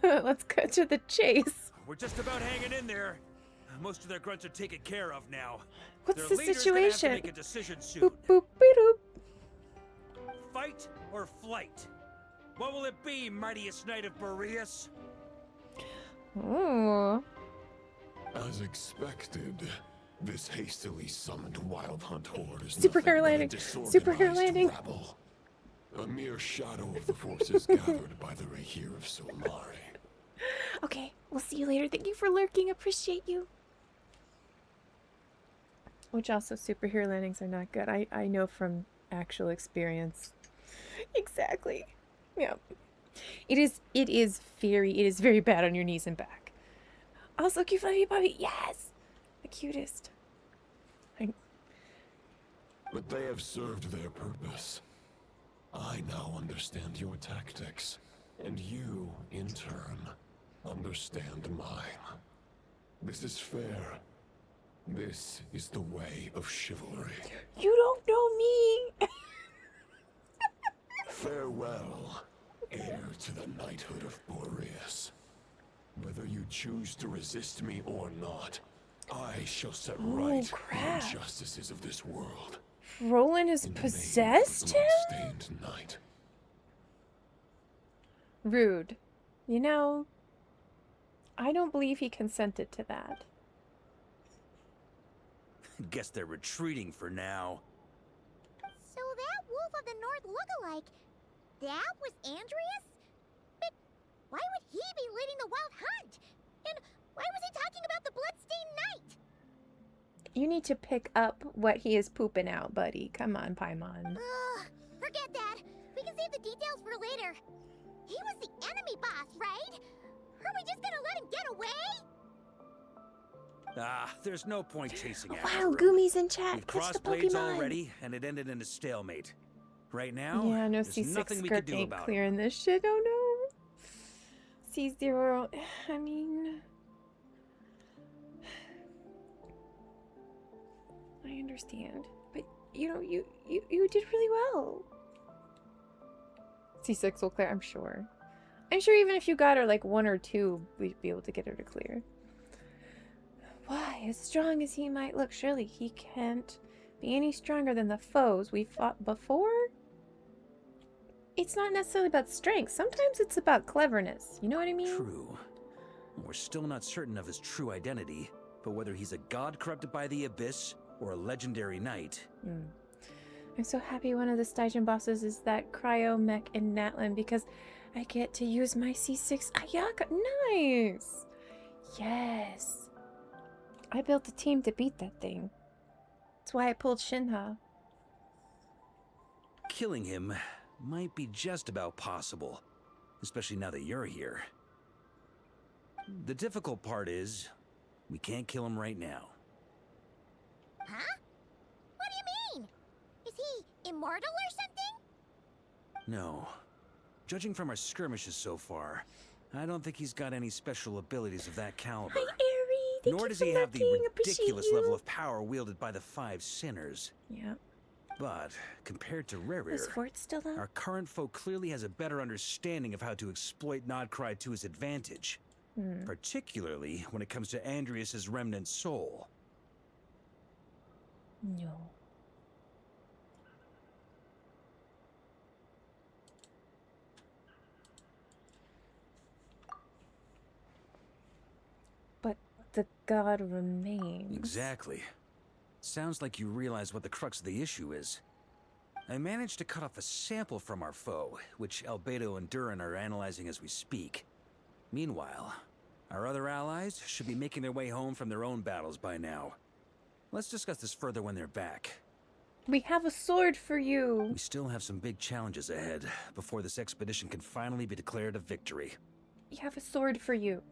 Let's cut to the chase. We're just about hanging in there. Most of their grunts are taken care of now. What's Their the leader's situation? gonna have to make a decision soon. Boop, boop, beep, Fight or flight? What will it be, mightiest knight of Boreas? Ooh. As expected, this hastily summoned Wild Hunt horde is Superhero landing. Superhero landing. Rabble. A mere shadow of the forces gathered by the Rahir of Solmari. Okay, we'll see you later. Thank you for lurking. Appreciate you. Which also, superhero landings are not good. I know from actual experience. Exactly. Yeah. It is very bad on your knees and back. Also, cute fluffy puppy. Yes! The cutest. But they have served their purpose. I now understand your tactics, and you, in turn, understand mine. This is fair. This is the way of chivalry. You don't know me! Farewell, heir to the knighthood of Boreas. Whether you choose to resist me or not, I shall set right the injustices of this world. Roland has possessed him? Bloodstained night. Rude. You know, I don't believe he consented to that. Guess they're retreating for now. So that Wolf of the North lookalike, that was Andreas? But why would he be leading the Wild Hunt? And why was he talking about the Bloodstained Knight? You need to pick up what he is pooping out, buddy. Come on, Paimon. Ugh, forget that. We can save the details for later. He was the enemy boss, right? Are we just gonna let him get away? There's no point chasing after Wow, him. Gumi's in chat. We've Catch the crossed blades Pokemon. already, and it ended in a stalemate. Right now, Yeah, no there's C6 nothing we can script do ain't about it. clearing this shit. Oh no. C0. I mean, I understand, but you know, you did really well. C6 will clear, I'm sure. I'm sure even if you got her like 1 or 2, we'd be able to get her to clear. Why, as strong as he might look, surely he can't be any stronger than the foes we fought before? It's not necessarily about strength. Sometimes it's about cleverness. You know what I mean? True. We're still not certain of his true identity, but whether he's a god corrupted by the Abyss or a legendary knight. I'm so happy one of the Stygian bosses is that Cryo Mech in Natlan because I get to use my C6 Ayaka. Nice! Yes. I built a team to beat that thing. That's why I pulled Shinha. Killing him might be just about possible, especially now that you're here. The difficult part is, we can't kill him right now. Huh? What do you mean? Is he immortal or something? No. Judging from our skirmishes so far, I don't think he's got any special abilities of that caliber. Hi, Aerie. Thank Nor you does for he have the lurking. Appreciate ridiculous you. level of power wielded by the 5 sinners. Yeah. But compared to Is Rerir, Fort still up? our current foe clearly has a better understanding of how to exploit Nodcry to his advantage. Particularly when it comes to Andrias's remnant soul. No. But the god remains. Exactly. Sounds like you realize what the crux of the issue is. I managed to cut off a sample from our foe, which Albedo and Durin are analyzing as we speak. Meanwhile, our other allies should be making their way home from their own battles by now. Let's discuss this further when they're back. We have a sword for you. We still have some big challenges ahead before this expedition can finally be declared a victory. We have a sword for you.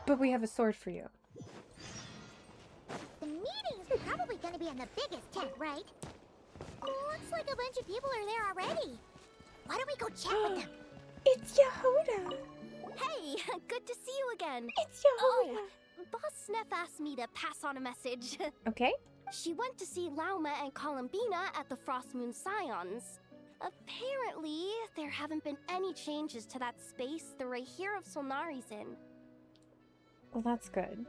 But we have a sword for you. The meeting's probably gonna be in the biggest tent, right? Looks like a bunch of people are there already. Why don't we go chat with them? It's Yehuda. Hey, good to see you again. It's Yehuda. Oh, Boss Sneff asked me to pass on a message. Okay. She went to see Lauma and Columbina at the Frostmoon Scions. Apparently, there haven't been any changes to that space the Rahir of Solnari's in. Well, that's good.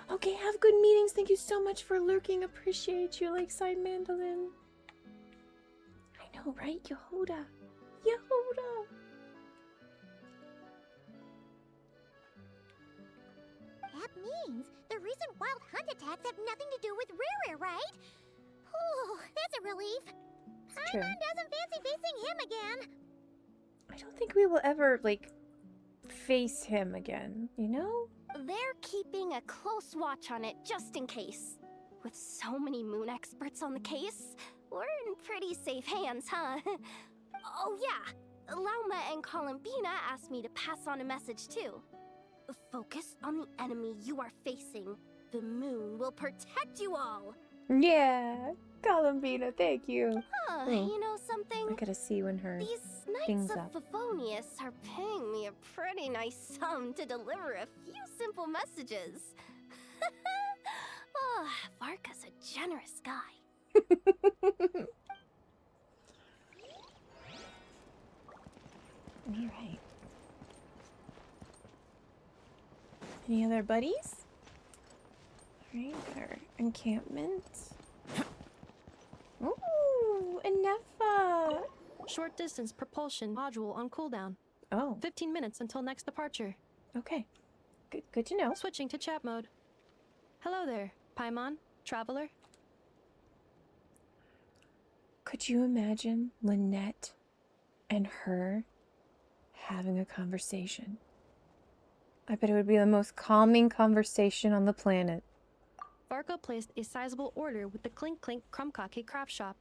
Okay, have good meetings. Thank you so much for lurking. Appreciate you, Lakeside Mandolin. I know, right? Yehuda. Yehuda. That means the recent wild hunt attacks have nothing to do with Riri, right? Oh, that's a relief. True. Paimon doesn't fancy facing him again. I don't think we will ever, like, face him again, you know? They're keeping a close watch on it just in case. With so many moon experts on the case, we're in pretty safe hands, huh? Oh yeah, Lauma and Columbina asked me to pass on a message too. Focus on the enemy you are facing. The moon will protect you all. Yeah, Columbina, thank you. Huh, you know something? I gotta see when her These thing's Knights of up. Favonius are paying me a pretty nice sum to deliver a few simple messages. Oh, Varka's a generous guy. Alright. Any other buddies? Alright, our encampment. Ooh, Anefa! Short distance propulsion module on cooldown. Oh. 15 minutes until next departure. Okay. Good to know. Switching to chat mode. Hello there, Paimon, traveler. Could you imagine Lynette and her having a conversation? I bet it would be the most calming conversation on the planet. Varka placed a sizable order with the Clink Clink Krumkake craft shop.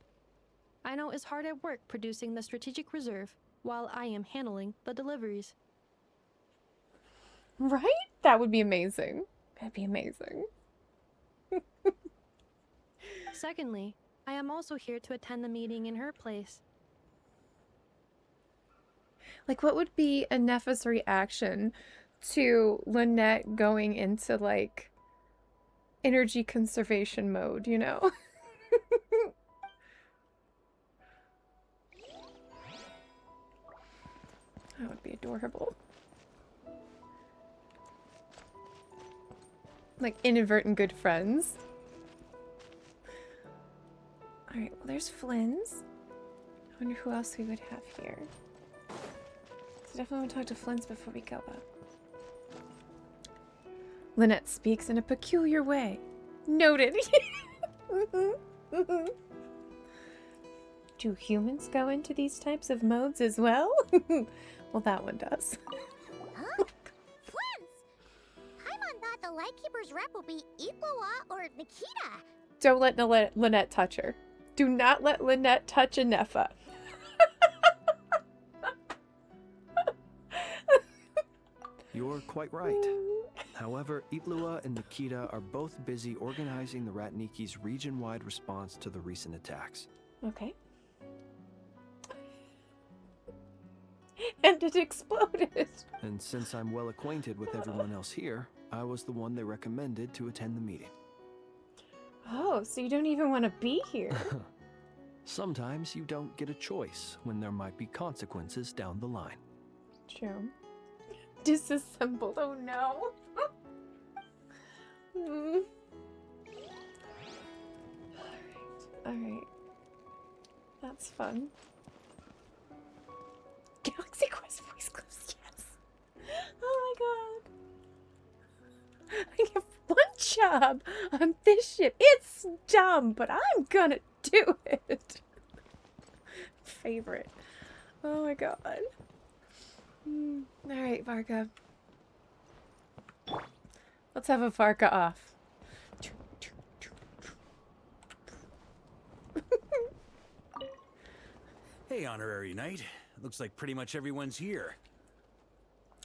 Aino is hard at work producing the strategic reserve, while I am handling the deliveries. Right? That would be amazing. That'd be amazing. Secondly, I am also here to attend the meeting in her place. Like, what would be Anefa's reaction to Lynette going into, like, energy conservation mode, you know? That would be adorable. Like, inadvertent good friends. Alright, well, there's Flynn's. I wonder who else we would have here. So definitely want to talk to Flynn's before we go up. Lynette speaks in a peculiar way. Noted. Do humans go into these types of modes as well? Well, that one does. Huh? Flynn's! Paimon thought the Lightkeeper's rep would be Iqua or Nikita. Don't let Lynette touch her. Do not let Lynette touch Anefa. You're quite right. However, Itlua and Nikita are both busy organizing the Ratniki's region-wide response to the recent attacks. Okay. And it exploded. And since I'm well acquainted with everyone else here, I was the one they recommended to attend the meeting. Oh, so you don't even want to be here. Sometimes you don't get a choice when there might be consequences down the line. True. Disassembled. Oh no. Alright. That's fun. Galaxy Quest voice clips, yes. Oh my god. I get one job on this ship. It's dumb, but I'm gonna do it. Favorite. Oh my god. Alright, Varka. Let's have a Varka off. Hey, Honorary Knight. Looks like pretty much everyone's here.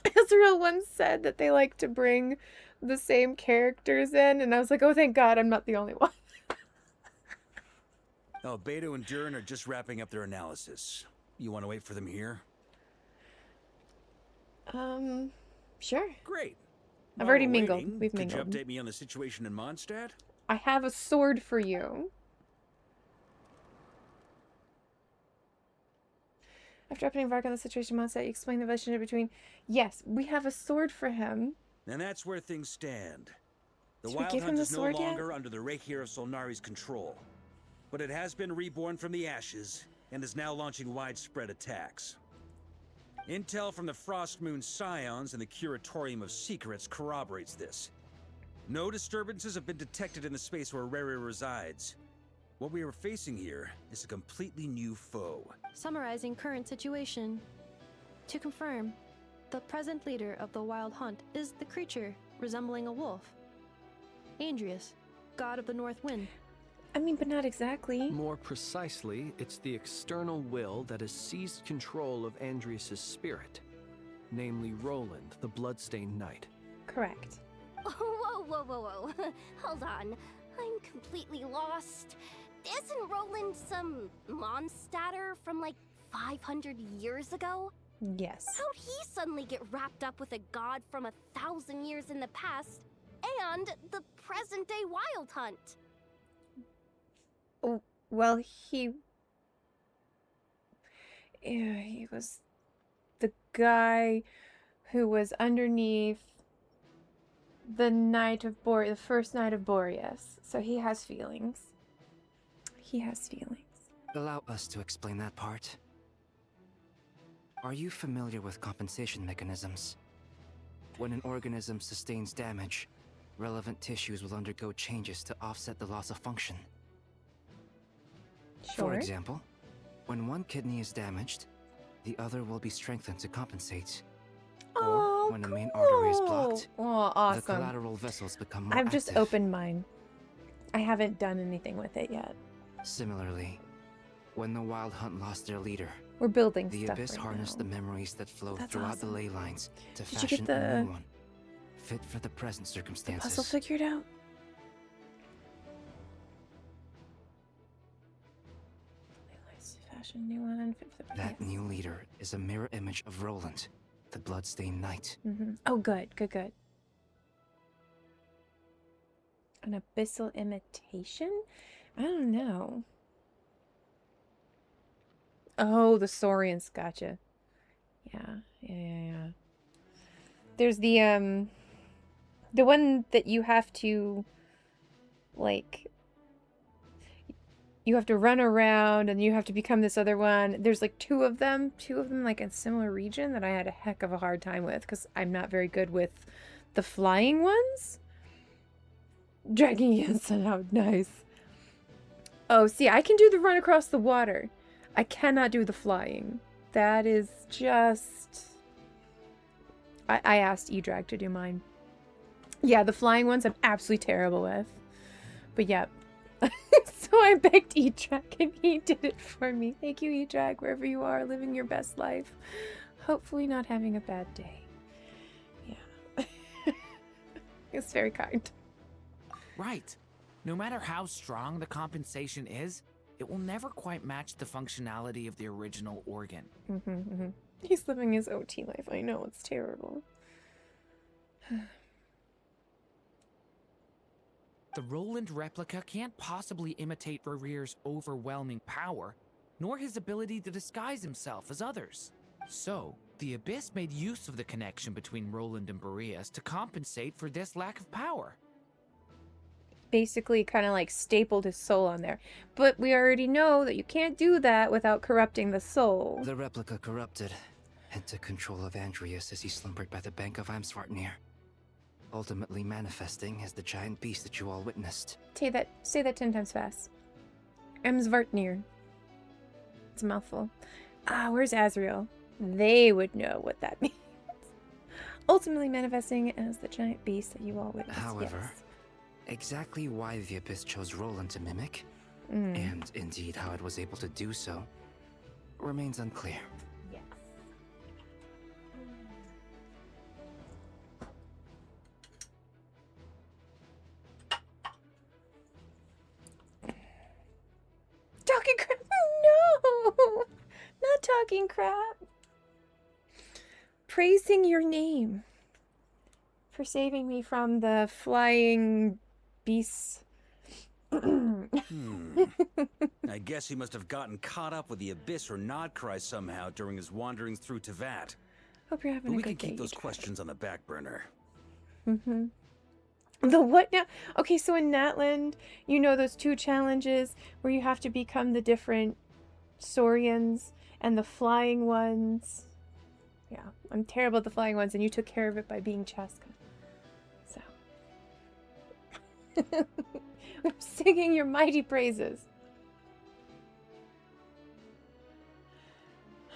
Ezreal once said that they like to bring the same characters in, and I was like, oh, thank God I'm not the only one. Albedo and Durin are just wrapping up their analysis. You want to wait for them here? Sure. Great. I've While already we're mingled. waiting, We've could mingled. you update me on the situation in Mondstadt? I have a sword for you. After updating Vark on the situation Mondstadt, you explain the relationship between... Yes, we have a sword for him. And that's where things stand. The Should we Wild give him Hunt the is no sword yet? longer under the Reikir of Solnari's control. But it has been reborn from the ashes, and is now launching widespread attacks. Intel from the Frostmoon Scions and the Curatorium of Secrets corroborates this. No disturbances have been detected in the space where Rere resides. What we are facing here is a completely new foe. Summarizing current situation. To confirm, the present leader of the Wild Hunt is the creature resembling a wolf. Andrius, god of the North Wind. I mean, but not exactly. More precisely, it's the external will that has seized control of Andrius' spirit, namely Roland, the Bloodstained Knight. Correct. Whoa, whoa, whoa, whoa. Hold on. I'm completely lost. Isn't Roland some Mondstadter from like 500 years ago? Yes. How'd he suddenly get wrapped up with a god from 1,000 years in the past and the present day Wild Hunt? Oh, well, he was the guy who was underneath the the first Knight of Boreas. So he has feelings. He has feelings. Allow us to explain that part. Are you familiar with compensation mechanisms? When an organism sustains damage, relevant tissues will undergo changes to offset the loss of function. Sure. For example, when one kidney is damaged, the other will be strengthened to compensate. Oh, or when a main artery is blocked, oh, awesome. the collateral vessels become more I've just active. opened mine. I haven't done anything with it yet. Similarly, when the Wild Hunt lost their leader, We're building the stuff Abyss right harnessed now. the memories that flow That's throughout awesome. the ley lines to Did you fashion get a the new one, fit for the present circumstances. puzzle figured out? Fashion new one. Fit for the That new leader is a mirror image of Roland, the Bloodstained Knight. Oh, good, good, good. An abyssal imitation? I don't know. Oh, the Saurians, gotcha. Yeah. There's the one that you have to, like, you have to run around and you have to become this other one. There's like two of them like in a similar region that I had a heck of a hard time with because I'm not very good with the flying ones. Dragging Jensen out, nice. Oh, see, I can do the run across the water. I cannot do the flying. That is just... I asked Edrag to do mine. Yeah, the flying ones I'm absolutely terrible with. But yeah. So I begged Edrag and he did it for me. Thank you, Edrag, wherever you are, living your best life. Hopefully not having a bad day. Yeah. It's very kind. Right. No matter how strong the compensation is, it will never quite match the functionality of the original organ. He's living his OT life. I know, it's terrible. The Roland replica can't possibly imitate Bareer's overwhelming power, nor his ability to disguise himself as others. So, the Abyss made use of the connection between Roland and Boreas to compensate for this lack of power. Basically kind of like stapled his soul on there. But we already know that you can't do that without corrupting the soul. The replica corrupted and took control of Andreas as he slumbered by the bank of Amsvartnir, ultimately manifesting as the giant beast that you all witnessed. Say that 10 times fast. Amsvartnir. It's a mouthful. Ah, where's Azrael? They would know what that means. Ultimately manifesting as the giant beast that you all witnessed. However, exactly why the Abyss chose Roland to mimic, and indeed how it was able to do so, remains unclear. Yes. Talking crap? No! Not talking crap. Praising your name for saving me from the flying beasts. I guess he must have gotten caught up with the Abyss or Nodcry somehow during his wanderings through Teyvat. Hope you're having But a we good can day. keep those questions on the back burner. The what now? Okay, so in Natland, you know those 2 challenges where you have to become the different Saurians and the flying ones. Yeah, I'm terrible at the flying ones, and you took care of it by being Chaska. So. I'm singing your mighty praises.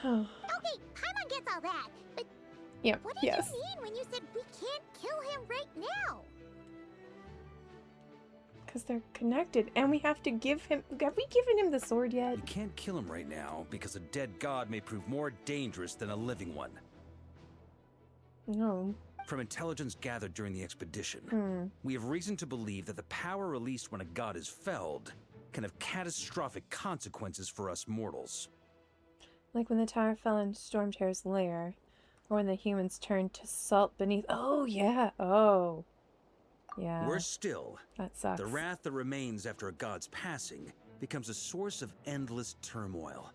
Oh. Okay, Paimon gets all that, but Yep, what did yes. you mean when you said we can't kill him right now? Because they're connected, and we have to give him... Have we given him the sword yet? You can't kill him right now because a dead god may prove more dangerous than a living one. No. From intelligence gathered during the expedition, we have reason to believe that the power released when a god is felled can have catastrophic consequences for us mortals. Like when the tower fell in Stormtear's lair, or when the humans turned to salt beneath... Oh, yeah. Oh. Yeah. Worse still, that sucks. The wrath that remains after a god's passing becomes a source of endless turmoil.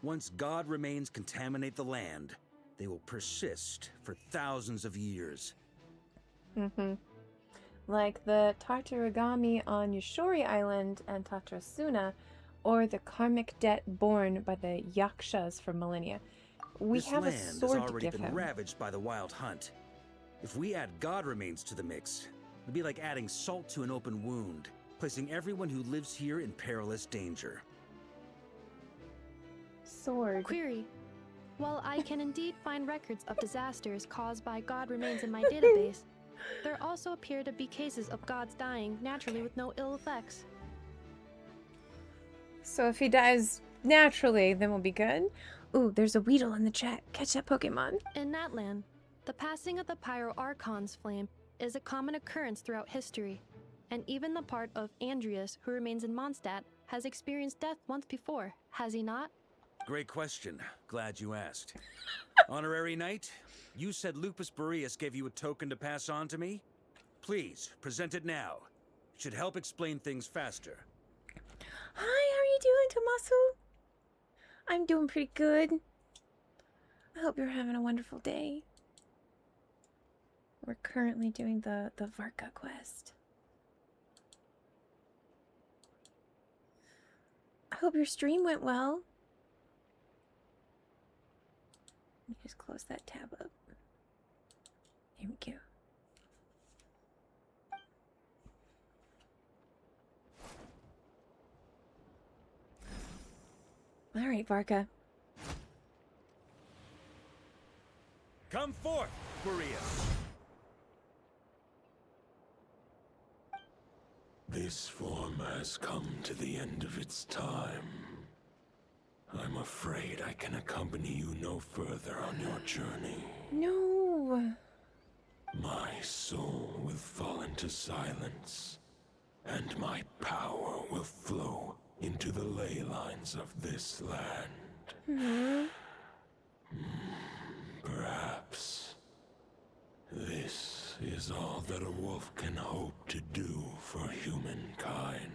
Once god remains contaminate the land, they will persist for thousands of years. Like the Tartarugami on Yoshori Island and Tatrasuna, or the karmic debt borne by the Yakshas for millennia. We This have a land sword has to already give been him. ravaged by the Wild Hunt. If we add god remains to the mix, it'd be like adding salt to an open wound, placing everyone who lives here in perilous danger. Sword. Query. While I can indeed find records of disasters caused by god remains in my database, there also appear to be cases of gods dying naturally with no ill effects. So if he dies naturally, then we'll be good. Ooh, there's a Weedle in the chat. Catch that Pokemon. In Natlan, the passing of the Pyro Archon's flame is a common occurrence throughout history, and even the part of Andreas who remains in Mondstadt has experienced death once before, has he not? Great question. Glad you asked. Honorary Knight, you said Lupus Boreas gave you a token to pass on to me? Please, present it now. It should help explain things faster. Hi, how are you doing, Tommaso? I'm doing pretty good. I hope you're having a wonderful day. We're currently doing the Varka quest. I hope your stream went well. Let me just close that tab up. Here we go. All right, Varka. Come forth, Boreas. This form has come to the end of its time. I'm afraid I can accompany you no further on your journey. No. My soul will fall into silence, and my power will flow into the ley lines of this land. Perhaps this is is all that a wolf can hope to do for humankind.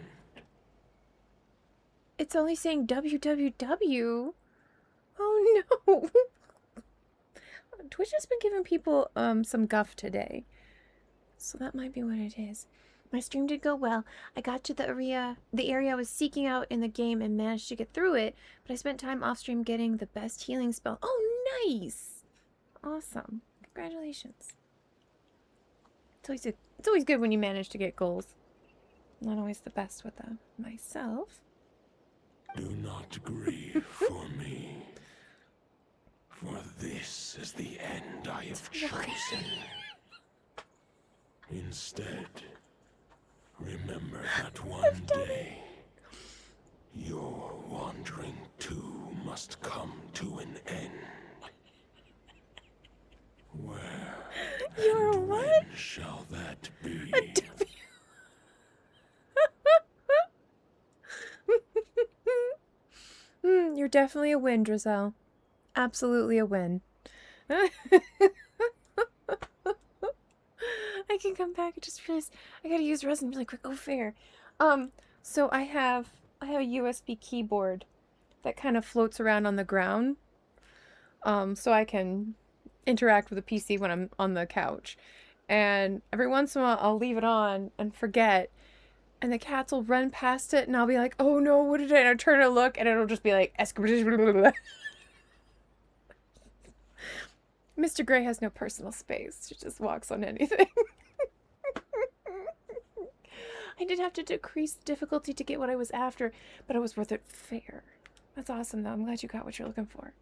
It's only saying www. Oh no. Twitch has been giving people some guff today. So that might be what it is. My stream did go well. I got to the area I was seeking out in the game and managed to get through it, but I spent time off stream getting the best healing spell. Oh, nice! Awesome. Congratulations. It's always good when you manage to get goals. Not always the best with them myself. Do not grieve for me, for this is the end I have chosen. Instead, remember that one day, your wandering too must come to an end. Where and when shall that be? You're definitely a win, Drizel. Absolutely a win. I can come back. I just realized I gotta use resin really quick. Oh, fair. So I have a USB keyboard that kind of floats around on the ground. So I can interact with the PC when I'm on the couch. And every once in a while I'll leave it on and forget. And the cats will run past it and I'll be like, oh no, what did I? And I turn to look and it'll just be like, Mr. Gray has no personal space. She just walks on anything. I did have to decrease the difficulty to get what I was after, but it was worth it. Fair. That's awesome, though. I'm glad you got what you're looking for.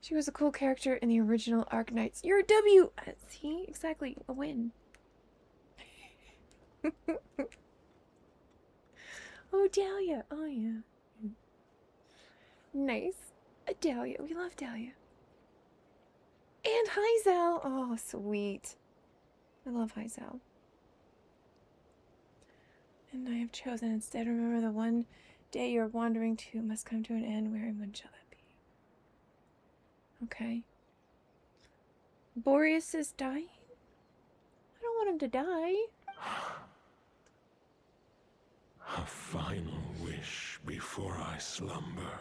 She was a cool character in the original Arknights. You're a W! See? Exactly. A win. Oh, Dahlia. Oh, yeah. Nice. A Dahlia. We love Dahlia. And Hyzel. Oh, sweet. I love Hyzel. And I have chosen instead. Remember the one day you're wandering to must come to an end. Where and when shall that be? Okay. Boreas is dying? I don't want him to die. A final wish before I slumber.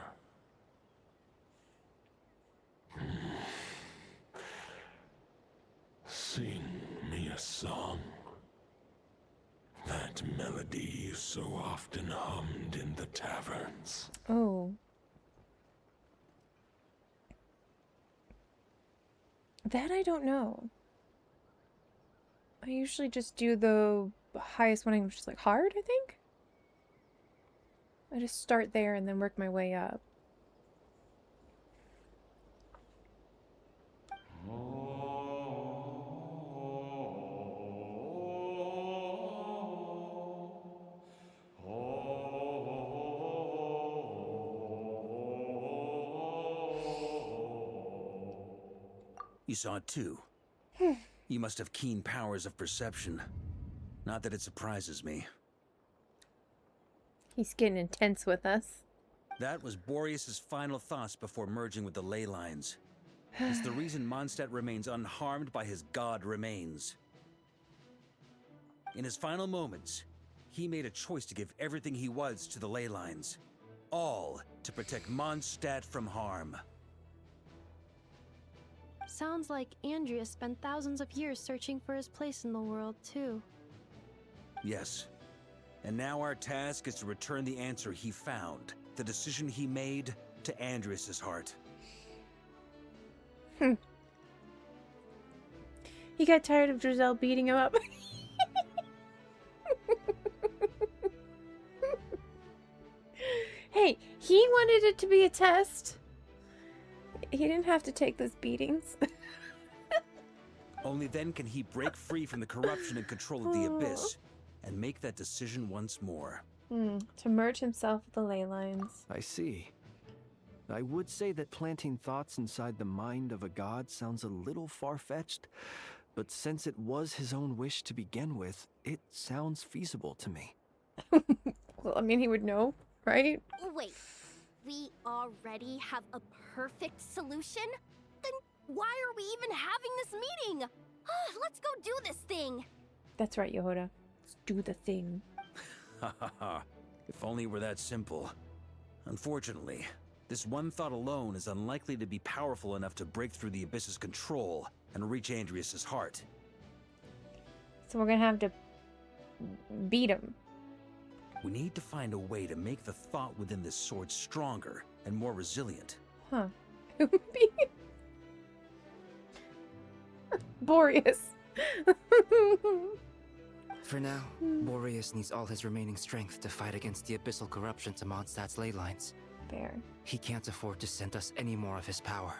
Sing me a song. That melody you so often hummed in the taverns. Oh. That I don't know. I usually just do the highest one, which is like hard, I think. I just start there and then work my way up. You saw it too. You must have keen powers of perception. Not that it surprises me. He's getting intense with us. That was Boreas' final thoughts before merging with the ley lines. It's the reason Mondstadt remains unharmed by his god remains. In his final moments, he made a choice to give everything he was to the ley lines. All to protect Mondstadt from harm. Sounds like Andreas spent thousands of years searching for his place in the world, too. Yes. And now our task is to return the answer he found, the decision he made, to Andreas' heart. He got tired of Drizel beating him up. Hey, he wanted it to be a test. He didn't have to take those beatings. Only then can he break free from the corruption and control of the Abyss, and make that decision once more. To merge himself with the ley lines. I see. I would say that planting thoughts inside the mind of a god sounds a little far-fetched, but since it was his own wish to begin with, it sounds feasible to me. Well, I mean, he would know, right? Wait, we already have a perfect solution? Then why are we even having this meeting? Let's go do this thing! That's right, Yehoda. Let's do the thing. Ha ha ha. If only it were that simple. Unfortunately, this one thought alone is unlikely to be powerful enough to break through the Abyss's control and reach Andrias' heart. So we're gonna have to beat him. We need to find a way to make the thought within this sword stronger and more resilient. Huh. Boreas. For now, Boreas needs all his remaining strength to fight against the abyssal corruption to Mondstadt's ley lines. Fair. He can't afford to send us any more of his power.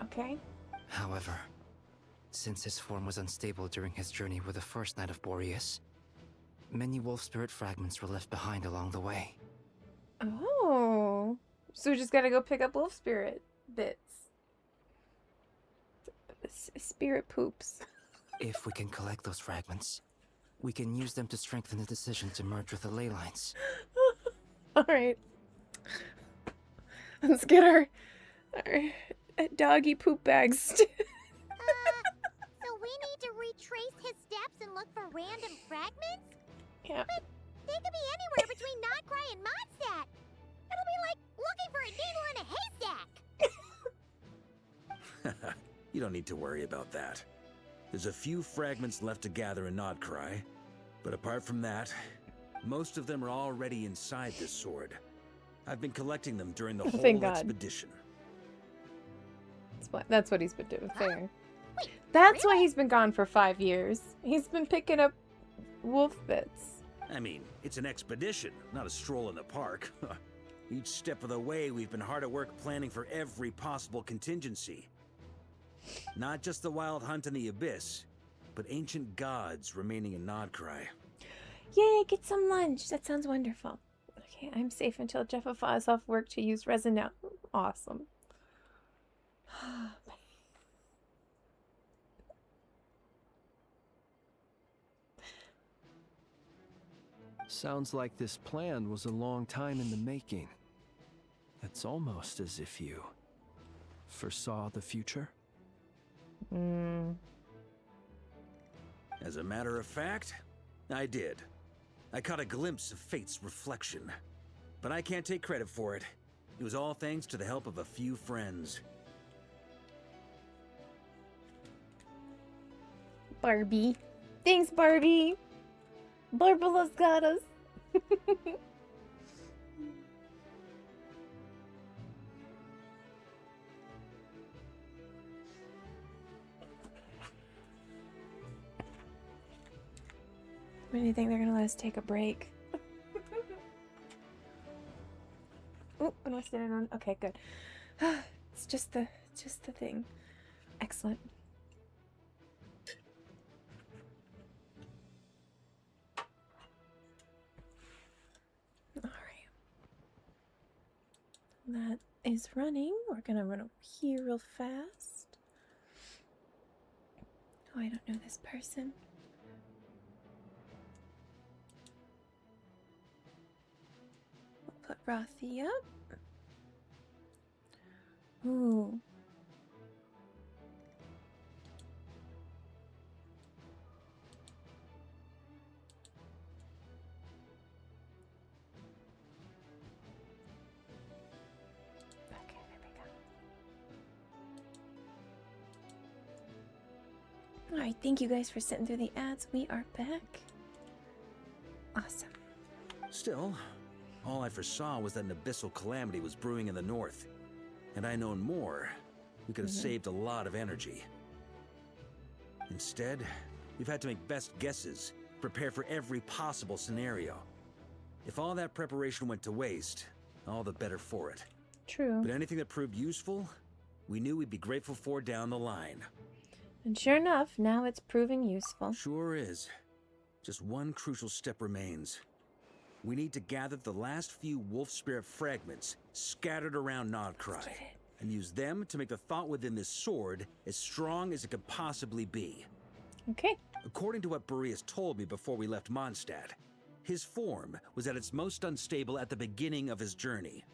Okay. However, since his form was unstable during his journey with the first Knight of Boreas, many wolf spirit fragments were left behind along the way. Oh. So we just gotta go pick up wolf spirit bits. Spirit poops. If we can collect those fragments, we can use them to strengthen the decision to merge with the ley lines. Alright. Let's get our doggy poop bags. So we need to retrace his steps and look for random fragments? Yeah. But they could be anywhere between Nodcry and Mondstadt. It'll be like looking for a needle in a haystack. You don't need to worry about that. There's a few fragments left to gather in Nodcry, but apart from that, most of them are already inside this sword. I've been collecting them during the whole Thank God. expedition. That's what he's been doing. Fair. That's why he's been gone for 5 years. He's been picking up wolf bits. I mean, it's an expedition, not a stroll in the park. Each step of the way, we've been hard at work planning for every possible contingency. Not just the wild hunt in the Abyss, but ancient gods remaining in Nodcry. Yay, get some lunch. That sounds wonderful. Okay, I'm safe until Jeffafa is off work to use resin now. Awesome. Sounds like this plan was a long time in the making. It's almost as if you foresaw the future. As a matter of fact, I did. I caught a glimpse of fate's reflection. But I can't take credit for it. It was all thanks to the help of a few friends. Barbie. Thanks, Barbie. Barbara's got us. When do you think they're gonna let us take a break? Oh, am I standing on? Okay, good. It's just the thing. Excellent. All right. That is running. We're gonna run over here real fast. Oh, I don't know this person. Put Rothy up. Ooh. Okay, there we go. Alright, thank you guys for sitting through the ads. We are back. Awesome. Still, all I foresaw was that an abyssal calamity was brewing in the north. Had I known more, we could have saved a lot of energy. Instead, we've had to make best guesses, prepare for every possible scenario. If all that preparation went to waste, all the better for it. True. But anything that proved useful, we knew we'd be grateful for down the line. And sure enough, now it's proving useful. Sure is. Just one crucial step remains. We need to gather the last few wolf spirit fragments scattered around Nodcry and use them to make the thought within this sword as strong as it could possibly be. Okay. According to what Boreas told me before we left Mondstadt, his form was at its most unstable at the beginning of his journey.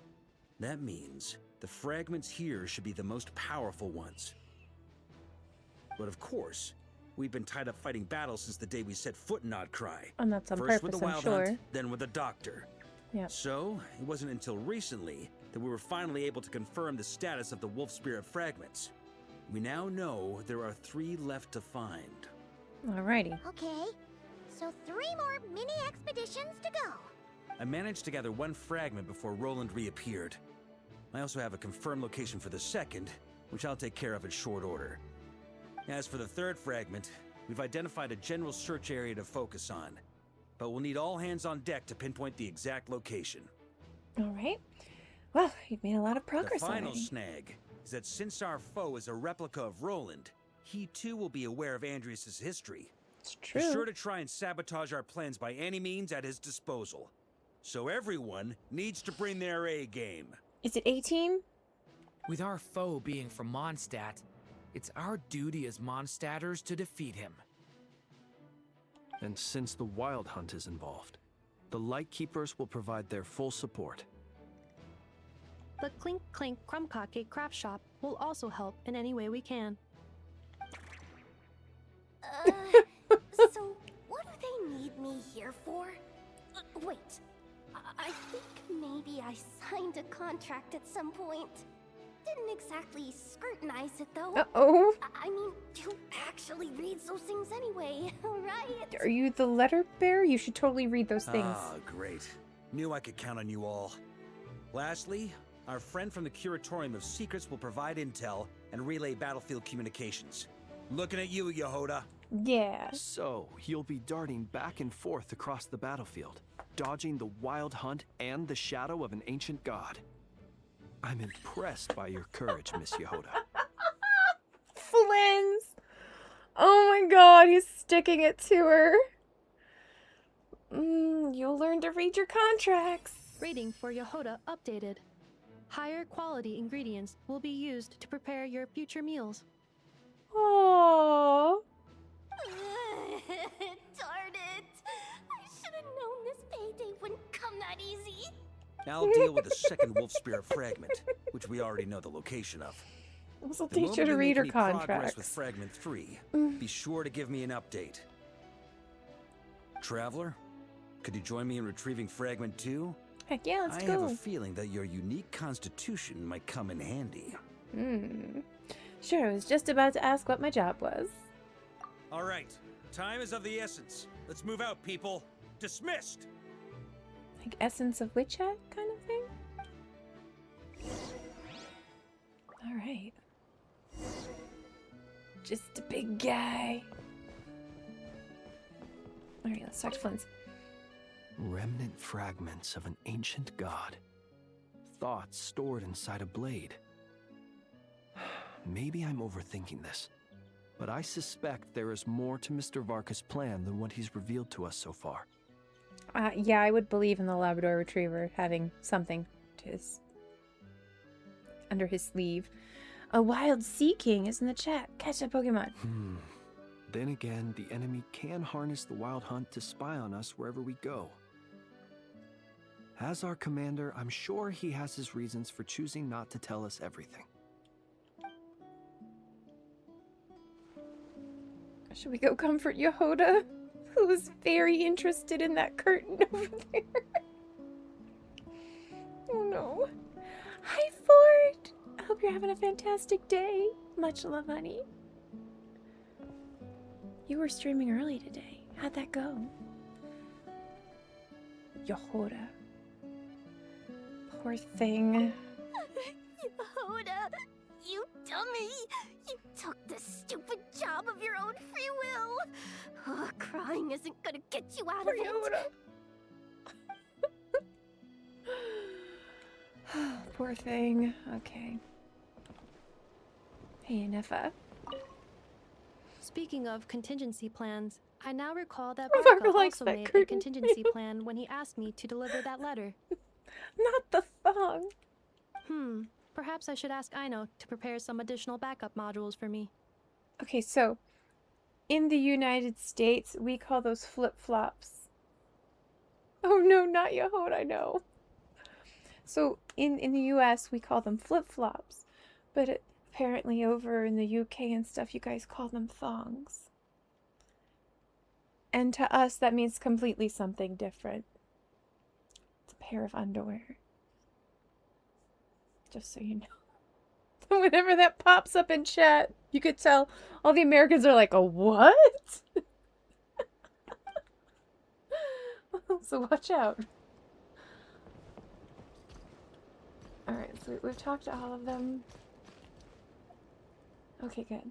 That means the fragments here should be the most powerful ones. But of course, We've been tied up fighting battles since the day we set foot in Oddcry. And that's on First with purpose, the I'm Wild sure. Hunt, then with the Doctor. Yeah. So, it wasn't until recently that we were finally able to confirm the status of the Wolf Spirit fragments. We now know there are 3 left to find. Alrighty. Okay, so 3 more mini expeditions to go. I managed to gather 1 fragment before Roland reappeared. I also have a confirmed location for the second, which I'll take care of in short order. As for the 3rd fragment, we've identified a general search area to focus on, but we'll need all hands on deck to pinpoint the exact location. Alright. Well, you've made a lot of progress The final already. snag is that since our foe is a replica of Roland, he too will be aware of Andrias' history. It's true. He's sure to try and sabotage our plans by any means at his disposal. So everyone needs to bring their A game. Is it 18? With our foe being from Mondstadt, it's our duty as Mondstadters to defeat him. And since the Wild Hunt is involved, the Lightkeepers will provide their full support. The Clink Clink Crumb-Cake Craft Shop will also help in any way we can. So what do they need me here for? Wait, I think maybe I signed a contract at some point. Didn't exactly scrutinize it though. Uh-oh. I mean, who actually reads those things anyway, right? Are you the letter bearer? You should totally read those things. Ah, great. Knew I could count on you all. Lastly, our friend from the Curatorium of Secrets will provide intel and relay battlefield communications. Looking at you, Yehoda. Yeah. So, you'll be darting back and forth across the battlefield, dodging the Wild Hunt and the shadow of an ancient god. I'm impressed by your courage, Miss Yehoda. Flins! Oh my god, he's sticking it to her. You'll learn to read your contracts. Rating for Yehoda updated. Higher quality ingredients will be used to prepare your future meals. Aww. Darn it! I should have known this payday wouldn't come that easy. I'll deal with the second Wolf Spirit fragment, which we already know the location of. This will The teach moment her to you read make her any progress contracts. with Fragment 3, be sure to give me an update. Traveler, could you join me in retrieving Fragment 2? Heck yeah, let's I go. have a feeling that your unique constitution might come in handy. Sure, I was just about to ask what my job was. All right, time is of the essence. Let's move out, people. Dismissed! Like Essence of Witch Hat kind of thing? Alright. Just a big guy. Alright, let's talk to Flint. Remnant fragments of an ancient god. Thoughts stored inside a blade. Maybe I'm overthinking this, but I suspect there is more to Mr. Varka's plan than what he's revealed to us so far. Yeah, I would believe in the Labrador Retriever having something to his under his sleeve. A wild sea king is in the chat. Catch that Pokemon. Then again, the enemy can harness the Wild Hunt to spy on us wherever we go. As our commander, I'm sure he has his reasons for choosing not to tell us everything. Should we go comfort Yehoda, who is very interested in that curtain over there? Oh no. Hi, Ford. I hope you're having a fantastic day. Much love, honey. You were streaming early today. How'd that go? Yehoda. Poor thing. Yehoda, you dummy! You took the stupid job of your own free will! Oh, crying isn't gonna get you out of it! Poor thing. Okay. Hey, Nefa. Speaking of contingency plans, I now recall that Varka Varka likes also that made a curtain contingency plan when he asked me to deliver that letter. Not the thong. Perhaps I should ask Aino to prepare some additional backup modules for me. Okay, so in the United States, we call those flip-flops. Oh no, not Yehoda, no. So in the US, we call them flip-flops. But apparently over in the UK and stuff, you guys call them thongs. And to us, that means completely something different. It's a pair of underwear. Just so you know. Whenever that pops up in chat, you could tell all the Americans are like, "A what?" So watch out. Alright, so we've talked to all of them. Okay, good.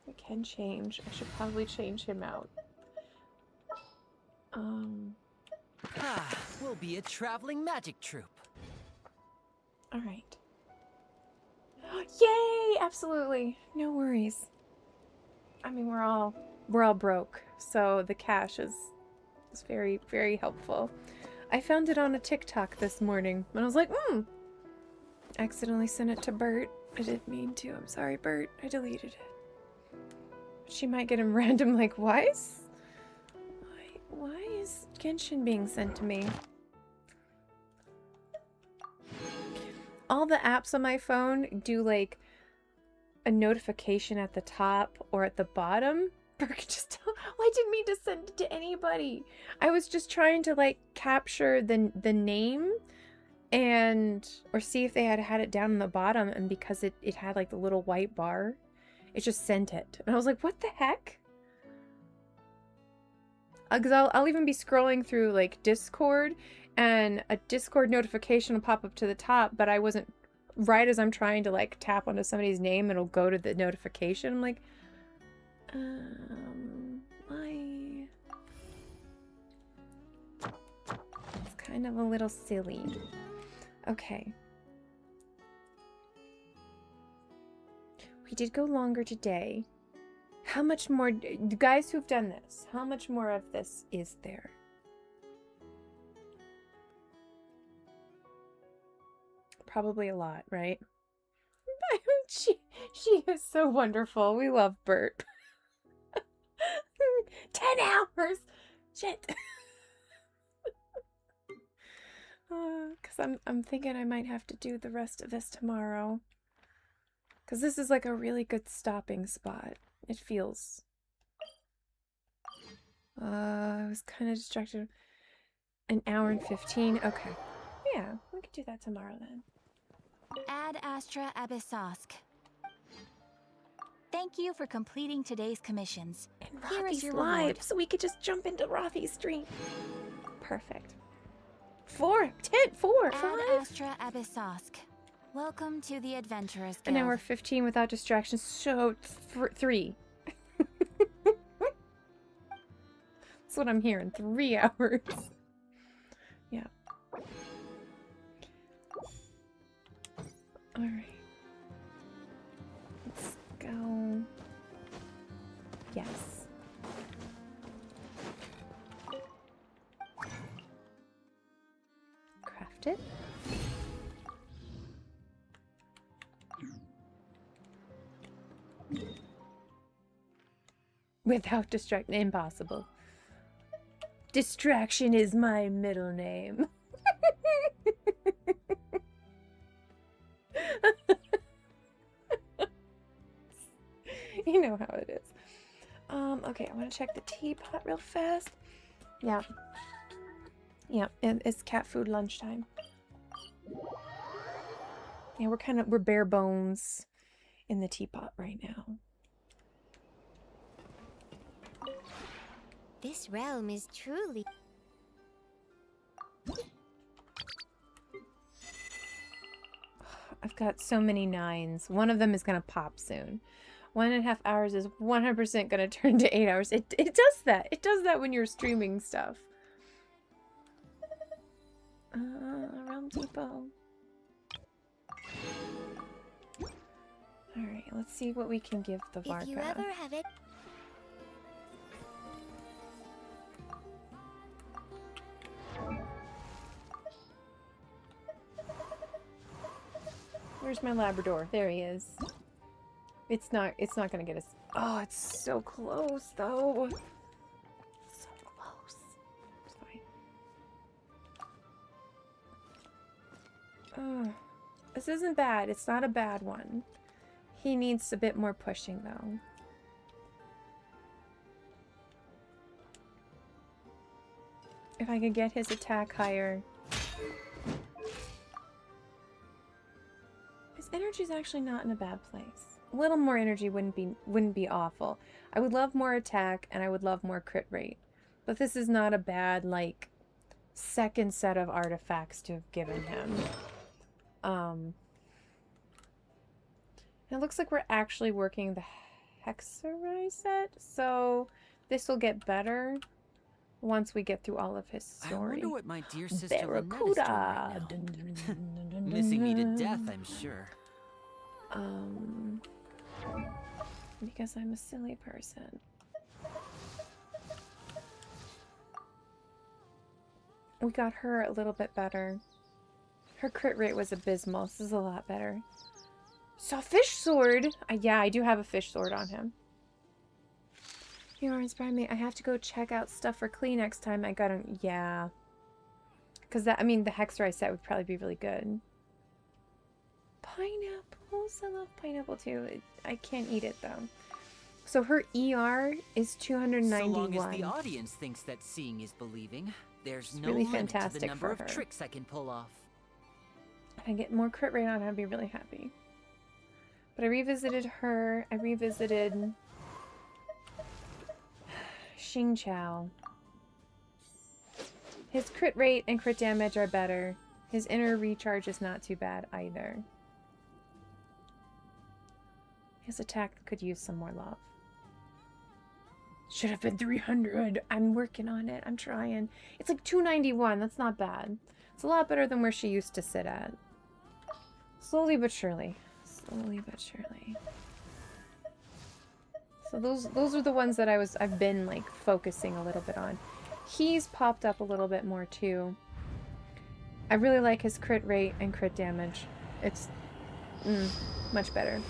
We can change. I should probably change him out. We'll be a traveling magic troupe. Alright. Yay! Absolutely. No worries. I mean, we're all broke, so the cash is very, very helpful. I found it on a TikTok this morning, and I was like, accidentally sent it to Bert. I didn't mean to. I'm sorry, Bert. I deleted it. She might get him random, like, why is Genshin being sent to me? All the apps on my phone do, like, a notification at the top or at the bottom. Bert could just tell, I didn't mean to send it to anybody. I was just trying to, like, capture the name and, or see if they had it down in the bottom, and because it had, like, the little white bar, it just sent it. And I was like, what the heck? Because I'll even be scrolling through, like, Discord, and a Discord notification will pop up to the top, but I wasn't, right as I'm trying to, like, tap onto somebody's name, it'll go to the notification. I'm like, why? It's kind of a little silly. Okay. We did go longer today. How much more, the guys who've done this, how much more of this is there? Probably a lot, right? She is so wonderful. We love Bert. 10 hours! Shit. Because I'm thinking I might have to do the rest of this tomorrow. Because this is like a really good stopping spot. It feels. I was kind of distracted. An hour and 15. Okay. Yeah, we could do that tomorrow then. Ad Astra Abyssosque. Thank you for completing today's commissions. And Here is Rothy's your live, reward. so we could just jump into Rothy's stream. Perfect. 4, 5. Ad Astra Abyssosque. Welcome to the Adventurers Guild. And now we're 15 without distractions, so 3. That's what I'm hearing. 3 hours. Yeah. Alright. Let's go. Yes. Craft it. Without distraction, impossible. Distraction is my middle name. You know how it is. Okay, I want to check the teapot real fast. Yeah. Yeah, it's cat food lunchtime. Yeah, we're bare bones in the teapot right now. This realm is truly... I've got so many 9s. One of them is going to pop soon. 1.5 hours is 100% going to turn to 8 hours. It does that. It does that when you're streaming stuff. Realm Depot. Alright, let's see what we can give the Varka. If you ever have it... Where's my Labrador? There he is. It's not gonna get us. Oh, it's so close though. So close. Sorry. This isn't bad. It's not a bad one. He needs a bit more pushing though. If I could get his attack higher. His energy's actually not in a bad place. A little more energy wouldn't be awful. I would love more attack and I would love more crit rate. But this is not a bad, like, second set of artifacts to have given him. It looks like we're actually working the Hexerei set, so this will get better once we get through all of his story. I wonder what my dear sister Barracuda! Lynette is doing right now. Missing me to death, I'm sure. Because I'm a silly person. We got her a little bit better. Her crit rate was abysmal. This is a lot better. So fish sword! Yeah, I do have a fish sword on him. You are inspiring me. I have to go check out stuff for Klee next time. I got him. Yeah. Because that, I mean, the Hexerei set would probably be really good. Pineapples. I love pineapple too. I can't eat it though. So her ER is 291. So long as the audience thinks that seeing is believing, there's no really limit to fantastic the number for of her. tricks I can pull off. If I get more crit rate on, I'd be really happy. But I revisited her. I revisited Xingqiao. His crit rate and crit damage are better. His inner recharge is not too bad either. His attack could use some more love. Should have been 300. I'm working on it. I'm trying. It's like 291. That's not bad. It's a lot better than where she used to sit at. Slowly but surely. Slowly but surely. So those are the ones that I've been like focusing a little bit on. He's popped up a little bit more too. I really like his crit rate and crit damage. It's much better.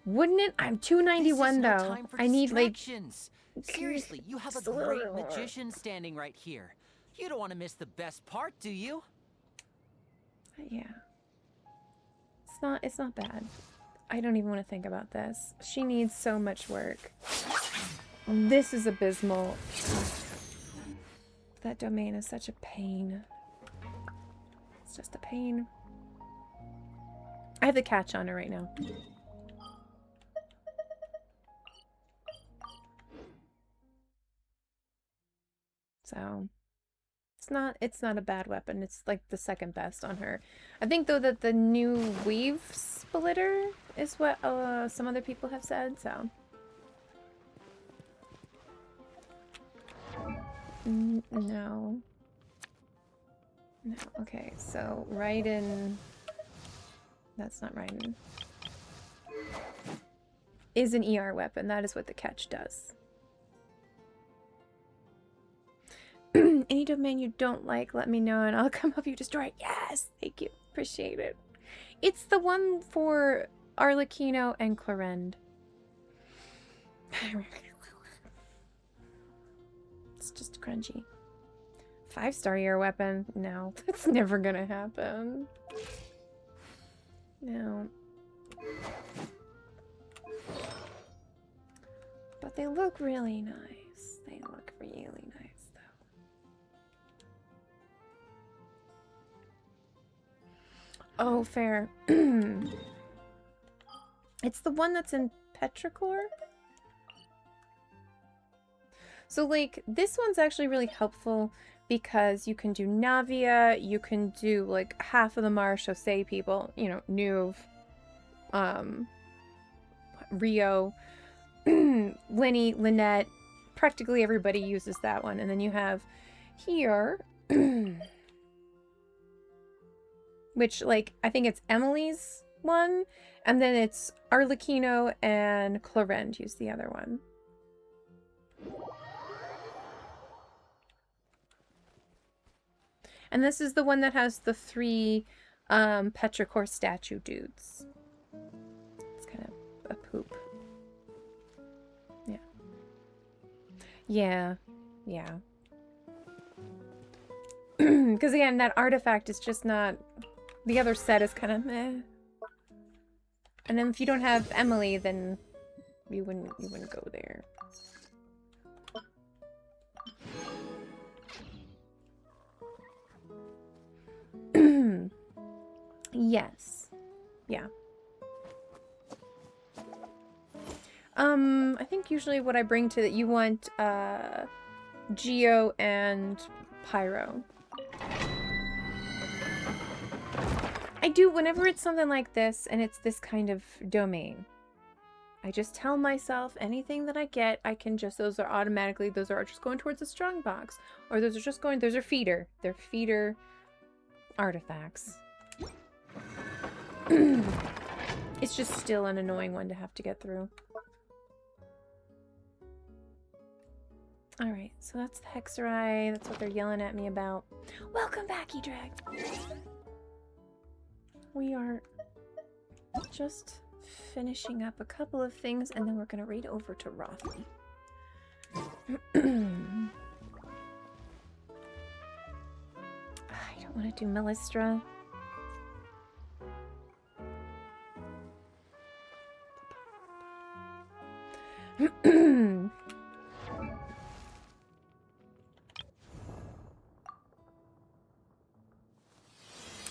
Wouldn't it? I'm 291 though. I need like seriously, you have a great magician standing right here. You don't want to miss the best part, do you? Yeah. It's not bad. I don't even want to think about this. She needs so much work. This is abysmal. That domain is such a pain. It's just a pain. I have the catch on her right now. So it's not a bad weapon. It's like the second best on her. I think though that the new weave splitter is what some other people have said, so. No. No, okay, so Raiden, that's not Raiden, is an ER weapon. That is what the catch does. Any domain you don't like, let me know and I'll come help you destroy it. Yes! Thank you. Appreciate it. It's the one for Arlecchino and Clorinde. It's just crunchy. 5-star ER weapon? No, that's never gonna happen. No. But they look really nice. They look really nice. Oh, fair. It's the one that's in Petrichor? So, like, this one's actually really helpful because you can do Navia, you can do, like, half of the Mare Chaussee people, you know, Nuve, Rio, Lenny, Lynette, practically everybody uses that one. And then you have here... which, like, I think it's Emily's one, and then it's Arlecchino and Clorinde use the other one. And this is the one that has the 3 Petrichor statue dudes. It's kind of a poop. Yeah. Yeah. Yeah. Because again, that artifact is just not... The other set is kind of meh. And then if you don't have Emily, then you wouldn't go there. Yes. Yeah. I think usually what I bring to that you want, Geo and Pyro. I do, whenever it's something like this, and it's this kind of domain, I just tell myself anything that I get, I can just, those are automatically, those are just going towards the strong box. Or those are just going, those are feeder. They're feeder artifacts. It's just still an annoying one to have to get through. Alright, so that's the Hexerai. That's what they're yelling at me about. Welcome back, E-Drag! We are just finishing up a couple of things, and then we're going to raid over to Rothy. I don't want to do Melistra. I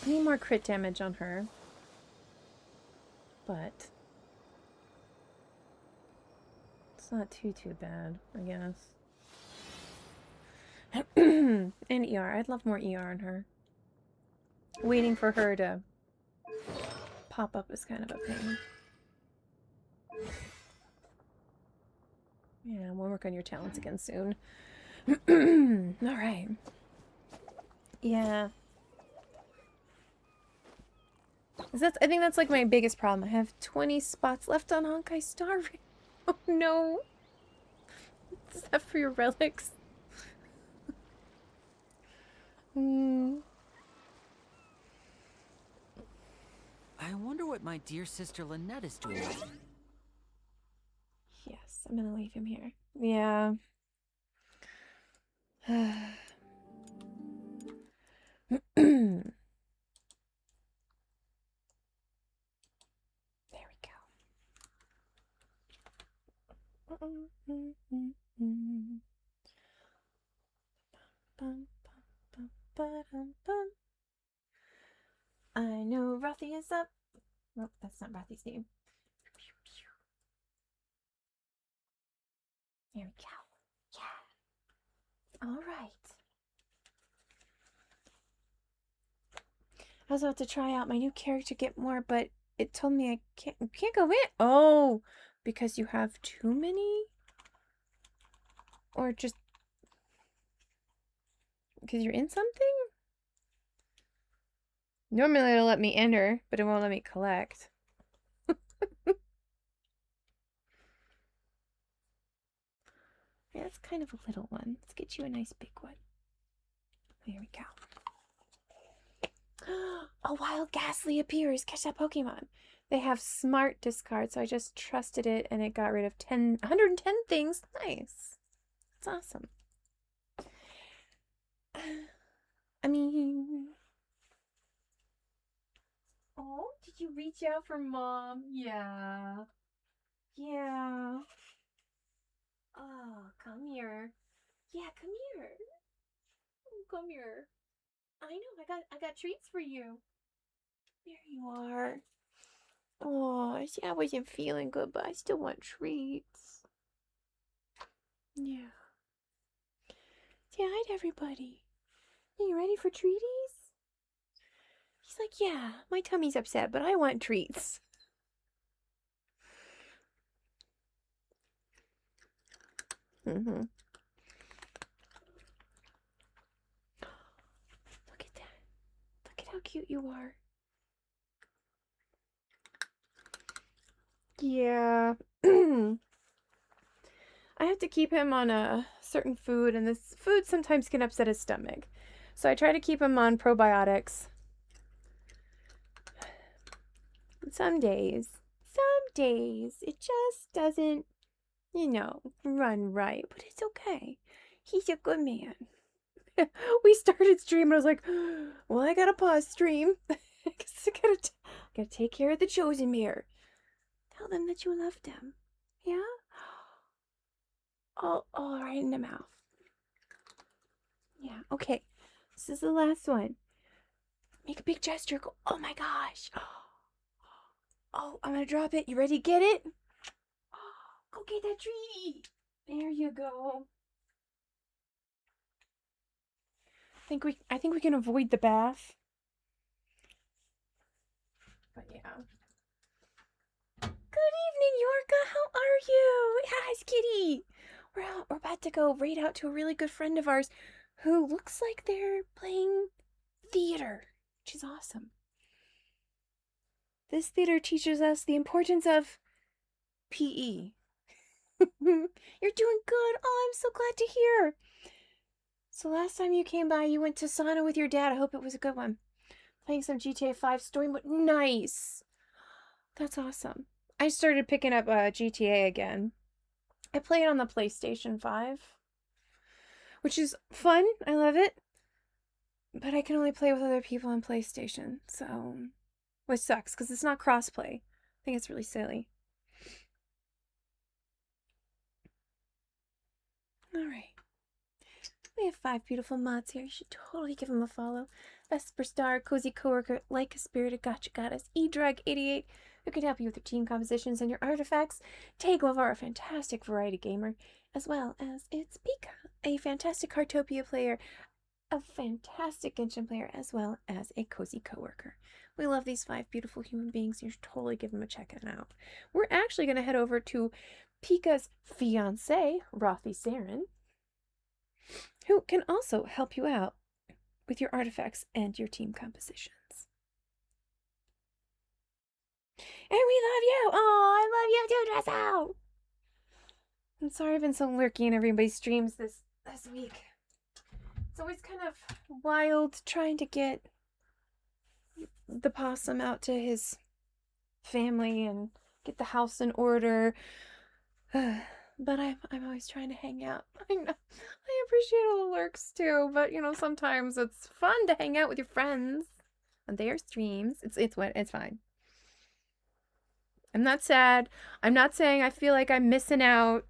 need more crit damage on her. But it's not too bad, I guess. And ER. I'd love more ER on her. Waiting for her to pop up is kind of a pain. Yeah, we'll work on your talents again soon. Alright. Yeah. I think that's like my biggest problem. I have 20 spots left on Honkai Star. Oh no. Is that for your relics? I wonder what my dear sister Lynette is doing. Yes, I'm gonna leave him here. Yeah. I know Rothy is up. Nope, that's not Rothy's name. There we go. Yeah. All right. I was about to try out my new character, get more, but it told me I can't go in. Oh, because you have too many? Or just because you're in something? Normally it'll let me enter, but it won't let me collect. Yeah, that's kind of a little one. Let's get you a nice big one. There we go. A wild Ghastly appears. Catch that Pokemon. They have smart discard, so I just trusted it and it got rid of 110 things. Nice. That's awesome. I mean... Oh, did you reach out for Mom? Yeah. Yeah. Oh, come here. Yeah, come here. Oh, come here. I know, I got treats for you. There you are. Oh, see, I wasn't feeling good, but I still want treats. Yeah. Say hi to everybody. Are you ready for treaties? He's like, yeah, my tummy's upset, but I want treats. Mm-hmm. Look at that. Look at how cute you are. Yeah. I have to keep him on a certain food, and this food sometimes can upset his stomach. So I try to keep him on probiotics. Some days it just doesn't, you know, run right. But it's okay. He's a good man. We started stream, and I was like, well, I gotta pause stream. Because I gotta take care of the chosen mirror. Tell them that you love them. Yeah? All right in the mouth. Yeah, okay. This is the last one. Make a big gesture. Go, oh my gosh. Oh, I'm gonna drop it. You ready to get it? Go get that treaty. There you go. I think we can avoid the bath. But yeah. Good evening, Yorka. How are you? Hi, Kitty. We're about to go raid out to a really good friend of ours who looks like they're playing theater, which is awesome. This theater teaches us the importance of PE. You're doing good. Oh, I'm so glad to hear. So last time you came by, you went to sauna with your dad. I hope it was a good one. Playing some GTA 5 story mode. Nice. That's awesome. I started picking up GTA again. I play it on the PlayStation 5, which is fun. I love it. But I can only play with other people on PlayStation, so... Which sucks, because it's not crossplay. I think it's really silly. Alright. We have 5 beautiful mods here. You should totally give them a follow. Vesper Star, Cozy Coworker, Like a Spirited Gotcha Goddess, eDrug88, who can help you with your team compositions and your artifacts. Takeover, our fantastic variety gamer, as well as it's Pika, a fantastic Heartopia player, a fantastic Genshin player, as well as a Cozy Coworker. We love these 5 beautiful human beings. You should totally give them a check out. We're actually going to head over to Pika's fiancé, Rothy Saren, who can also help you out with your artifacts and your team compositions. And we love you! Oh, I love you too, Dress Out! I'm sorry I've been so lurky in everybody's streams this week. It's always kind of wild trying to get the possum out to his family and get the house in order. But I'm always trying to hang out. I know. I appreciate all the lurks too, but you know, sometimes it's fun to hang out with your friends on their streams. It's fine. I'm not sad. I'm not saying I feel like I'm missing out.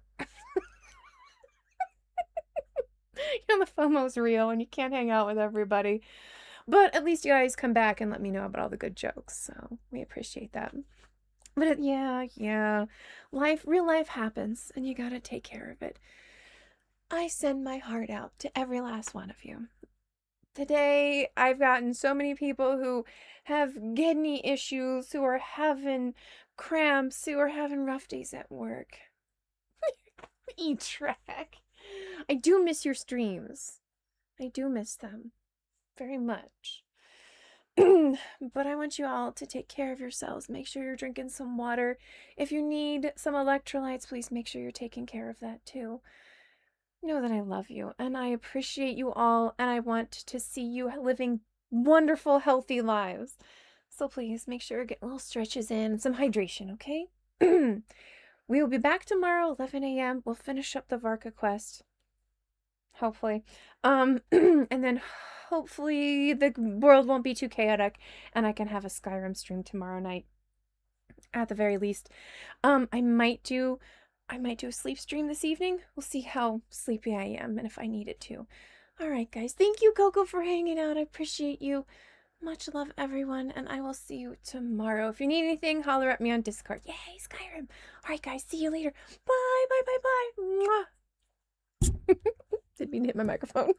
You know, the FOMO's real and you can't hang out with everybody. But at least you guys come back and let me know about all the good jokes. So we appreciate that. But yeah. Real life happens and you gotta take care of it. I send my heart out to every last one of you. Today, I've gotten so many people who have kidney issues, who are having cramps, who are having rough days at work. E-Track. I do miss your streams. I do miss them very much. But I want you all to take care of yourselves. Make sure you're drinking some water. If you need some electrolytes, please make sure you're taking care of that too. Know that I love you and I appreciate you all and I want to see you living wonderful, healthy lives. So please make sure you get little stretches in and some hydration, okay? We will be back tomorrow, 11 a.m. We'll finish up the Varka quest. Hopefully. And then hopefully the world won't be too chaotic and I can have a Skyrim stream tomorrow night. At the very least. I might do a sleep stream this evening. We'll see how sleepy I am and if I need it to. Alright guys, thank you Coco for hanging out. I appreciate you. Much love everyone and I will see you tomorrow. If you need anything, holler at me on Discord. Yay, Skyrim. Alright guys, see you later. Bye. Mwah. Didn't mean to hit my microphone.